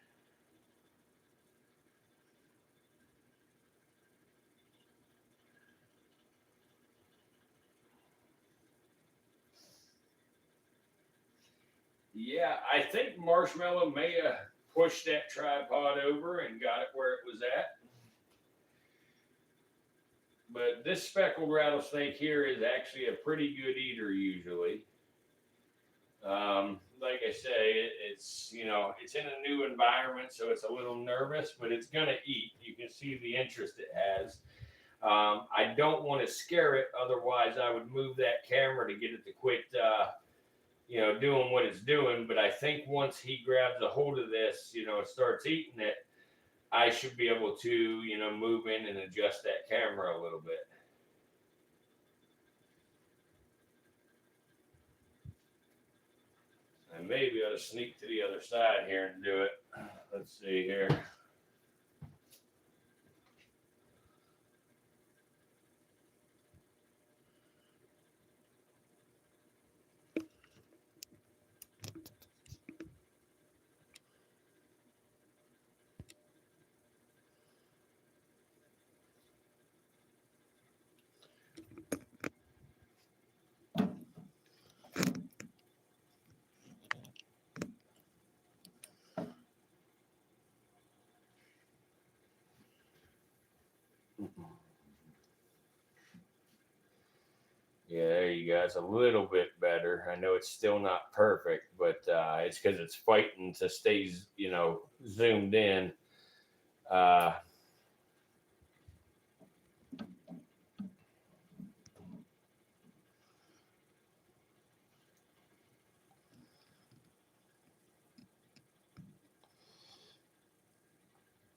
Yeah, I think Marshmallow may have pushed that tripod over and got it where it was at. But this speckled rattlesnake here is actually a pretty good eater usually. Like I say, it's it's in a new environment, so it's a little nervous, but it's gonna eat. You can see the interest it has. I don't want to scare it, otherwise I would move that camera to get it to quit, doing what it's doing. But I think once he grabs a hold of this, starts eating it, I should be able to, move in and adjust that camera a little bit. I may be able to sneak to the other side here and do it. Let's see here. Yeah, there you go. It's a little bit better. I know it's still not perfect, but it's because it's fighting to stay, zoomed in. Uh,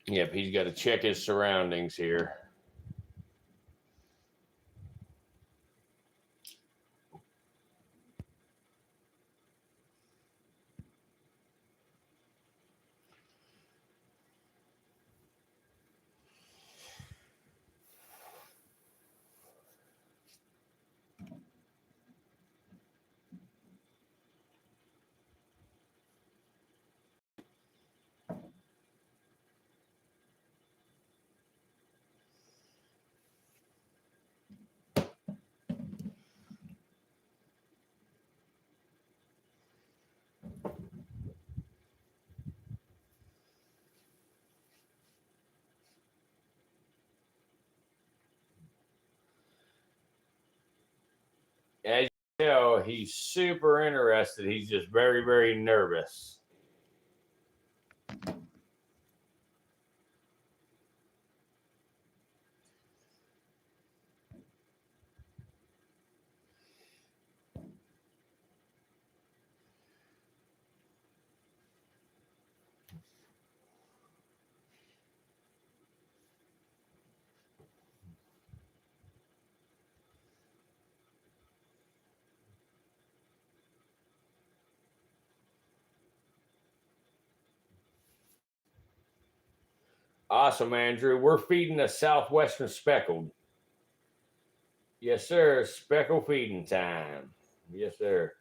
yep, he's got to check his surroundings here. As you know, he's super interested. He's just very, very nervous. Awesome, Andrew. We're feeding a southwestern speckled. Yes, sir. Speckle feeding time. Yes, sir.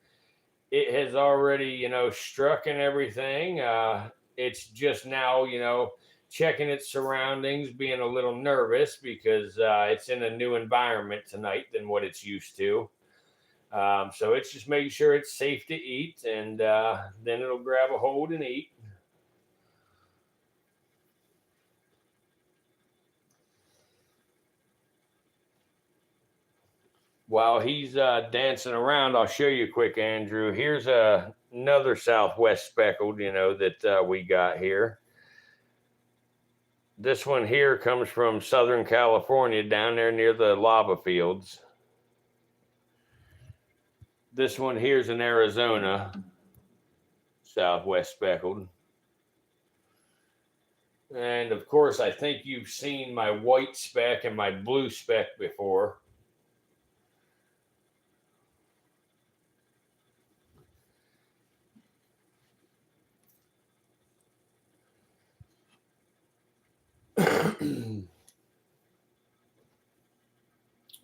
It has already, struck and everything. It's just now, checking its surroundings, being a little nervous because it's in a new environment tonight than what it's used to. So it's just making sure it's safe to eat, and then it'll grab a hold and eat. While he's dancing around, I'll show you quick, Andrew. Here's another Southwest speckled, that we got here. This one here comes from Southern California, down there near the lava fields. This one here's in Arizona, Southwest speckled. And of course, I think you've seen my white speck and my blue speck before.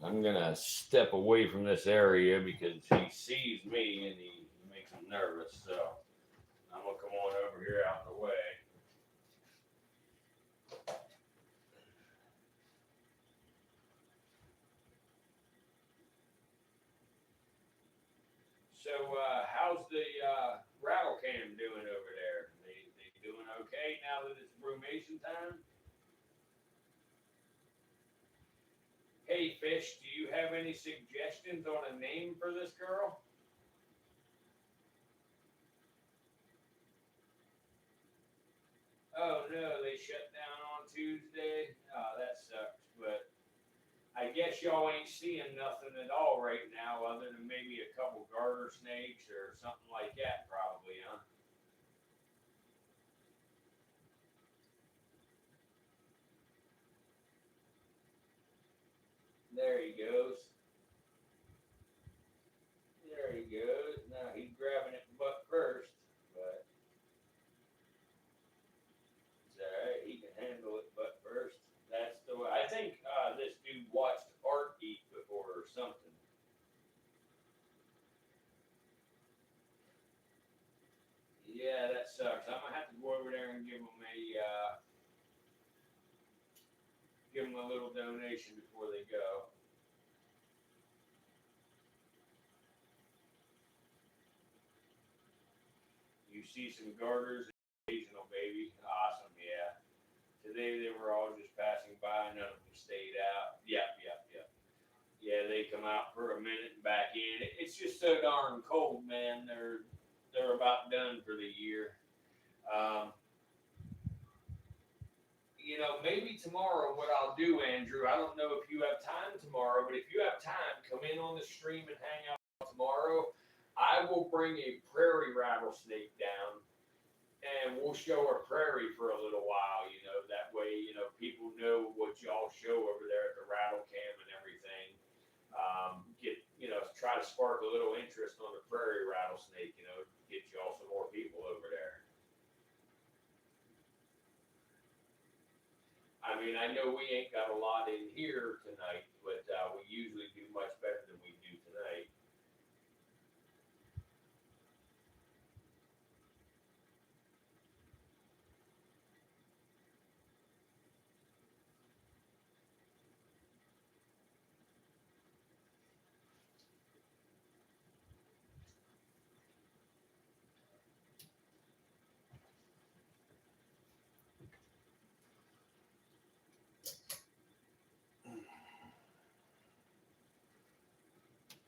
I'm gonna step away from this area because he sees me and he makes him nervous. So I'm gonna come on over here out the way. So how's the rattle cam doing over there? They doing okay now that it's brumation time? Hey Fish, do you have any suggestions on a name for this girl? Oh no, they shut down on Tuesday. Oh, that sucks. But I guess y'all ain't seeing nothing at all right now, other than maybe a couple garter snakes or something like that, probably, huh? There he goes. There he goes. Now he's grabbing it butt first, but it's all right. He can handle it butt first. That's the way. I think this dude watched Art eat before or something. Yeah, that sucks. I'm gonna have to go over there and give them a little donation before they go. You see some garters, occasional baby. Awesome, yeah. Today they were all just passing by. None of them stayed out. Yep, yep, yep. Yeah, they come out for a minute and back in. It's just so darn cold, man. They're about done for the year. Um, maybe tomorrow what I'll do, Andrew, I don't know if you have time tomorrow, but if you have time, come in on the stream and hang out tomorrow. I will bring a prairie rattlesnake down and we'll show a prairie for a little while, that way, people know what y'all show over there at the rattle cam and everything. Try to spark a little interest on the prairie rattlesnake, get y'all some more people over there. I mean, I know we ain't got a lot in here tonight, but we usually do much better than we do tonight.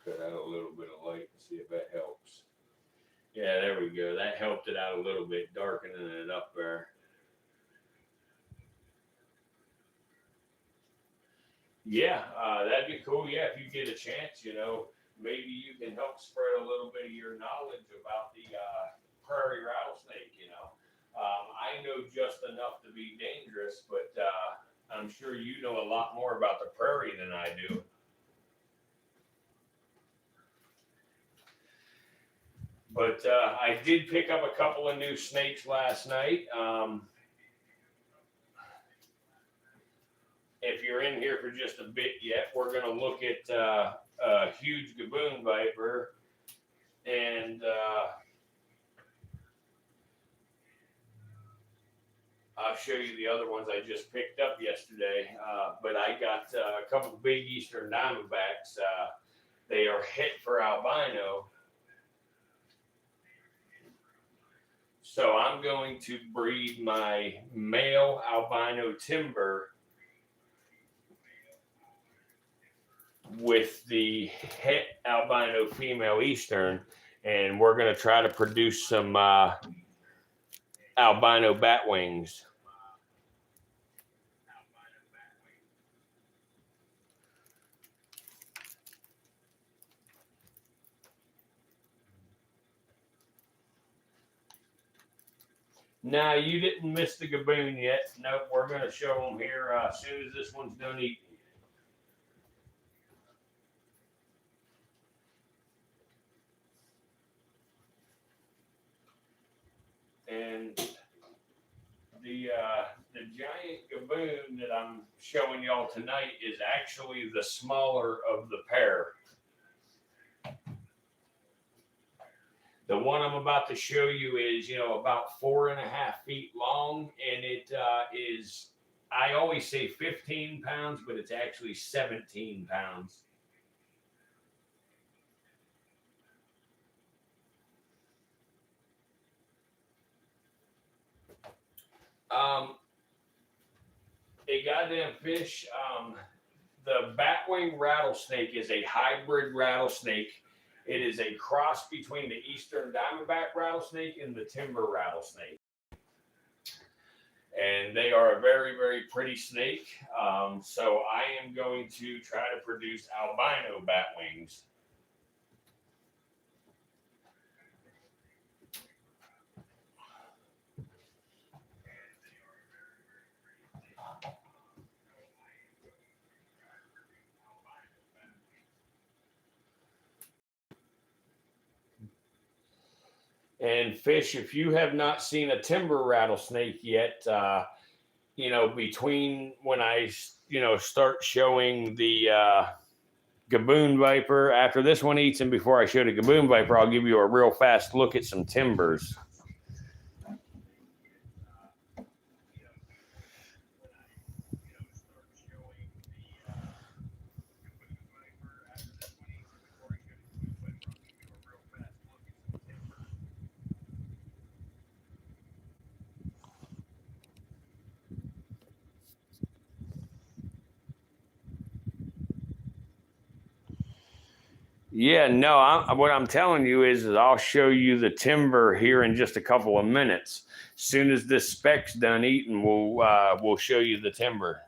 Cut out a little bit of light and see if that helps. Yeah, there we go. That helped it out a little bit, darkening it up there. Yeah, that'd be cool. Yeah, if you get a chance, maybe you can help spread a little bit of your knowledge about the prairie rattlesnake. I know just enough to be dangerous, but I'm sure you know a lot more about the prairie than I do. But I did pick up a couple of new snakes last night. If you're in here for just a bit yet, we're going to look at a huge Gaboon viper and I'll show you the other ones I just picked up yesterday. But I got a couple of big Eastern Diamondbacks. They are hit for albino. So I'm going to breed my male albino timber with the het albino female Eastern. And we're going to try to produce some albino bat wings. Now you didn't miss the Gaboon yet. Nope, we're gonna show them here as soon as this one's done eating. And the giant Gaboon that I'm showing y'all tonight is actually the smaller of the pair. The one I'm about to show you is, about 4.5 feet long, and it is, I always say 15 pounds, but it's actually 17 pounds. A goddamn fish. The batwing rattlesnake is a hybrid rattlesnake. It is a cross between the eastern diamondback rattlesnake and the timber rattlesnake. And they are a very, very pretty snake. So I am going to try to produce albino batwings. And fish, if you have not seen a timber rattlesnake yet, between when I, start showing the Gaboon viper, after this one eats and before I show the Gaboon viper, I'll give you a real fast look at some timbers. Yeah, no, what I'm telling you is I'll show you the timber here in just a couple of minutes. As soon as this speck's done eating, we'll show you the timber.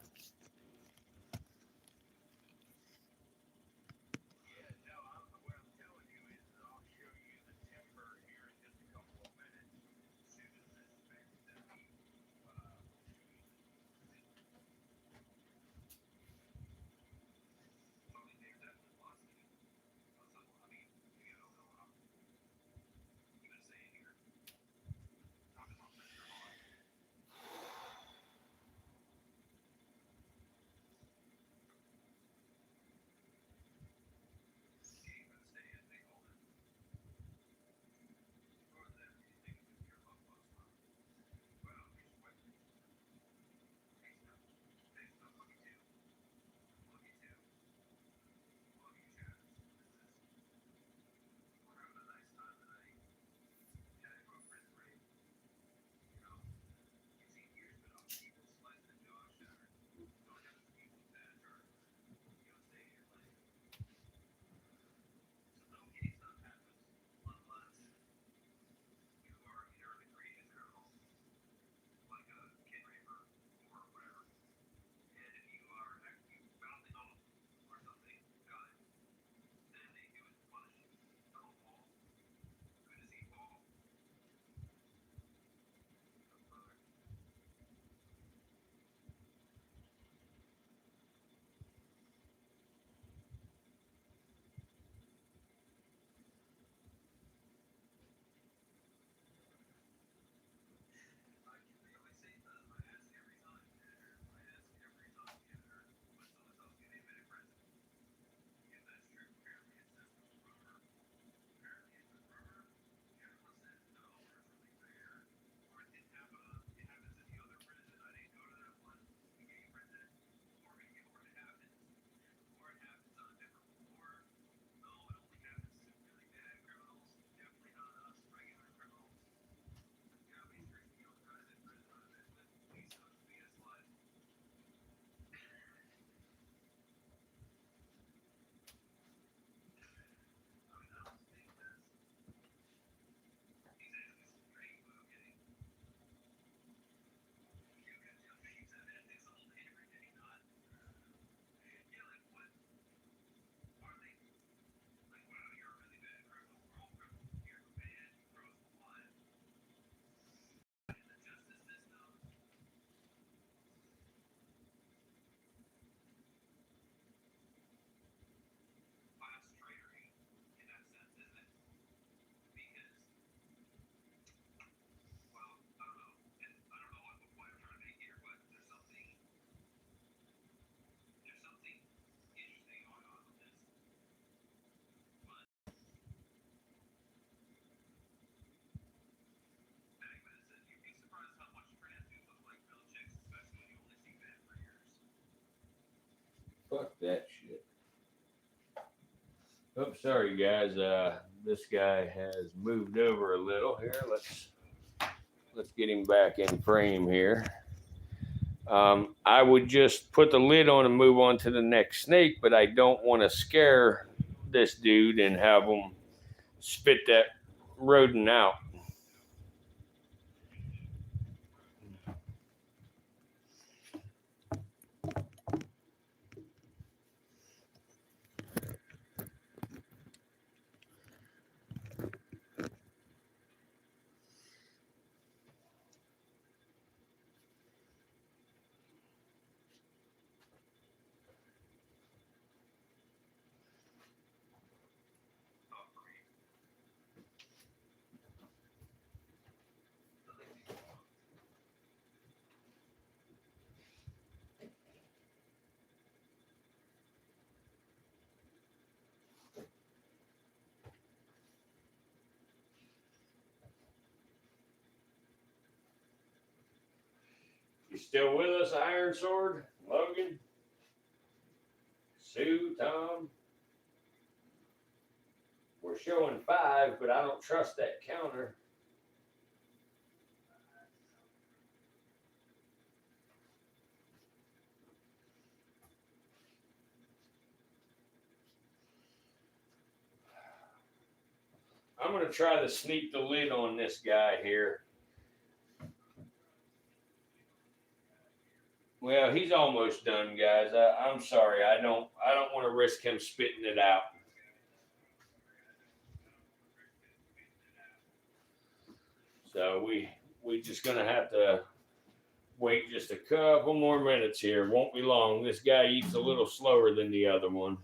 Fuck that shit. Oops, sorry guys. This guy has moved over a little here. Let's get him back in frame here. I would just put the lid on and move on to the next snake, but I don't want to scare this dude and have him spit that rodent out. You still with us, Iron Sword? Logan? Sue, Tom? We're showing 5, but I don't trust that counter. I'm going to try to sneak the lid on this guy here. Well, he's almost done, guys. I'm sorry. I don't want to risk him spitting it out. So we just going to have to wait just a couple more minutes here. Won't be long. This guy eats a little slower than the other one.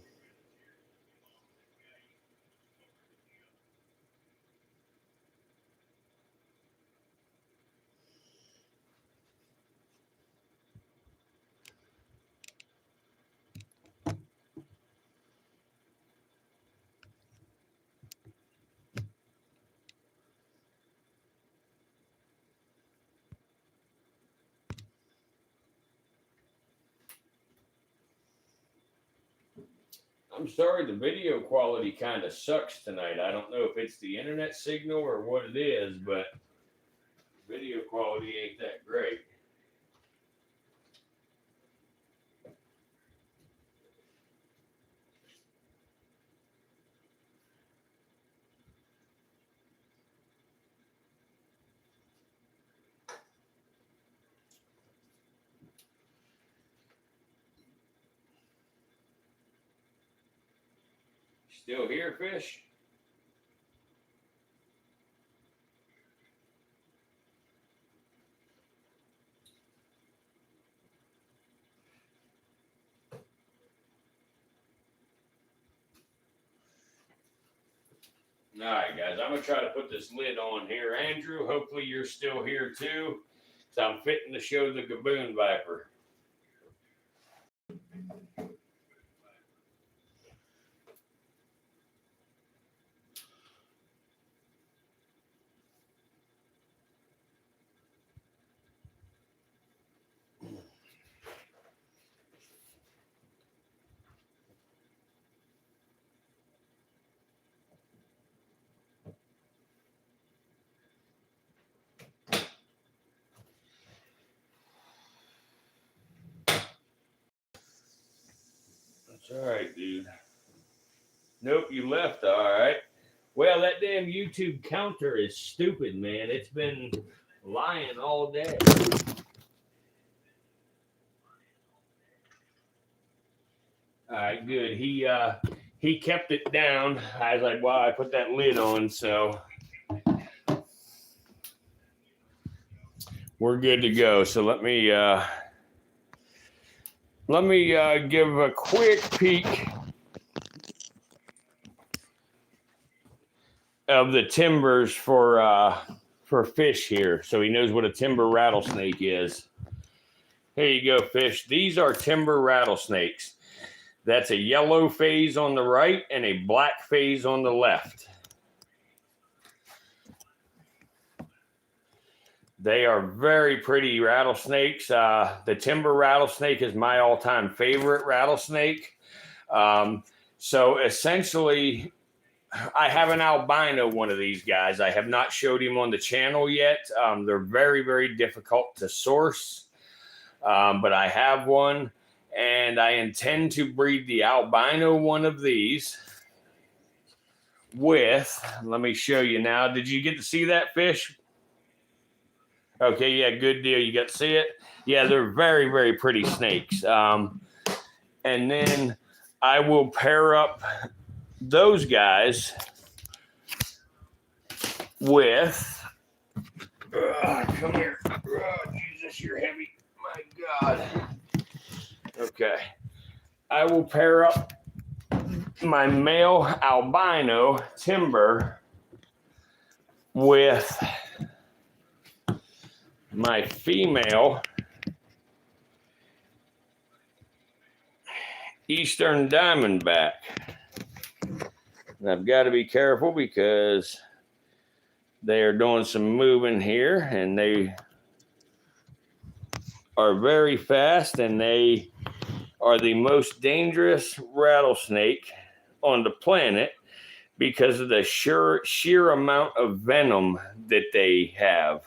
I'm sorry, the video quality kind of sucks tonight. I don't know if it's the internet signal or what it is, but video quality ain't that great. Still here, fish? All right, guys, I'm going to try to put this lid on here. Andrew, hopefully you're still here too. So I'm fitting to show the Gaboon Viper. That's all right, dude. Nope, you left. All right. Well, that damn YouTube counter is stupid, man. It's been lying all day. All right, good. He kept it down. I was like, wow, I put that lid on, so we're good to go. So let me give a quick peek of the timbers for fish here, so he knows what a timber rattlesnake is. Here you go, fish. These are timber rattlesnakes. That's a yellow phase on the right and a black phase on the left. They are very pretty rattlesnakes. The timber rattlesnake is my all-time favorite rattlesnake. So essentially, I have an albino one of these guys. I have not showed him on the channel yet. They're very, very difficult to source, but I have one, and I intend to breed the albino one of these with, let me show you now. Did you get to see that fish? Okay, yeah, good deal. You got to see it? Yeah, they're very, very pretty snakes. And then I will pair up those guys with, come here. Oh, Jesus, you're heavy. My God. Okay. I will pair up my male albino timber with my female Eastern Diamondback. And I've got to be careful because they are doing some moving here, and they are very fast, and they are the most dangerous rattlesnake on the planet because of the sheer amount of venom that they have.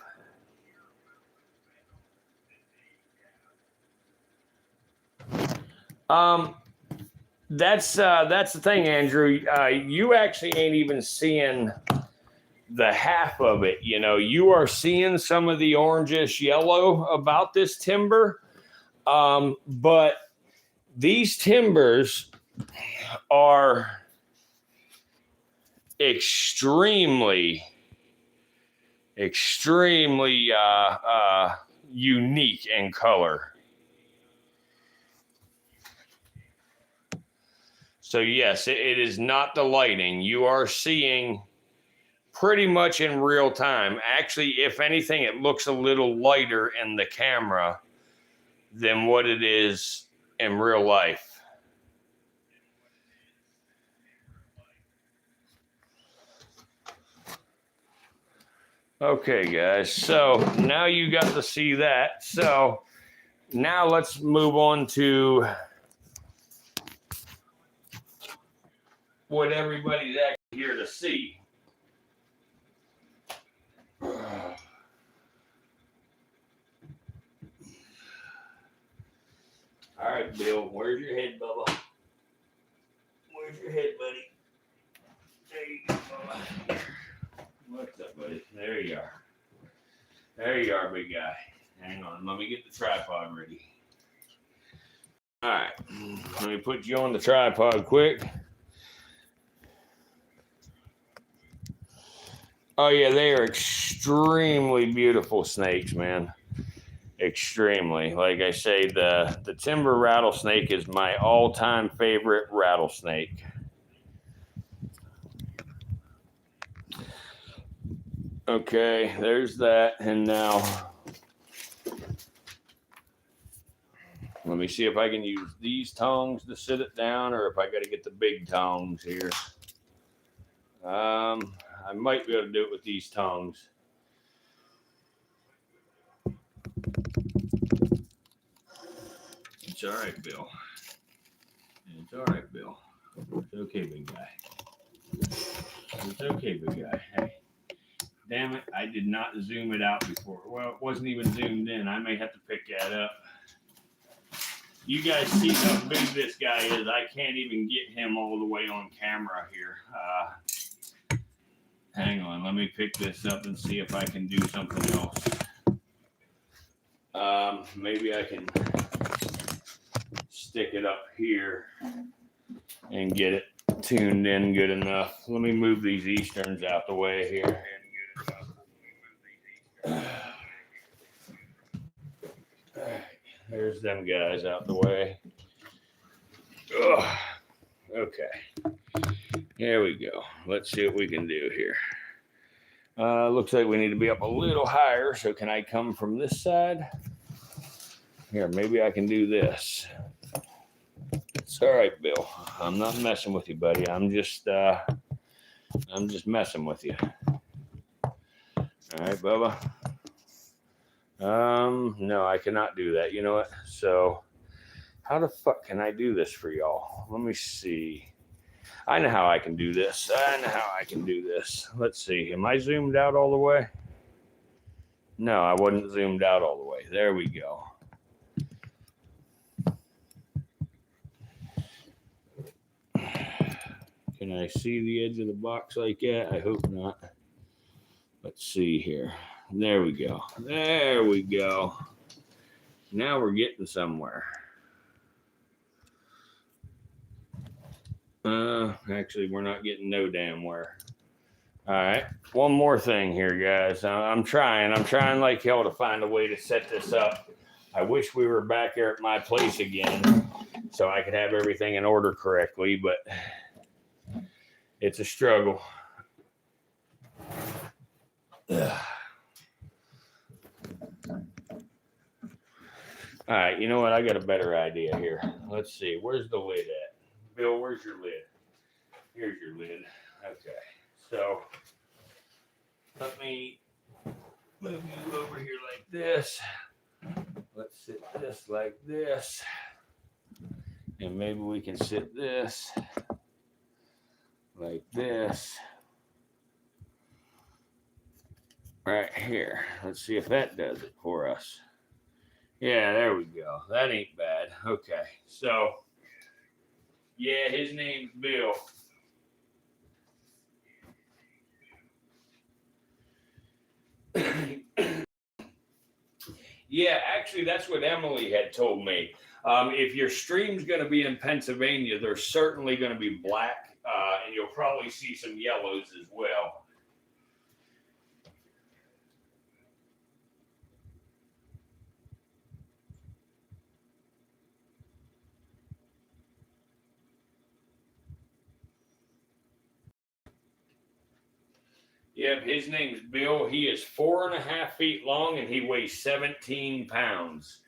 That's the thing, Andrew. You actually ain't even seeing the half of it. You know, you are seeing some of the orangish yellow about this timber, but these timbers are extremely unique in color. So yes, it is not the lighting. You are seeing pretty much in real time. Actually, if anything, it looks a little lighter in the camera than what it is in real life. Okay, guys, so now you got to see that. So now let's move on to what everybody's actually here to see. All right, Bill, where's your head, Bubba? Where's your head, buddy? There you go, Bubba. What's up, buddy? There you are. There you are, big guy. Hang on, let me get the tripod ready. All right, let me put you on the tripod quick. Oh yeah, they are extremely beautiful snakes, man. Extremely. Like I say, the timber rattlesnake is my all-time favorite rattlesnake. Okay, there's that. And now let me see if I can use these tongs to sit it down, or if I got to get the big tongs here. I might be able to do it with these tongs. It's all right, Bill. It's all right, Bill. It's okay, big guy. It's okay, big guy. Hey, damn it, I did not zoom it out before. Well, it wasn't even zoomed in. I may have to pick that up. You guys see how big this guy is. I can't even get him all the way on camera here. Hang on, let me pick this up and see if I can do something else. Maybe I can stick it up here and get it tuned in good enough. Let me move these Easterns out the way here. There's them guys out the way. Ugh. Okay. Here we go. Let's see what we can do here. Looks like we need to be up a little higher. So can I come from this side? Here, maybe I can do this. It's all right, Bill. I'm not messing with you, buddy. I'm just messing with you. All right, Bubba. No, I cannot do that. You know what? So how the fuck can I do this for y'all? Let me see. I know how I can do this. Let's see. Am I zoomed out all the way? No, I wasn't zoomed out all the way. There we go. Can I see the edge of the box like that? I hope not. Let's see here. There we go. There we go. Now we're getting somewhere. Actually, we're not getting no damn where. All right. One more thing here, guys. I'm trying like hell to find a way to set this up. I wish we were back there at my place again so I could have everything in order correctly, but it's a struggle. All right, you know what? I got a better idea here. Let's see. Where's the lid at? Bill, where's your lid? Here's your lid. Okay. So let me move you over here like this. Let's sit this like this. And maybe we can sit this like this. Right here. Let's see if that does it for us. Yeah, there we go. That ain't bad. Okay. So, yeah, his name's Bill. Yeah, actually, that's what Emily had told me. If your stream's going to be in Pennsylvania, they're certainly going to be black, and you'll probably see some yellows as well. Yep, his name's Bill. He is 4.5 feet long, and he weighs 17 pounds.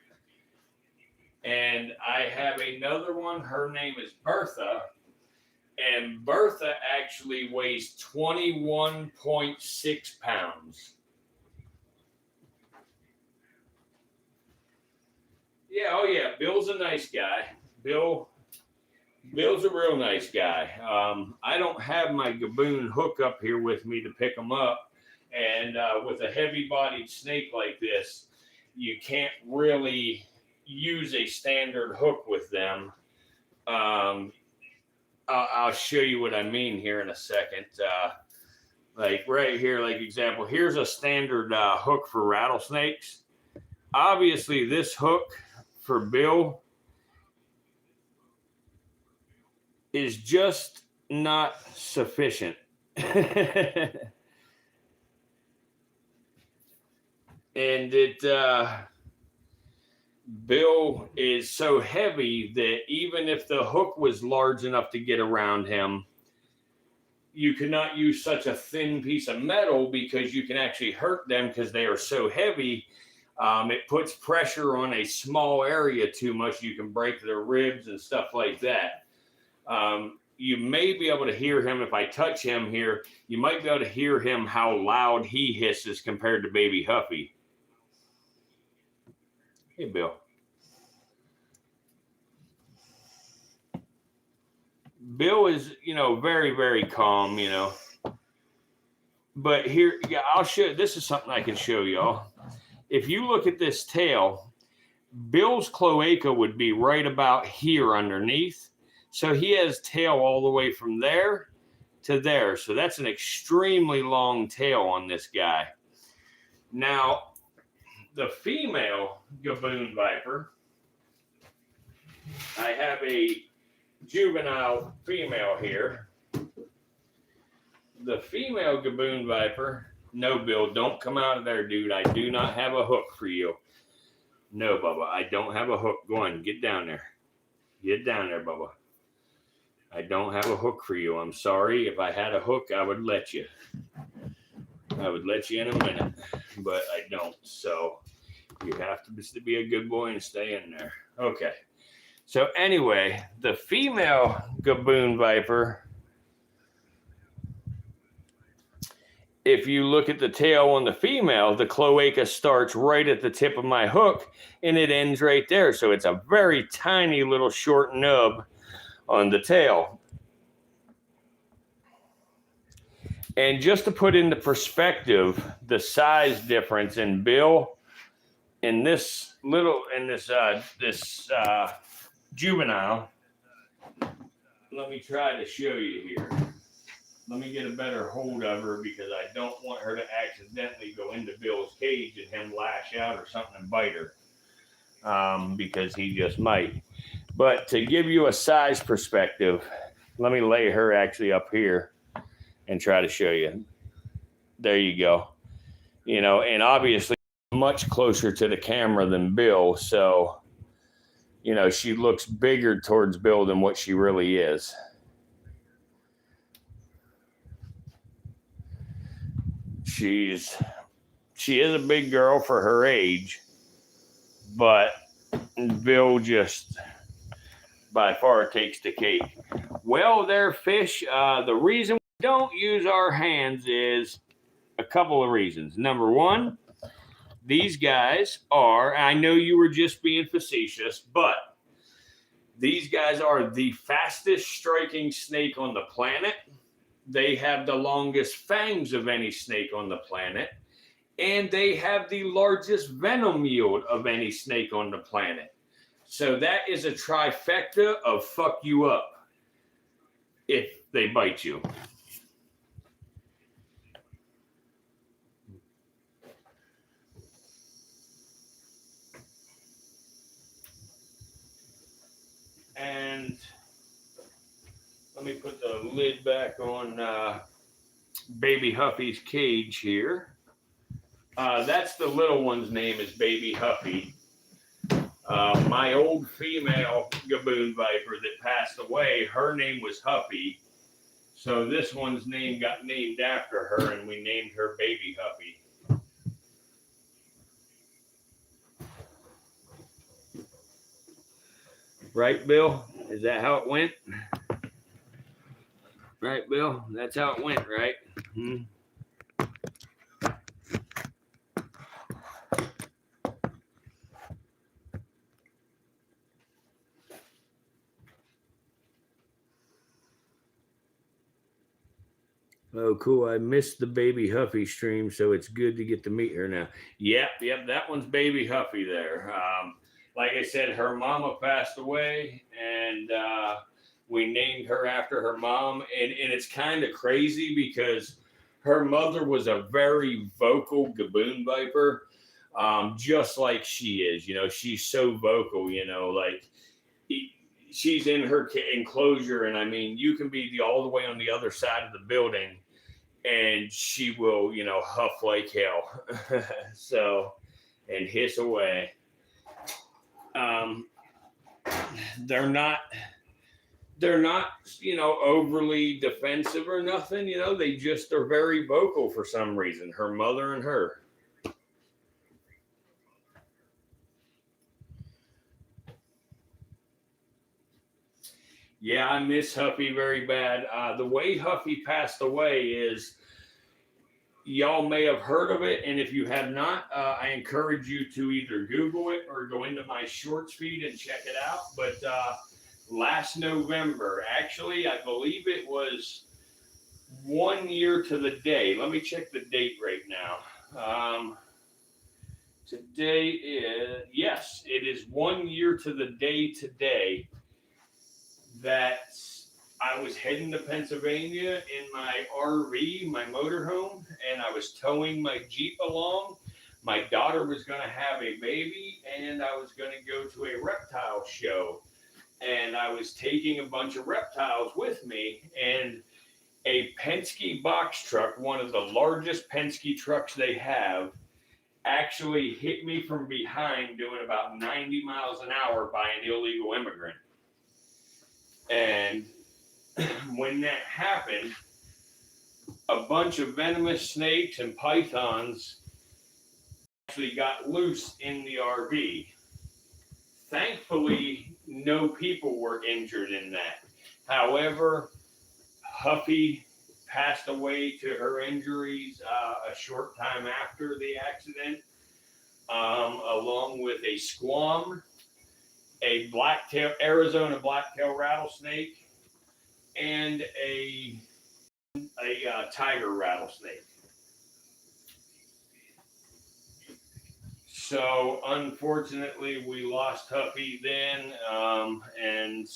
And I have another one. Her name is Bertha. And Bertha actually weighs 21.6 pounds. Yeah, oh yeah, Bill's a nice guy. Bill's a real nice guy. I don't have my Gaboon hook up here with me to pick him up. And with a heavy-bodied snake like this, you can't really use a standard hook with them. I'll show you what I mean here in a second. Like right here, like example, here's a standard hook for rattlesnakes. Obviously, this hook for Bill is just not sufficient. And Bill is so heavy that even if the hook was large enough to get around him, you cannot use such a thin piece of metal because you can actually hurt them because they are so heavy. It puts pressure on a small area too much. You can break their ribs and stuff like that. You may be able to hear him if I touch him here. You might be able to hear him how loud he hisses compared to Baby Huffy. Hey, Bill. Bill is, very, very calm, But here, yeah, I'll show. This is something I can show y'all. If you look at this tail, Bill's cloaca would be right about here underneath. So he has tail all the way from there to there. So that's an extremely long tail on this guy. Now, the female Gaboon viper, I have a juvenile female here. The female Gaboon viper, no, Bill, don't come out of there, dude. I do not have a hook for you. No, Bubba, I don't have a hook. Go on, get down there. Get down there, Bubba. I don't have a hook for you. I'm sorry. If I had a hook, I would let you. I would let you in a minute, but I don't. So you have to be a good boy and stay in there. Okay. So anyway, the female Gaboon viper if you look at the tail on the female, the cloaca starts right at the tip of my hook and it ends right there. So it's a very tiny little short nub on the tail. And just to put into perspective the size difference in Bill in this juvenile, let me try to show you here. Let me get a better hold of her because I don't want her to accidentally go into Bill's cage and him lash out or something and bite her, because he just might. But to give you a size perspective, let me lay her actually up here and try to show you. There you go. You know, and obviously much closer to the camera than Bill, so you know she looks bigger towards Bill than what she really is. She is a big girl for her age, but Bill just by far takes the cake. Well, there, fish. The reason we don't use our hands is a couple of reasons. Number one, these guys are, I know you were just being facetious, but these guys are the fastest striking snake on the planet. They have the longest fangs of any snake on the planet. And they have the largest venom yield of any snake on the planet. So that is a trifecta of fuck you up if they bite you. And let me put the lid back on Baby Huffy's cage here. That's the little one's name is Baby Huffy. My old female Gaboon viper that passed away, her name was Huffy. So this one's name got named after her, and we named her Baby Huffy. Right, Bill? Is that how it went? Right, Bill? That's how it went, right? Hmm. Oh, cool. I missed the Baby Huffy stream, so it's good to get to meet her now. Yep, that one's Baby Huffy there. Like I said, her mama passed away, and we named her after her mom. And it's kind of crazy because her mother was a very vocal Gaboon viper, just like she is. You know, she's so vocal, you know, like she's in her enclosure. And I mean, you can be all the way on the other side of the building and she will, you know, huff like hell. So, and hiss away. They're not, you know, overly defensive or nothing. You know, they just are very vocal for some reason. Her mother and her. Yeah, I miss Huffy very bad. The way Huffy passed away is, y'all may have heard of it, and if you have not, I encourage you to either Google it or go into my shorts feed and check it out. But last November, actually, I believe it was 1 year to the day. Let me check the date right now. Today is, yes, it is 1 year to the day today that I was heading to Pennsylvania in my RV, my motorhome, and I was towing my Jeep along. My daughter was going to have a baby, and I was going to go to a reptile show. And I was taking a bunch of reptiles with me, and a Penske box truck, one of the largest Penske trucks they have, actually hit me from behind doing about 90 miles an hour by an illegal immigrant. And when that happened, a bunch of venomous snakes and pythons actually got loose in the RV. Thankfully, no people were injured in that. However, Huffy passed away to her injuries a short time after the accident, along with a squam, a Arizona blacktail rattlesnake, and a tiger rattlesnake. So unfortunately, we lost Huffy then, and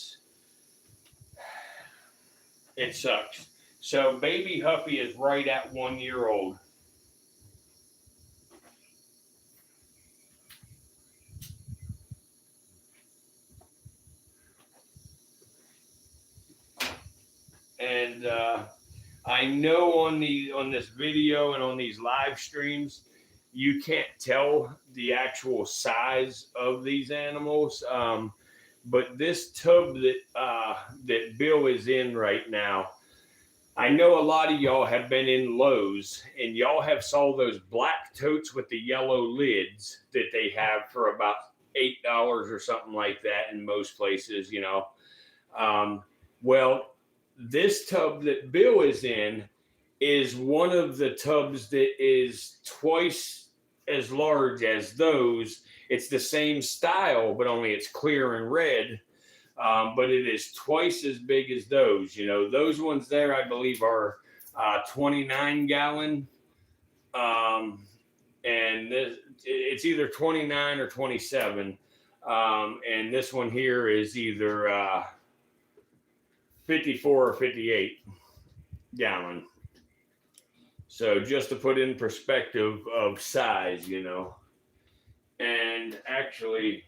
it sucks. So baby Huffy is right at 1 year old. And I know on this video and on these live streams, you can't tell the actual size of these animals. But this tub that Bill is in right now, I know a lot of y'all have been in Lowe's and y'all have saw those black totes with the yellow lids that they have for about $8 or something like that in most places, you know. Well, this tub that Bill is in is one of the tubs that is twice as large as those. It's the same style, but only it's clear and red. But it is twice as big as those. You know, those ones there, I believe, are 29 gallon. And it's either 29 or 27. And this one here is either 54 or 58 gallon. So just to put in perspective of size, you know. And actually,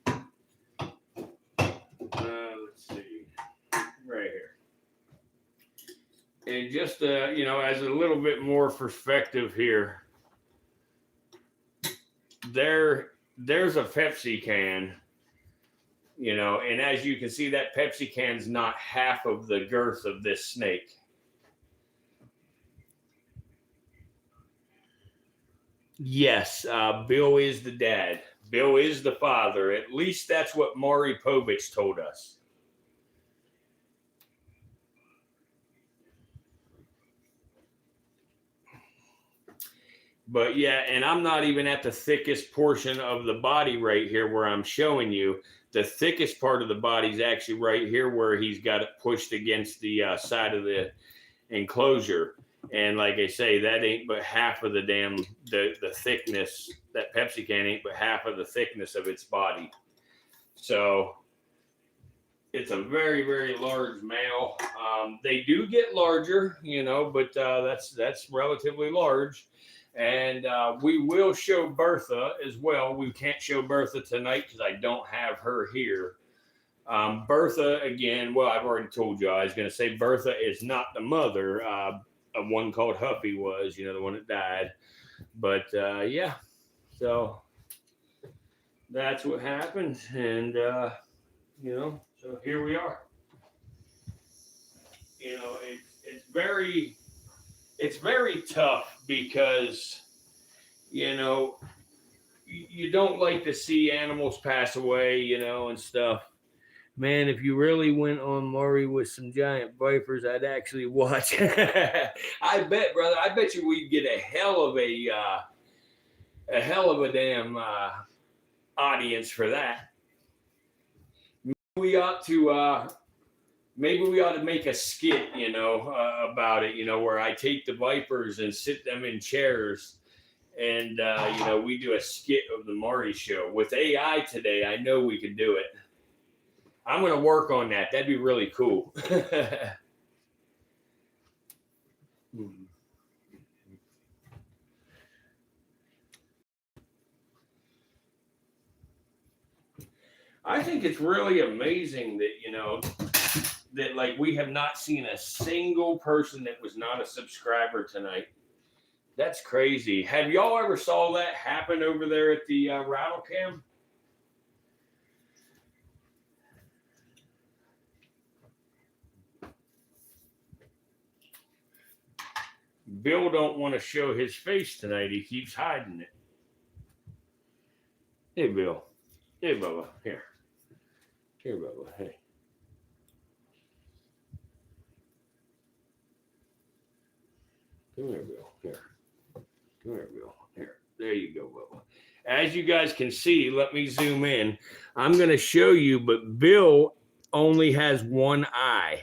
let's see, right here. And just, you know, as a little bit more perspective here, there's a Pepsi can, you know, and as you can see, that Pepsi can's not half of the girth of this snake. Yes, Bill is the dad. Bill is the father. At least that's what Maury Povich told us. But yeah, and I'm not even at the thickest portion of the body right here where I'm showing you. The thickest part of the body is actually right here where he's got it pushed against the side of the enclosure. And like I say, that ain't but half of the thickness. That Pepsi can ain't but half of the thickness of its body. So it's a very, very large male. They do get larger, you know, but that's relatively large. And we will show Bertha as well. We can't show Bertha tonight because I don't have her here. Bertha, again, well, I've already told you. I was going to say Bertha is not the mother. One called Huffy was, you know, the one that died. But yeah, so that's what happened. And, you know, so here we are. You know, it's very tough because, you know, you don't like to see animals pass away, you know, and stuff. Man, if you really went on Maury with some giant vipers, I'd actually watch. I bet, brother. I bet you we'd get a hell of a damn audience for that. We ought to maybe we ought to make a skit, you know, about it, you know, where I take the vipers and sit them in chairs, and you know, we do a skit of the Maury show with AI today. I know we could do it. I'm going to work on that. That'd be really cool. I think it's really amazing that, you know, that like we have not seen a single person that was not a subscriber tonight. That's crazy. Have y'all ever saw that happen over there at the Rattle Cam? Bill don't want to show his face tonight. He keeps hiding it. Hey, Bill. Hey, Bubba. Here. Here, Bubba. Hey. Come here, Bill. Here. Come here, Bill. Here. There you go, Bubba. As you guys can see, let me zoom in. I'm going to show you, but Bill only has one eye.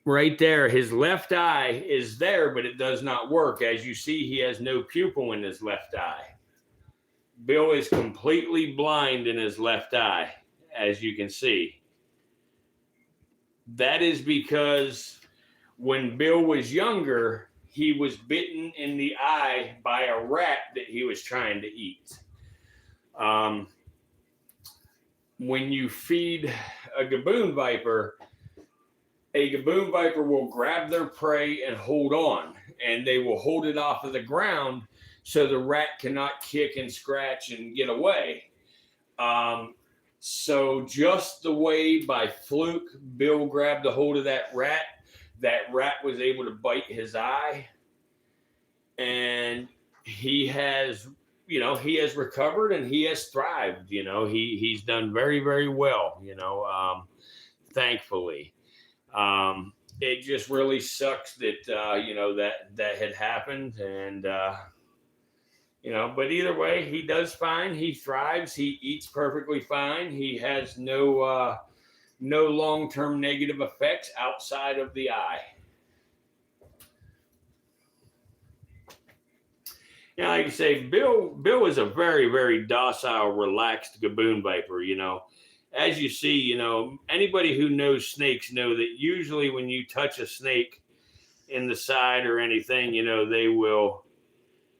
Right there, his left eye is there, but it does not work. As you see, he has no pupil in his left eye. Bill is completely blind in his left eye, as you can see. That is because when Bill was younger, he was bitten in the eye by a rat that he was trying to eat. When you feed a Gaboon viper will grab their prey and hold on, and they will hold it off of the ground so the rat cannot kick and scratch and get away. So just the way by fluke Bill grabbed a hold of that rat was able to bite his eye, and he has recovered and he has thrived. He's done very, very well, thankfully. It just really sucks that that had happened, and but either way, he does fine. He thrives. He eats perfectly fine. He has no long-term negative effects outside of the eye. Now, like I say, Bill is a very, very docile, relaxed Gaboon viper. As you see, anybody who knows snakes know that usually when you touch a snake in the side or anything, they will,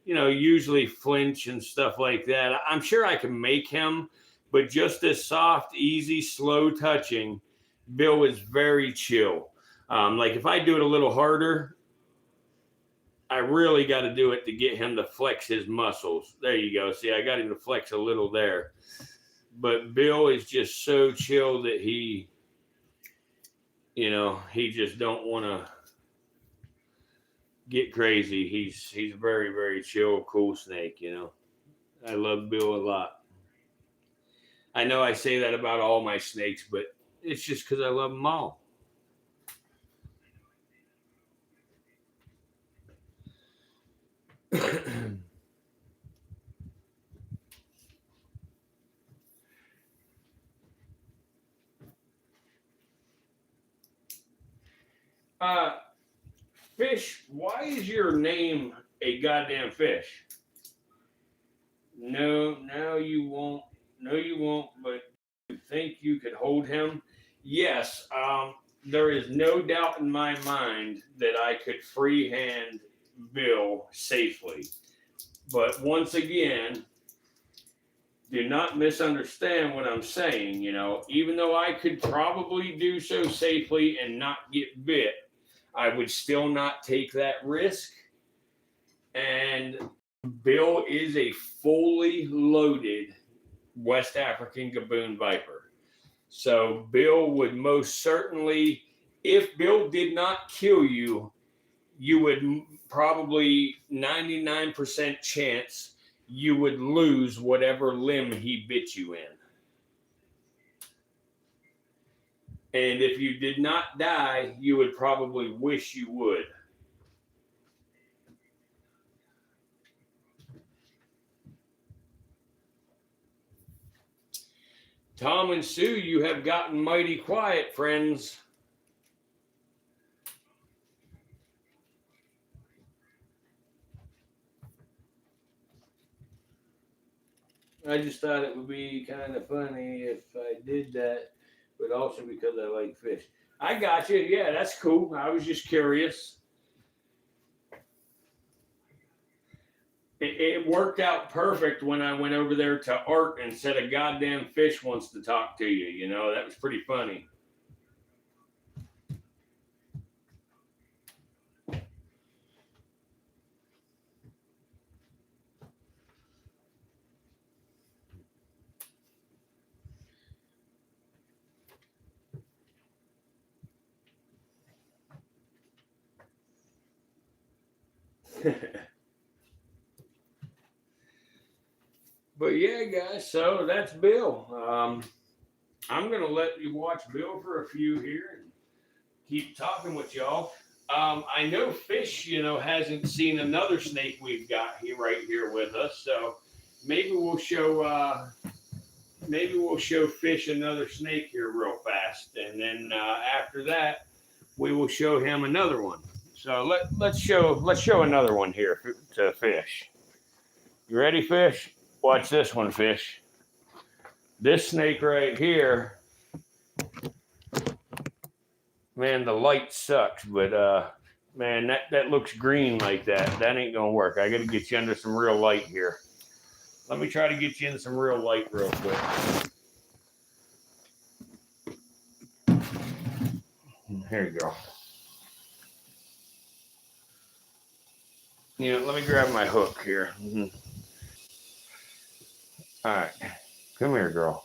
usually flinch and stuff like that. I'm sure I can make him, but just this soft, easy, slow touching, Bill is very chill. Like if I do it a little harder, I really got to do it to get him to flex his muscles. There you go. See, I got him to flex a little there. But Bill is just so chill that he just don't want to get crazy. He's very, very chill, cool snake, I love Bill a lot. I know I say that about all my snakes, but it's just because I love them all. Fish, why is your name a goddamn fish? No, you won't. No, you won't, but you think you could hold him? Yes, there is no doubt in my mind that I could freehand Bill safely. But once again, do not misunderstand what I'm saying. Even though I could probably do so safely and not get bit, I would still not take that risk. And Bill is a fully loaded West African Gaboon viper. So Bill would most certainly, if Bill did not kill you, you would probably 99% chance you would lose whatever limb he bit you in. And if you did not die, you would probably wish you would. Tom and Sue, you have gotten mighty quiet, friends. I just thought it would be kind of funny if I did that, but also because I like fish. I got you. Yeah, that's cool. I was just curious. It worked out perfect when I went over there to Art and said a goddamn fish wants to talk to you. That was pretty funny. But yeah, guys, so that's Bill. I'm going to let you watch Bill for a few here and keep talking with y'all. I know Fish, hasn't seen another snake we've got here right here with us, so maybe we'll show Fish another snake here real fast, and then after that, we will show him another one. So let's show another one here to Fish. You ready, Fish? Watch this one, Fish. This snake right here, man, the light sucks, but man, that looks green like that. That ain't gonna work. I gotta get you under some real light here. Let me try to get you in some real light real quick. Here you go. Let me grab my hook here. Mm-hmm. All right. Come here, girl.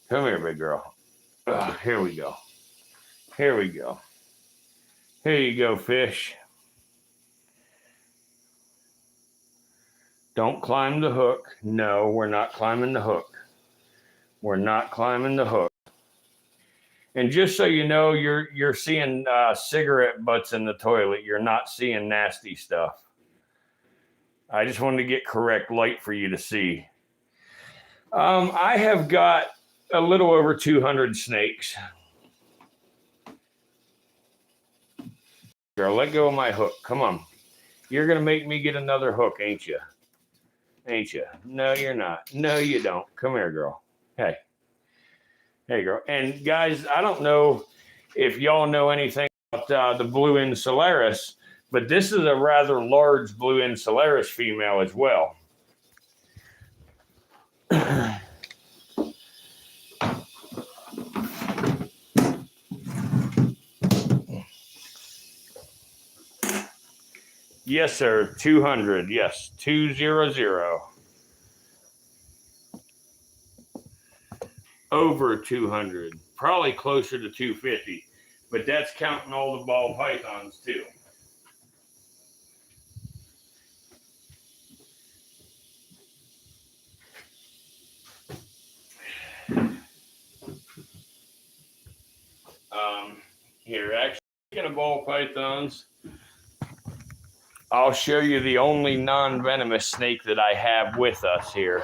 Come here, big girl. Here we go. Here we go. Here you go, Fish. Don't climb the hook. No, we're not climbing the hook. We're not climbing the hook. And just so you know, you're seeing cigarette butts in the toilet. You're not seeing nasty stuff. I just wanted to get correct light for you to see. I have got a little over 200 snakes. Girl, let go of my hook. Come on. You're going to make me get another hook, ain't you? Ain't you? No, you're not. No, you don't. Come here, girl. Hey. Hey, girl. And guys, I don't know if y'all know anything about the blue insularis, but this is a rather large blue insularis female as well. Yes, sir. 200. Yes, 200. Over 200. Probably closer to 250. But that's counting all the ball pythons too. Here, actually, speaking of ball pythons, I'll show you the only non-venomous snake that I have with us here.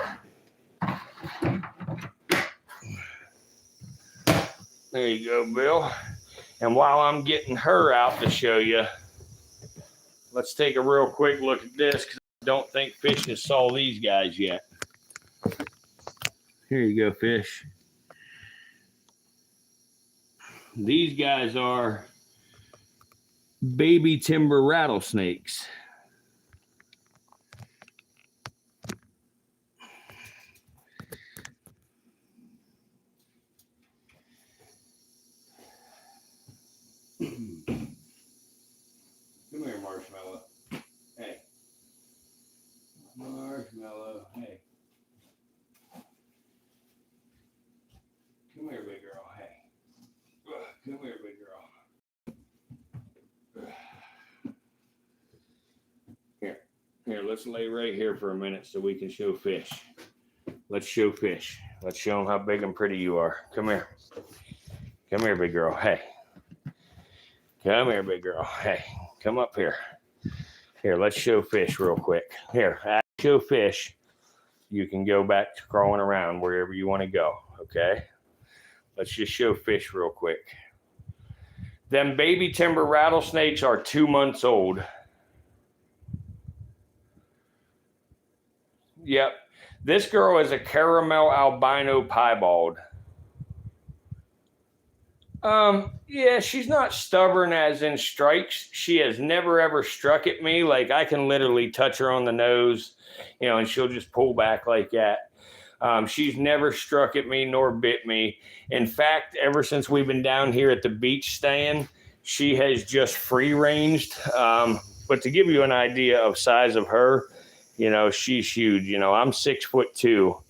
There you go, Bill. And while I'm getting her out to show you, let's take a real quick look at this, because I don't think Fish has saw these guys yet. Here you go, Fish. These guys are baby timber rattlesnakes. Come here, Marshmallow. Hey. Marshmallow. Hey. Come here, big girl. Hey. Come here, big girl. Here, let's lay right here for a minute so we can show Fish. Let's show Fish. Let's show him how big and pretty you are. Come here. Come here, big girl. Hey. Come here, big girl. Hey, come up here. Here, let's show Fish real quick. Here, after show Fish, you can go back to crawling around wherever you want to go, okay? Let's just show Fish real quick. Them baby timber rattlesnakes are 2 months old. Yep. This girl is a caramel albino piebald. Yeah, she's not stubborn as in strikes. She has never ever struck at me. Like, I can literally touch her on the nose, and she'll just pull back like that. She's never struck at me nor bit me. In fact, ever since we've been down here at the beach staying, she has just free ranged. But to give you an idea of size of her, she's huge. I'm 6'2".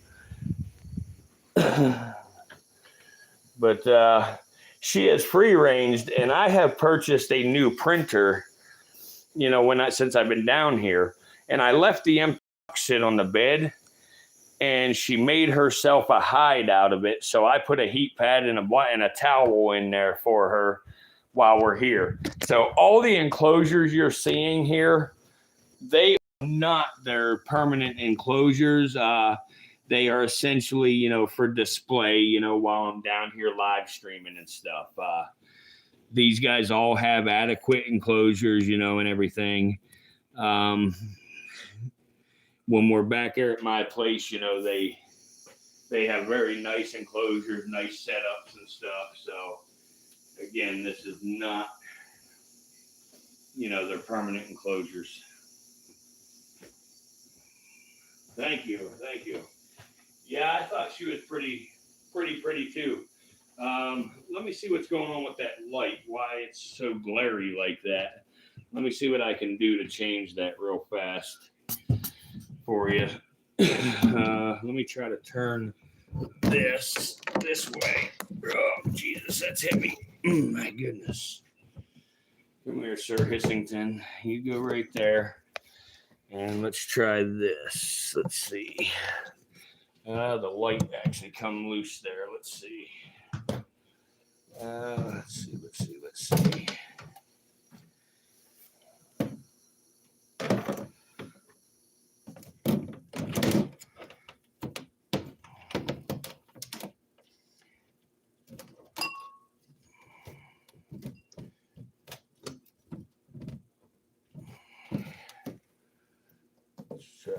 But she is free ranged, and I have purchased a new printer, since I've been down here, and I left the empty box sit on the bed, and she made herself a hide out of it. So I put a heat pad and a towel in there for her while we're here. So all the enclosures you're seeing here, they are not their permanent enclosures. They are essentially, you know, for display, you know, while I'm down here live streaming and stuff. These guys all have adequate enclosures, you know, and everything. When we're back there at my place, you know, they have very nice enclosures, nice setups and stuff. So again, this is not, you know, their permanent enclosures. Thank you. Yeah, I thought she was pretty too. Let me see what's going on with that light. Why it's so glary like that. Let me see what I can do to change that real fast for you. Let me try to turn this way. Oh, Jesus, that's heavy. My goodness. Come here, Sir Hissington. You go right there. And let's try this. Let's see. The light actually come loose there. Let's see. Let's see. Let's try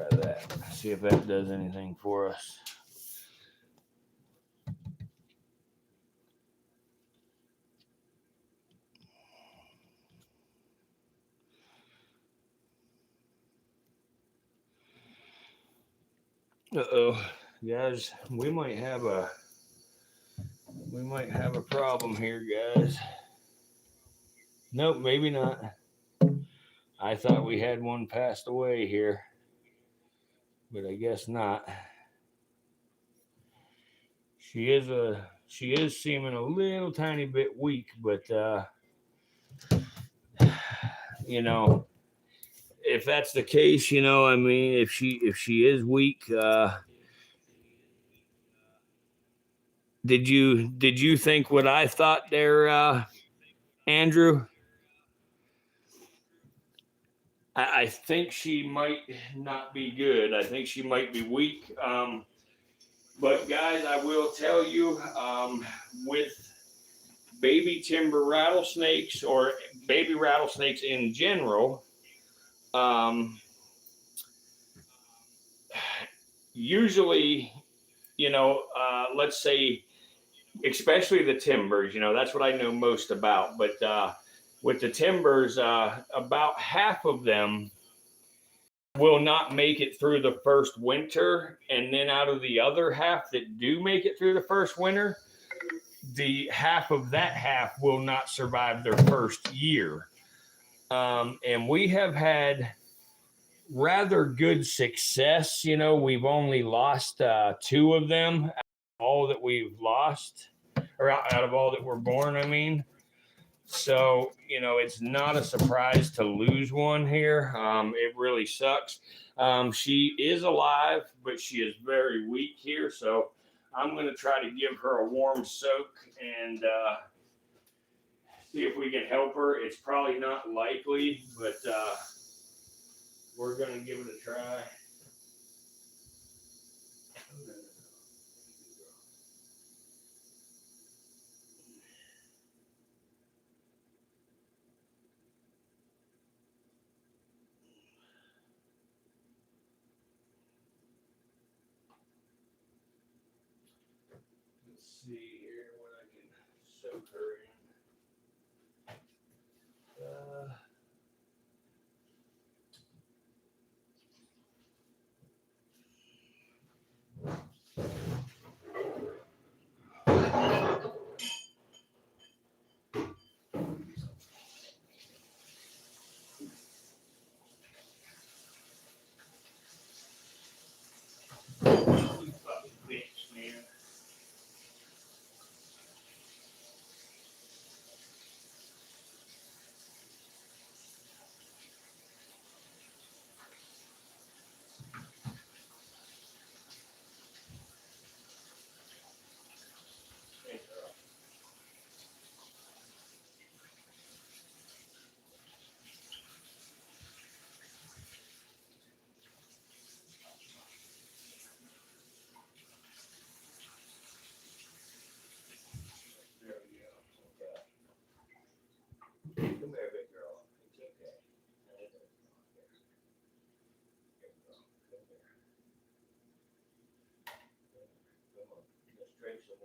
that. See if that does anything for us. Uh-oh, guys, we might have a problem here, guys. Nope, maybe not. I thought we had one passed away here, but I guess not. She is seeming a little tiny bit weak, but you know, if that's the case, you know, I mean, if she is weak, did you think what I thought there, Andrew? I think she might not be good. I think she might be weak. But guys, I will tell you, with baby timber rattlesnakes or baby rattlesnakes in general, usually, you know, let's say, especially the timbers, you know, that's what I know most about. But with the timbers, about half of them will not make it through the first winter. And then out of the other half that do make it through the first winter, the half of that half will not survive their first year. And we have had rather good success. You know, we've only lost 2 of them out of all that we've lost, or out of all that were born, I mean. So, you know, it's not a surprise to lose one here. It really sucks. She is alive, but she is very weak here. So I'm going to try to give her a warm soak and see if we can help her. It's probably not likely, but we're going to give it a try. Let's see here what I can soak her in.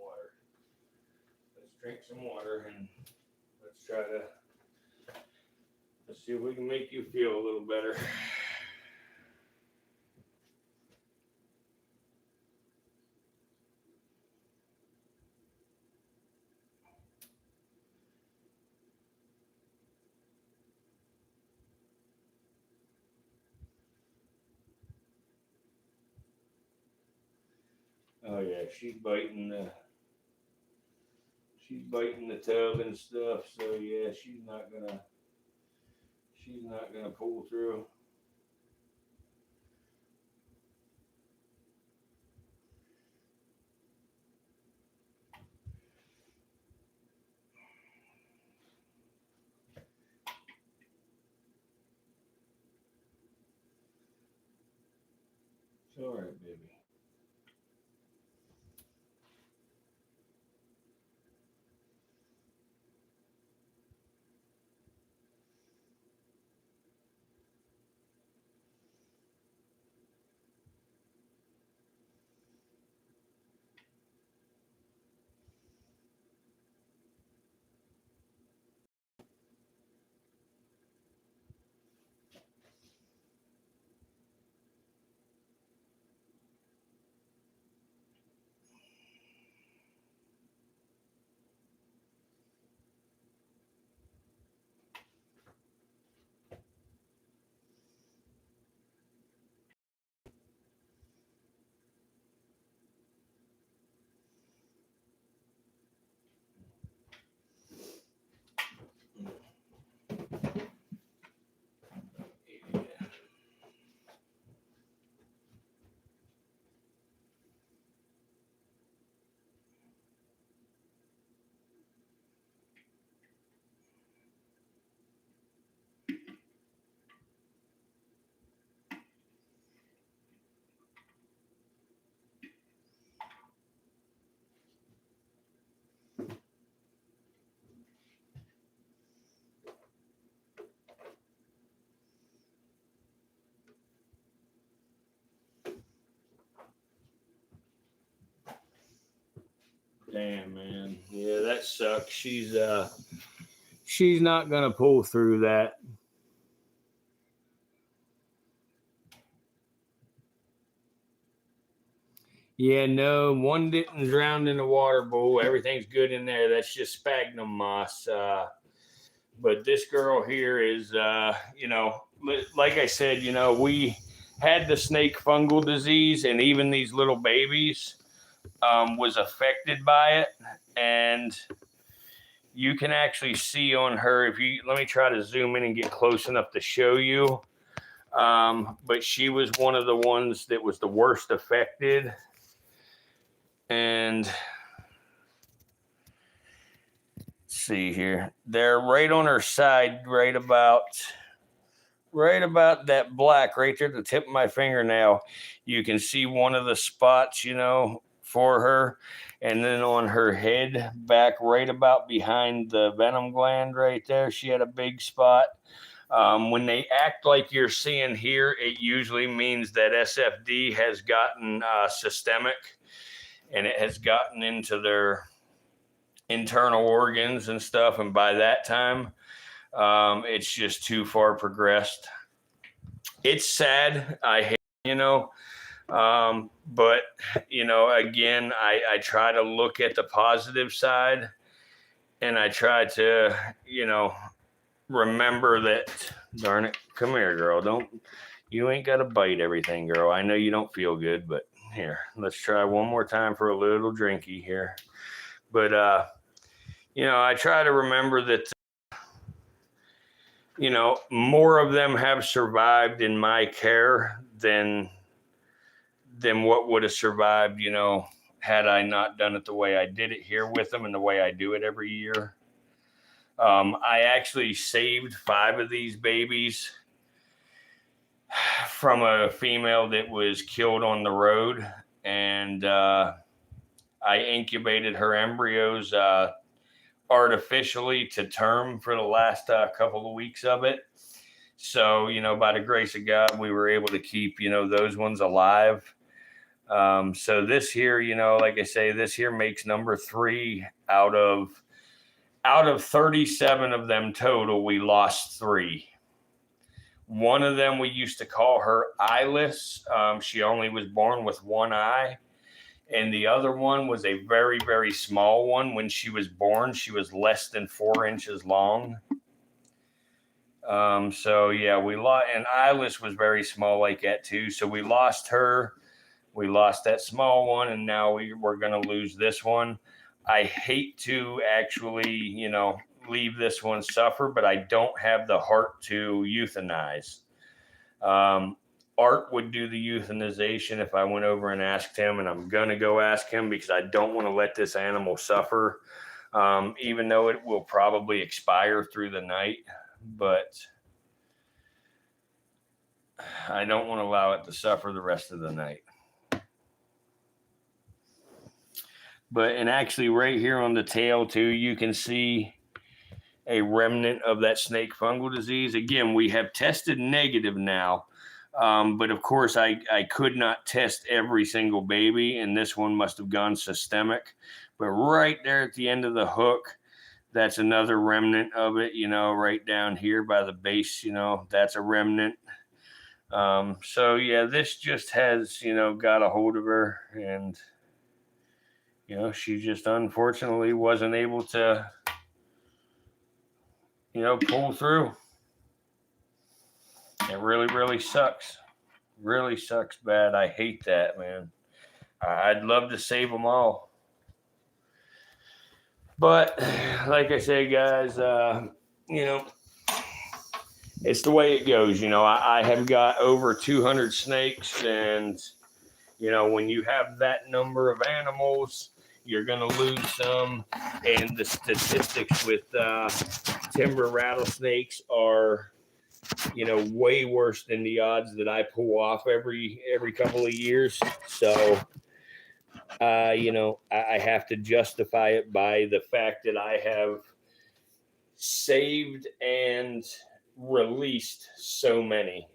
water. Let's drink some water and let's try to see if we can make you feel a little better. Oh yeah, she's biting the tub and stuff. So yeah, she's not gonna pull through. It's all right, baby. Damn, man. Yeah, that sucks. She's not gonna pull through that. Yeah, no, one didn't drown in the water bowl. Everything's good in there. That's just sphagnum moss. But this girl here is, like I said, we had the snake fungal disease, and even these little babies was affected by it. And you can actually see on her, let me try to zoom in and get close enough to show you. But she was one of the ones that was the worst affected. And let's see here. They're right on her side, right about that black right there at the tip of my fingernail. You can see one of the spots, for her. And then on her head, back right about behind the venom gland right there, she had a big spot. When they act like you're seeing here, it usually means that SFD has gotten systemic, and it has gotten into their internal organs and stuff. And by that time, it's just too far progressed. It's sad. I hate, but, again, I try to look at the positive side, and I try to, remember that, darn it, come here, girl. You ain't got to bite everything, girl. I know you don't feel good, but here, let's try one more time for a little drinky here. But, I try to remember that, more of them have survived in my care than what would have survived, had I not done it the way I did it here with them and the way I do it every year. I actually saved 5 of these babies from a female that was killed on the road, and I incubated her embryos artificially to term for the last couple of weeks of it. So, by the grace of God, we were able to keep, those ones alive. So this here, you know, like I say, this here makes number 3 out of 37 of them total. We lost 3. One of them we used to call her eyeless. She only was born with one eye. And the other one was a very, very small one. When she was born, she was less than 4 inches long. So yeah, we lost, and eyeless was very small like that too. So we lost her. We lost that small one, and now we're going to lose this one. I hate to actually, you know, leave this one suffer, but I don't have the heart to euthanize. Art would do the euthanization if I went over and asked him, and I'm going to go ask him because I don't want to let this animal suffer, even though it will probably expire through the night. But I don't want to allow it to suffer the rest of the night. But, and actually right here on the tail too, you can see a remnant of that snake fungal disease. Again, we have tested negative now. But of course, I could not test every single baby, and this one must have gone systemic. But right there at the end of the hook, that's another remnant of it, you know, right down here by the base, you know, that's a remnant. So yeah, this just has, you know, got a hold of her, and, you know, she just unfortunately wasn't able to, you know, pull through. It really, really sucks. Really sucks bad. I hate that, man. I'd love to save them all. But like I say, guys, you know, it's the way it goes. You know, I have got over 200 snakes, and, you know, when you have that number of animals, you're going to lose some. And the statistics with timber rattlesnakes are, you know, way worse than the odds that I pull off every couple of years. So, you know, I have to justify it by the fact that I have saved and released so many.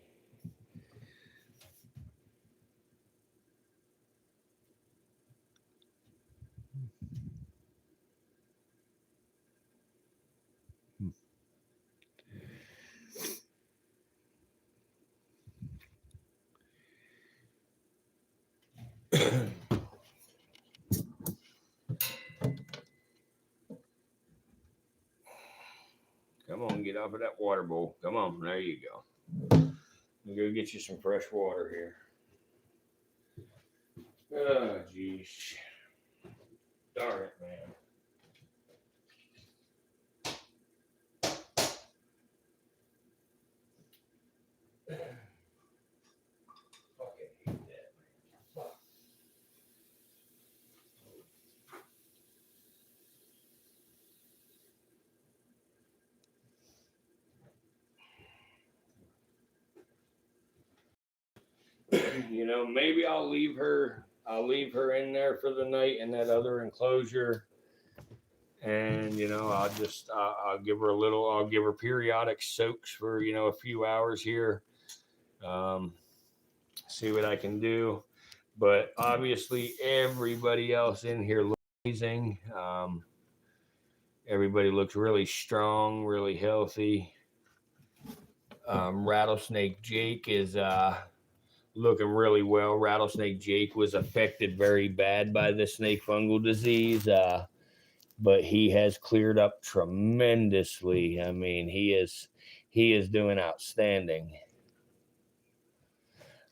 Come on, get off of that water bowl. Come on, there you go. Let me go get you some fresh water here. Oh, geez. Darn it, man. Fucking hate that, man. You know, maybe I'll leave her in there for the night in that other enclosure. And, you know, I'll give her I'll give her periodic soaks for, you know, a few hours here. See what I can do. But obviously everybody else in here looks amazing. Everybody looks really strong, really healthy. Rattlesnake Jake is looking really well. Rattlesnake Jake was affected very bad by the snake fungal disease, but he has cleared up tremendously. I mean, he is doing outstanding.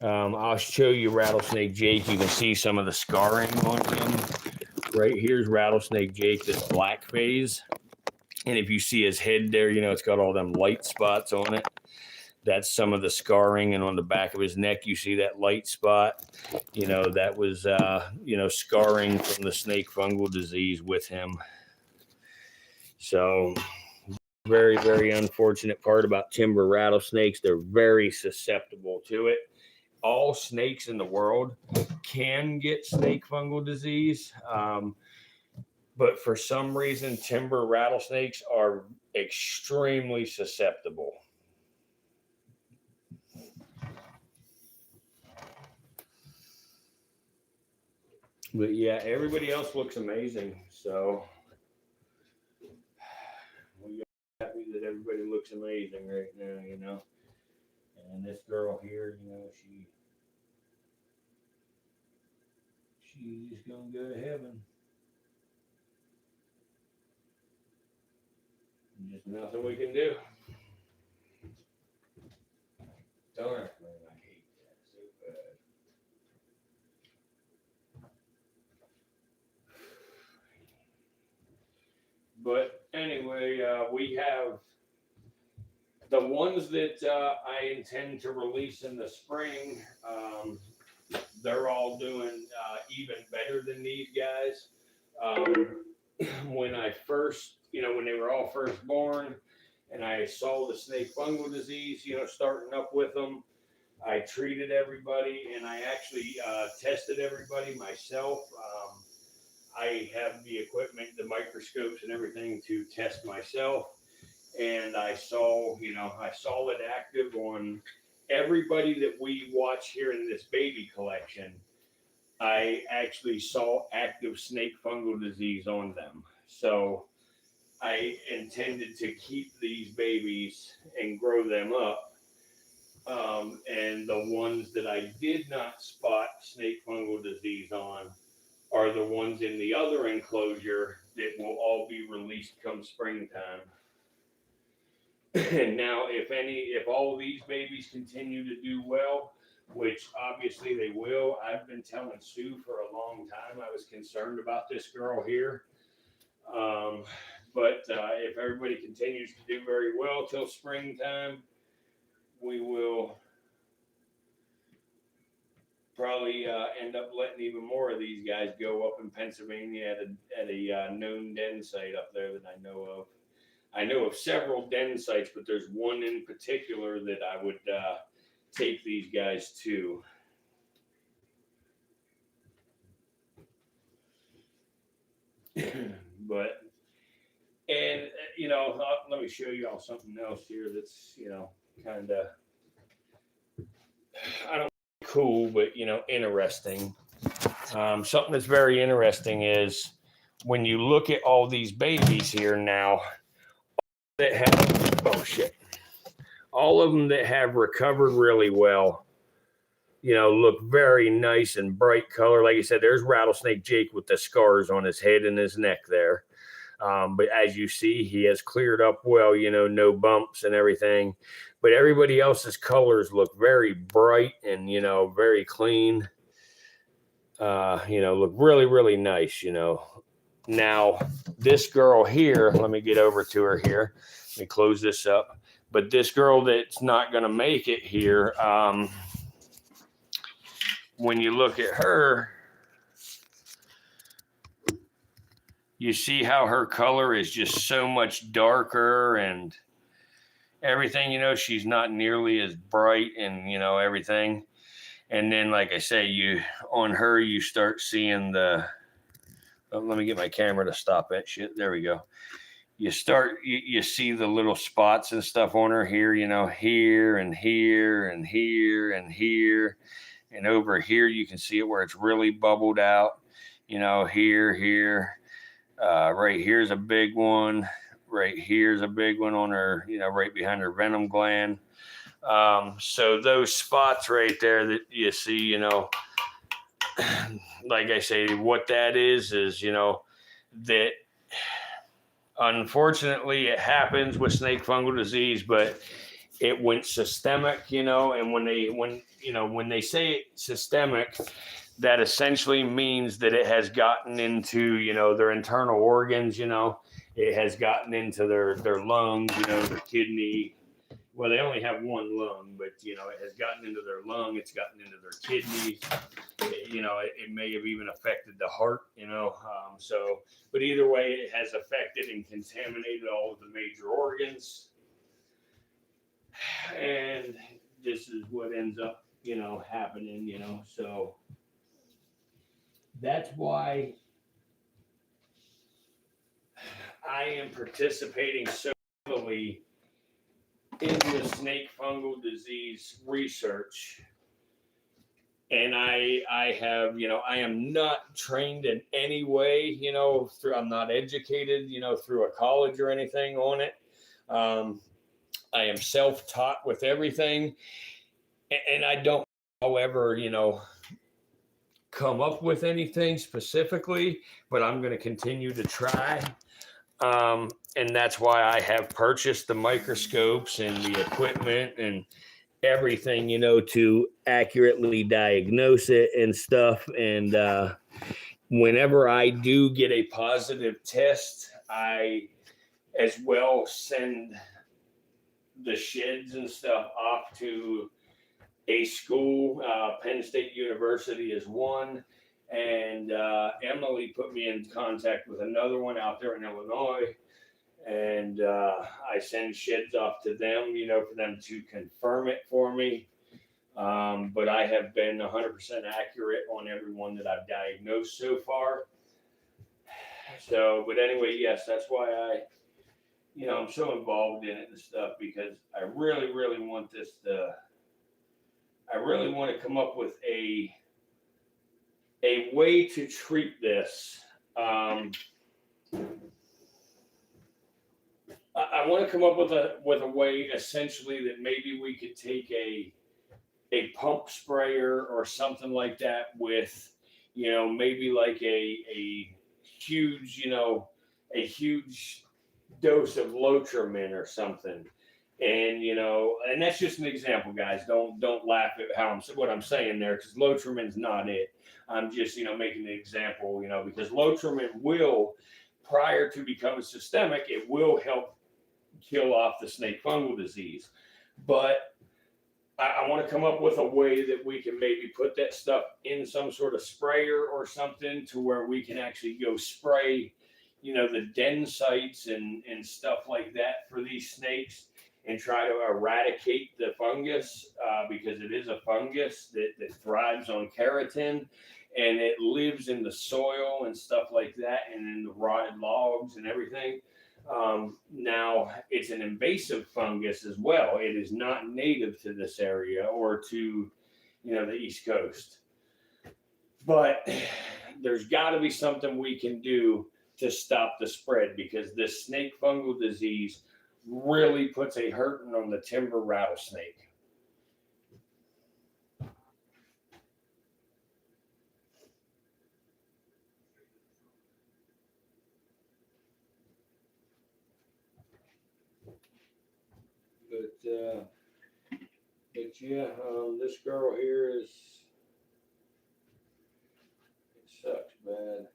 I'll show you Rattlesnake Jake. You can see some of the scarring on him. Right here's Rattlesnake Jake, this black phase. And if you see his head there, you know, it's got all them light spots on it. That's some of the scarring. And on the back of his neck, you see that light spot. You know, that was, you know, scarring from the snake fungal disease with him. So very, very unfortunate part about timber rattlesnakes. They're very susceptible to it. All snakes in the world can get snake fungal disease. But for some reason, timber rattlesnakes are extremely susceptible. But yeah, everybody else looks amazing. So we are happy that everybody looks amazing right now, you know. And this girl here, you know, she's just gonna go to heaven. Just nothing we can do. Darn, man, I hate that so bad. But anyway, we have the ones that I intend to release in the spring. They're all doing even better than these guys. When I first, you know, when they were all first born, and I saw the snake fungal disease, you know, starting up with them, I treated everybody, and I actually tested everybody myself. I have the equipment, the microscopes, and everything to test myself, and I saw, you know, I saw it active on everybody that we watch here in this baby collection. I actually saw active snake fungal disease on them. So I intended to keep these babies and grow them up. And the ones that I did not spot snake fungal disease on are the ones in the other enclosure that will all be released come springtime. And now, if all of these babies continue to do well, which obviously they will, I've been telling Sue for a long time I was concerned about this girl here. But if everybody continues to do very well till springtime, we will probably end up letting even more of these guys go up in Pennsylvania at a known den site up there that I know of. I know of several den sites, but there's one in particular that I would take these guys to. But, and you know, let me show you all something else here that's, you know, kind of, I don't know, cool, but, you know, interesting. Something that's very interesting is when you look at all these babies here now that have, oh shit, all of them that have recovered really well, you know, look very nice and bright color. Like I said, there's Rattlesnake Jake with the scars on his head and his neck there. But as you see, he has cleared up well, you know, no bumps and everything. But everybody else's colors look very bright and, you know, very clean. You know, look really, really nice, you know. Now, this girl here, let me get over to her here. Let me close this up. But this girl that's not going to make it here, when you look at her, you see how her color is just so much darker and everything, you know, she's not nearly as bright and, you know, everything. And then, like I say, on her, you start seeing the, let me get my camera to stop that shit. There we go. You see the little spots and stuff on her here, you know, here and here and here and here. And over here, you can see it where it's really bubbled out, you know, here. Right here's a big one. Right here's a big one on her, you know, right behind her venom gland. So those spots right there that you see, you know, like I say, what that is, you know, that unfortunately it happens with snake fungal disease, but it went systemic, you know, and when they say systemic, that essentially means that it has gotten into, you know, their internal organs, you know, it has gotten into their lungs, you know, their kidney. Well, they only have one lung, but, you know, it has gotten into their lung. It's gotten into their kidneys. You know, it may have even affected the heart, you know. But either way, it has affected and contaminated all of the major organs. And this is what ends up, you know, happening, you know. So that's why I am participating so heavily in the snake fungal disease research and I have, I am not trained in any way, I'm not educated, through a college or anything on it. Um, I am self-taught with everything, and I don't, however, come up with anything specifically, but I'm going to continue to try. And that's why I have purchased the microscopes and the equipment and everything, to accurately diagnose it and stuff. And whenever I do get a positive test, I as well send the sheds and stuff off to a school. Penn State University is one. And Emily put me in contact with another one out there in Illinois. And I send sheds off to them, for them to confirm it for me. But I have been 100% accurate on everyone that I've diagnosed so far. So, but anyway, yes, that's why I'm so involved in it and stuff, because I really, really want I really want to come up with a way to treat this. I want to come up with a way, essentially, that maybe we could take a pump sprayer or something like that with, maybe like a huge, a huge dose of Lotrimin or something. And and that's just an example, guys. Don't laugh at what I'm saying there, because Lotrimin's not it. I'm just making an example, because Lotrimin will, prior to becoming systemic, it will help kill off the snake fungal disease. But I want to come up with a way that we can maybe put that stuff in some sort of sprayer or something, to where we can actually go spray, the den sites and stuff like that for these snakes, and try to eradicate the fungus, because it is a fungus that thrives on keratin, and it lives in the soil and stuff like that, and in the rotted logs and everything. Now, it's an invasive fungus as well. It is not native to this area or to, the East Coast. But there's got to be something we can do to stop the spread, because this snake fungal disease really puts a hurting on the timber rattlesnake. But yeah, this girl here it sucks bad.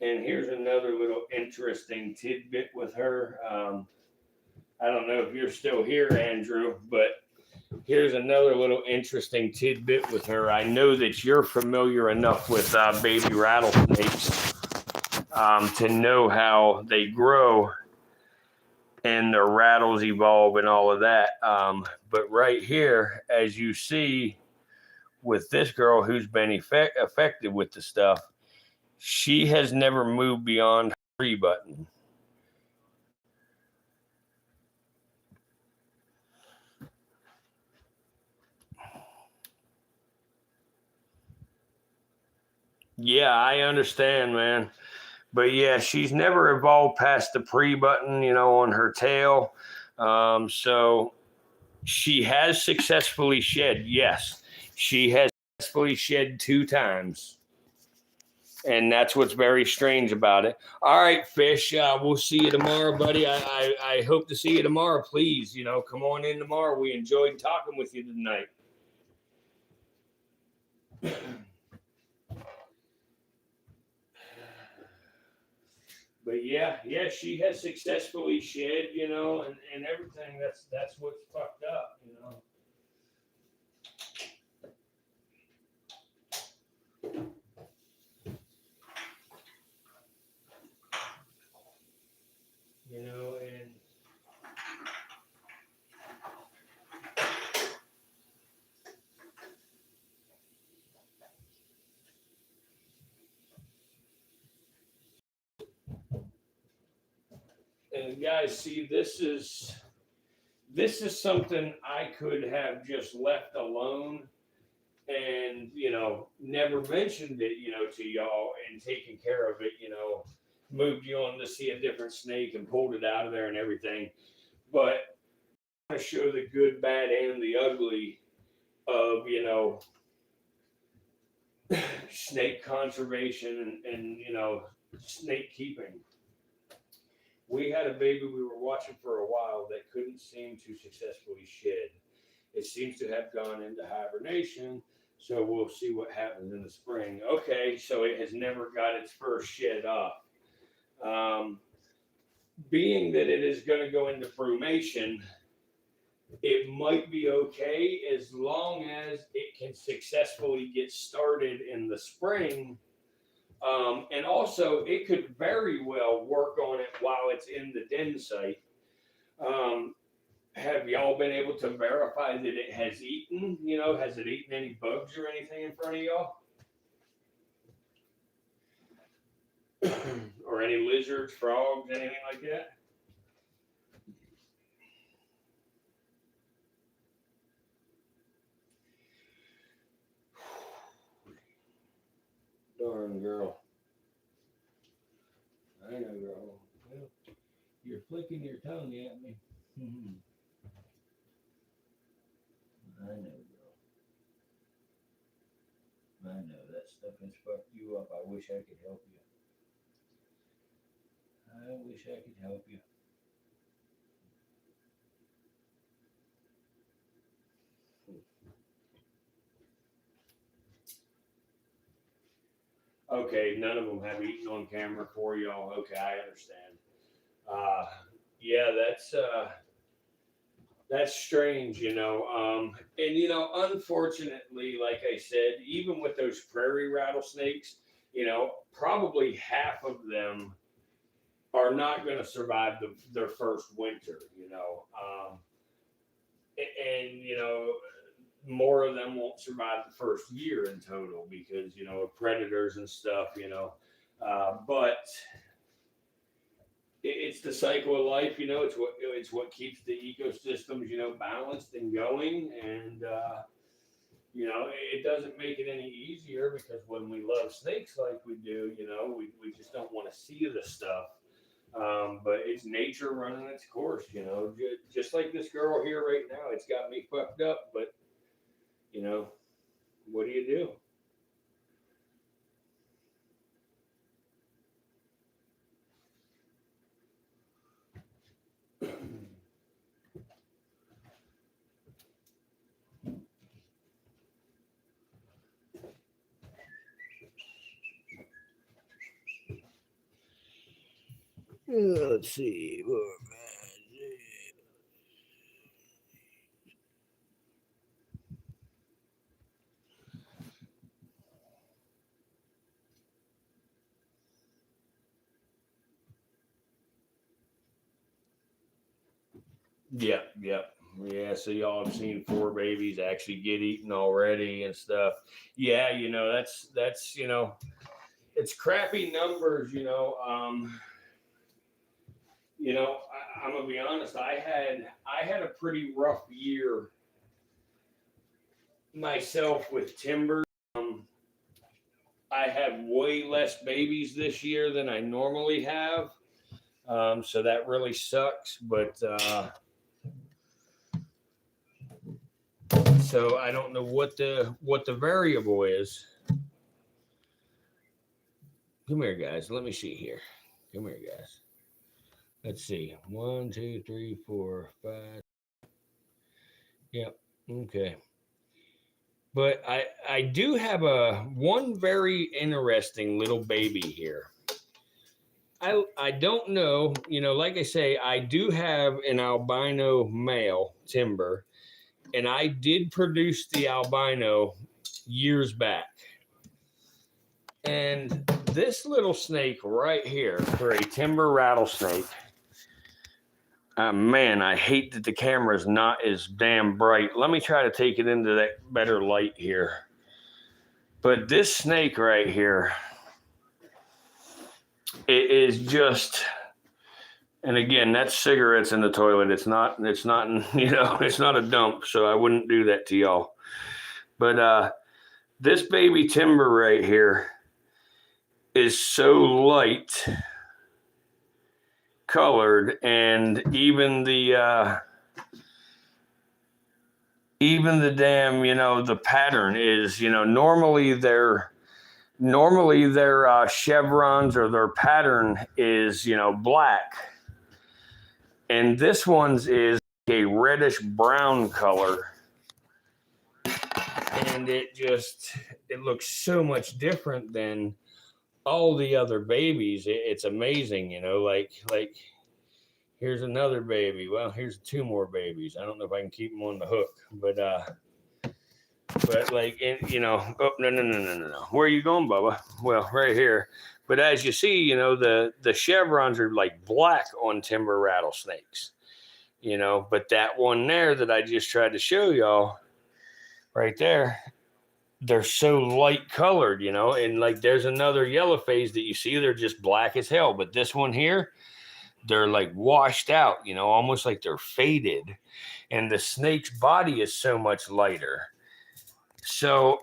And here's another little interesting tidbit with her. I don't know if you're still here, Andrew, but here's another little interesting tidbit with her. I know that you're familiar enough with baby rattlesnakes to know how they grow and their rattles evolve and all of that. But right here, as you see with this girl who's been affected with the stuff, she has never moved beyond her free button. Yeah, I understand, man. But yeah, she's never evolved past the pre button, on her tail. So she has successfully shed. Yes, she has successfully shed 2 times. And that's what's very strange about it. All right, Fish, we'll see you tomorrow, buddy. I hope to see you tomorrow. Please, come on in tomorrow. We enjoyed talking with you tonight. But yeah, she has successfully shed, and everything. That's what's fucked up, and And guys, see, this is something I could have just left alone and, you know, never mentioned it, you know, to y'all and taken care of it, you know, moved you on to see a different snake and pulled it out of there and everything. But I want to show the good, bad, and the ugly of, you know, snake conservation and, you know, snake keeping. We had a baby we were watching for a while that couldn't seem to successfully shed. It seems to have gone into hibernation, so we'll see what happens in the spring. Okay, so it has never got its first shed off. Being that it is going to go into brumation, it might be okay as long as it can successfully get started in the spring. And also, it could very well work on it while it's in the den site. Have y'all been able to verify that it has eaten? You know, has it eaten any bugs or anything in front of y'all? Or any lizards, frogs, anything like that? Darn girl. I know, girl. Well, you're flicking your tongue at me. I know, girl. I know that stuff has fucked you up. I wish I could help you. I wish I could help you. Okay, none of them have eaten on camera for y'all. Okay, I understand. Yeah, that's strange, you know. And you know, unfortunately, like I said, even with those prairie rattlesnakes, you know, probably half of them are not going to survive their first winter, you know. And you know, more of them won't survive the first year in total because you know of predators and stuff, you know. But it's the cycle of life, you know. It's what keeps the ecosystems, you know, balanced and going, and you know, it doesn't make it any easier because when we love snakes like we do, you know, we just don't want to see the stuff. But it's nature running its course, you know. Just like this girl here right now, it's got me fucked up, but you know, what do you do? Let's see. Yeah, so y'all have seen 4 babies actually get eaten already and stuff. Yeah, you know, that's you know, it's crappy numbers, you know. You know, I'm gonna be honest, I had a pretty rough year myself with timber. I have way less babies this year than I normally have. So that really sucks, but so I don't know what the variable is. Come here, guys. Let me see here. Come here, guys. Let's see. 1, 2, 3, 4, 5. Yep. Okay. But I do have one very interesting little baby here. I don't know, you know, like I say, I do have an albino male timber, and I did produce the albino years back. And this little snake right here for a timber rattlesnake, man, I hate that the camera is not as damn bright. Let me try to take it into that better light here. But this snake right here, it is just And again, that's cigarettes in the toilet. It's not, you know, it's not a dump. So I wouldn't do that to y'all. But this baby timber right here is so light colored, and even the damn, you know, the pattern is, you know, normally their chevrons or their pattern is, you know, black, and this one's is a reddish brown color, and it looks so much different than all the other babies. It's amazing, you know, like here's another baby. Well, here's two more babies. I don't know if I can keep them on the hook, but like, you know, oh, no. Where are you going, Bubba? Well, right here. But as you see, you know, the chevrons are like black on timber rattlesnakes, you know, but that one there that I just tried to show y'all right there, they're so light colored, you know, and like there's another yellow phase that you see, they're just black as hell. But this one here, they're like washed out, you know, almost like they're faded. And the snake's body is so much lighter. So,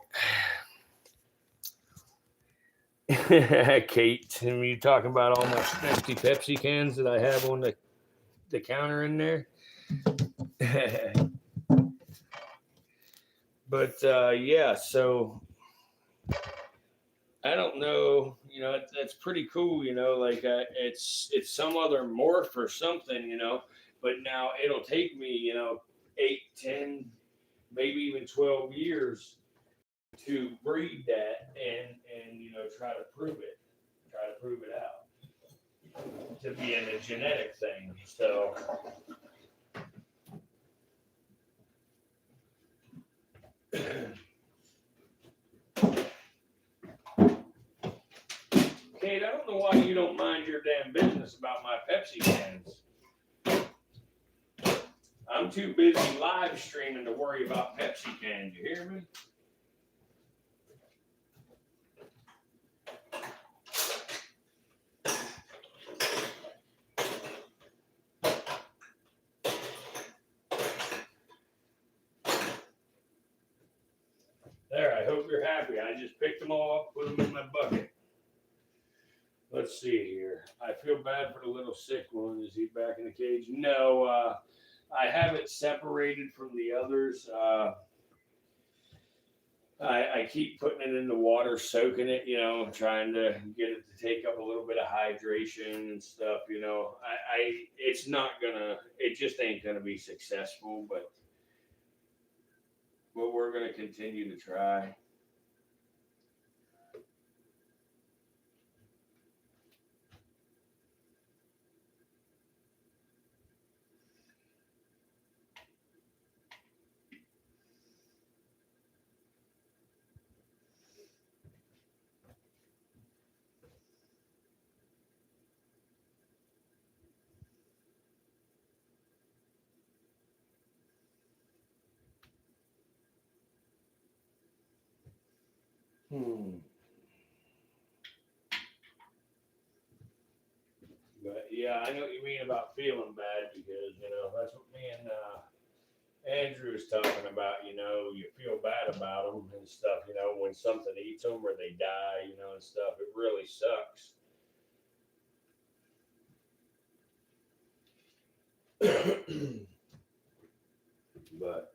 Kate, you talking about all my nasty Pepsi cans that I have on the counter in there? But yeah, so I don't know, you know, that's pretty cool, you know, like it's some other morph or something, you know, but now it'll take me, you know, 8, 10, maybe even 12 years to breed that and you know, try to prove it out to be in a genetic thing. So Kate, I don't know why you don't mind your damn business about my Pepsi cans. I'm too busy live streaming to worry about Pepsi cans. You hear me? There, I hope you're happy. I just picked them all up, put them in my bucket. Let's see here. I feel bad for the little sick one. Is he back in the cage? No, I have it separated from the others. I keep putting it in the water, soaking it, you know, trying to get it to take up a little bit of hydration and stuff, you know. It's not gonna, it just ain't gonna be successful, but we're gonna continue to try. But yeah, I know what you mean about feeling bad because, you know, that's what me and Andrew was talking about. You know, you feel bad about them and stuff, you know, when something eats them or they die, you know, and stuff. It really sucks. But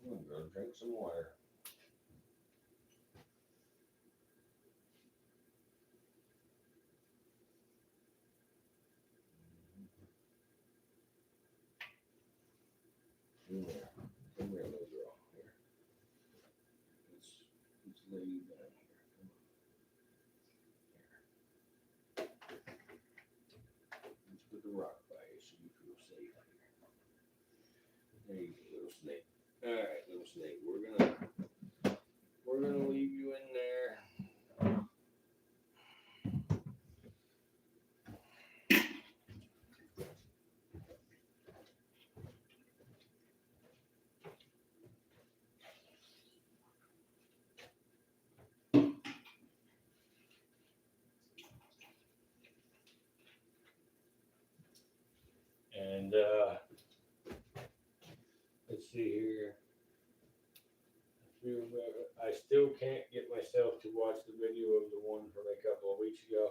I'm going to go drink some water. Come here. Come here, little girl. Here. Let's lay you down here. Come on. Here. There you go, little snake. All right, little snake. We're gonna leave you in there. And let's see here. I still can't get myself to watch the video of the one from a couple of weeks ago.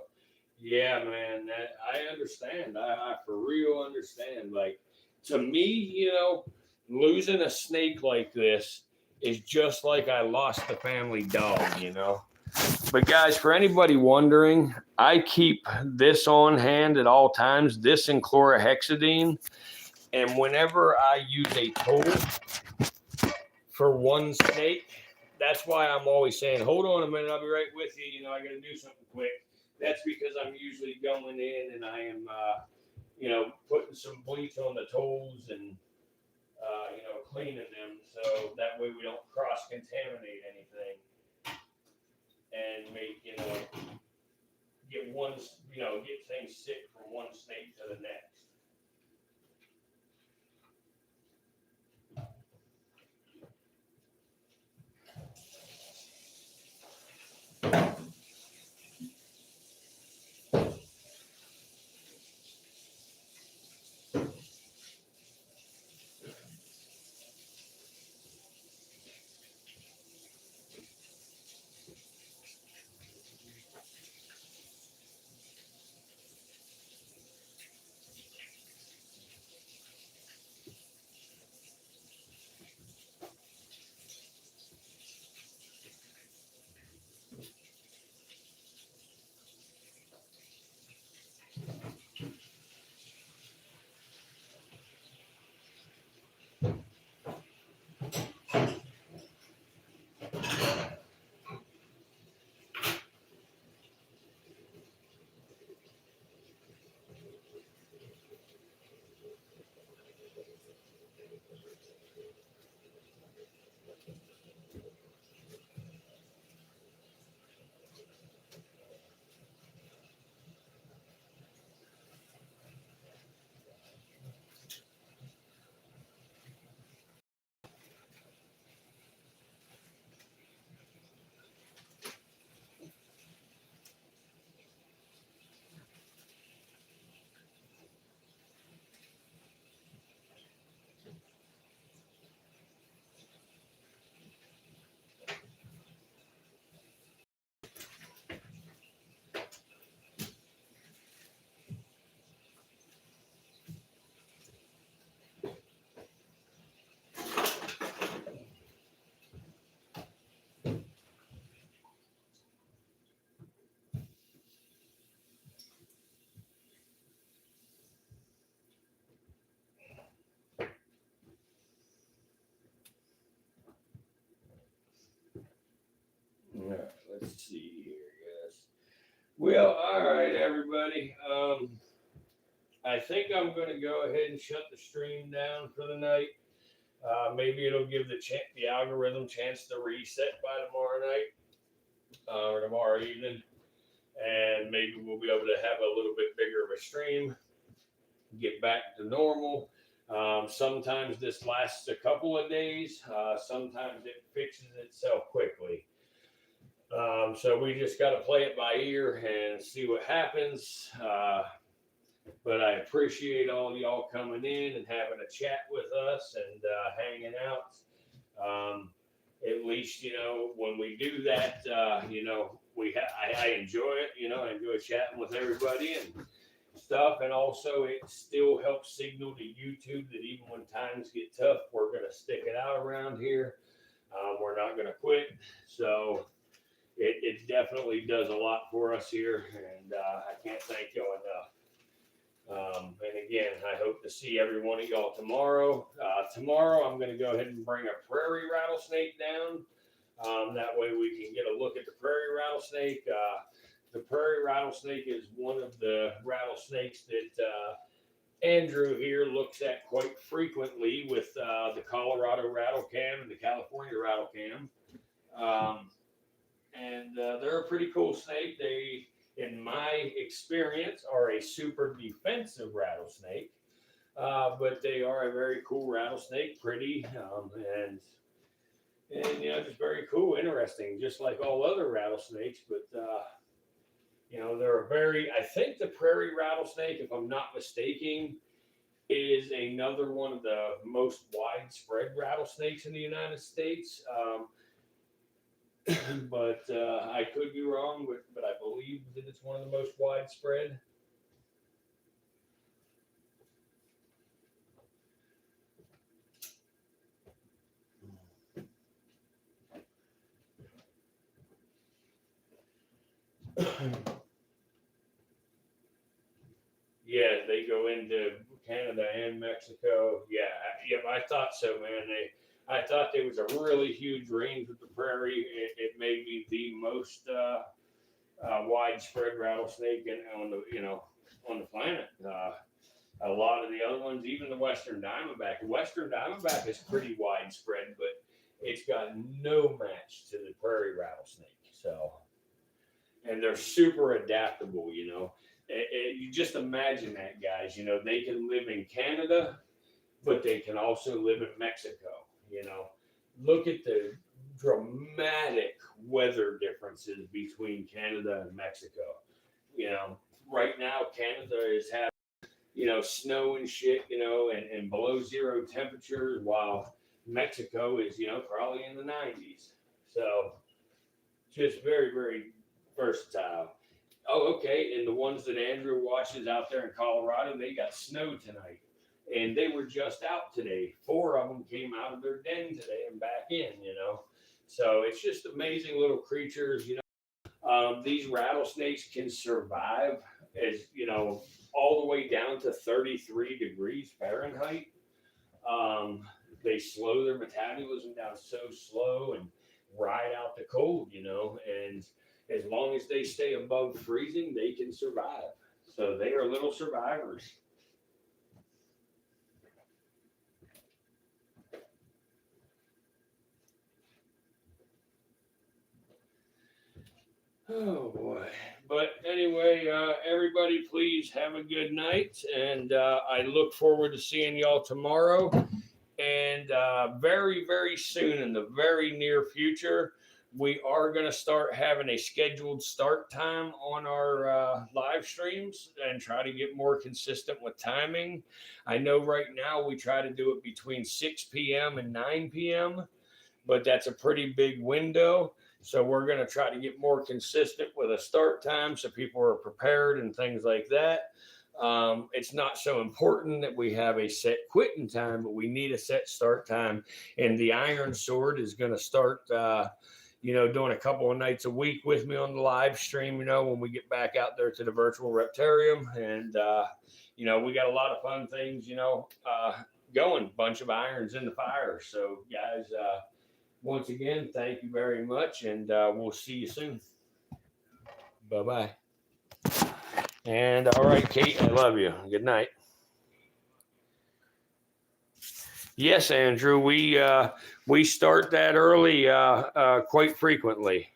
Yeah, man, that I understand. I for real understand. Like, to me, losing a snake like this is just like I lost the family dog. But guys, for anybody wondering, I keep this on hand at all times, this and chlorhexidine. And whenever I use a tool for one snake, that's why I'm always saying, hold on a minute, I'll be right with you. I got to do something quick. That's because I'm usually going in and I am, putting some bleach on the toes and, cleaning them. So that way we don't cross contaminate anything and make, get things sick from one snake to the next. All right, let's see here, guys. Well, all right, everybody. I think I'm going to go ahead and shut the stream down for the night. Maybe it'll give the algorithm chance to reset by tomorrow night or tomorrow evening, and maybe we'll be able to have a little bit bigger of a stream, get back to normal. Sometimes this lasts a couple of days. Sometimes it fixes itself quickly. So we just got to play it by ear and see what happens. But I appreciate all of y'all coming in and having a chat with us and hanging out. At least, when we do that, I enjoy it. I enjoy chatting with everybody and stuff. And also, it still helps signal to YouTube that even when times get tough, we're going to stick it out around here. We're not going to quit. So it definitely does a lot for us here. And I can't thank y'all enough. And again, I hope to see every one of y'all tomorrow. Tomorrow, I'm going to go ahead and bring a prairie rattlesnake down. That way we can get a look at the prairie rattlesnake. The prairie rattlesnake is one of the rattlesnakes that Andrew here looks at quite frequently with the Colorado rattle cam and the California rattle cam. And they're a pretty cool snake. They, in my experience, are a super defensive rattlesnake, but they are a very cool rattlesnake, pretty, and just very cool, interesting, just like all other rattlesnakes. But they're a very. I think the prairie rattlesnake, if I'm not mistaken, is another one of the most widespread rattlesnakes in the United States. But I could be wrong, but I believe that it's one of the most widespread. Yeah, they go into Canada and Mexico. Yeah, I thought so, man. I thought there was a really huge range with the prairie. It may be the most widespread rattlesnake on the planet. A lot of the other ones, even the Western Diamondback. The Western Diamondback is pretty widespread, but it's got no match to the prairie rattlesnake. So, and they're super adaptable. You just imagine that, guys. They can live in Canada, but they can also live in Mexico. Look at the dramatic weather differences between Canada and Mexico. Right now Canada is having snow and shit, and below zero temperatures, while Mexico is probably in the 90s. So just very, very versatile. Oh, okay. And the ones that Andrew watches out there in Colorado, they got snow tonight. And they were just out today. 4 of them came out of their den today and back in, So it's just amazing little creatures, These rattlesnakes can survive as, all the way down to 33 degrees Fahrenheit. They slow their metabolism down so slow and ride out the cold, and as long as they stay above freezing, they can survive. So they are little survivors. Oh boy. But anyway, everybody, please have a good night. And I look forward to seeing y'all tomorrow. And very, very soon, in the very near future, we are going to start having a scheduled start time on our live streams and try to get more consistent with timing. I know right now we try to do it between 6 p.m. and 9 p.m., but that's a pretty big window. So we're going to try to get more consistent with a start time so people are prepared and things like that. It's not so important that we have a set quitting time, but we need a set start time. And the Iron Sword is going to start, doing a couple of nights a week with me on the live stream, when we get back out there to the virtual reptarium. And, we got a lot of fun things, going, bunch of irons in the fire. So guys, once again, thank you very much, and we'll see you soon. Bye-bye. And all right, Kate, I love you. Good night. Yes, Andrew, we start that early quite frequently.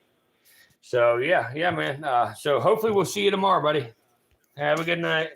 So yeah, man. So hopefully we'll see you tomorrow, buddy. Have a good night.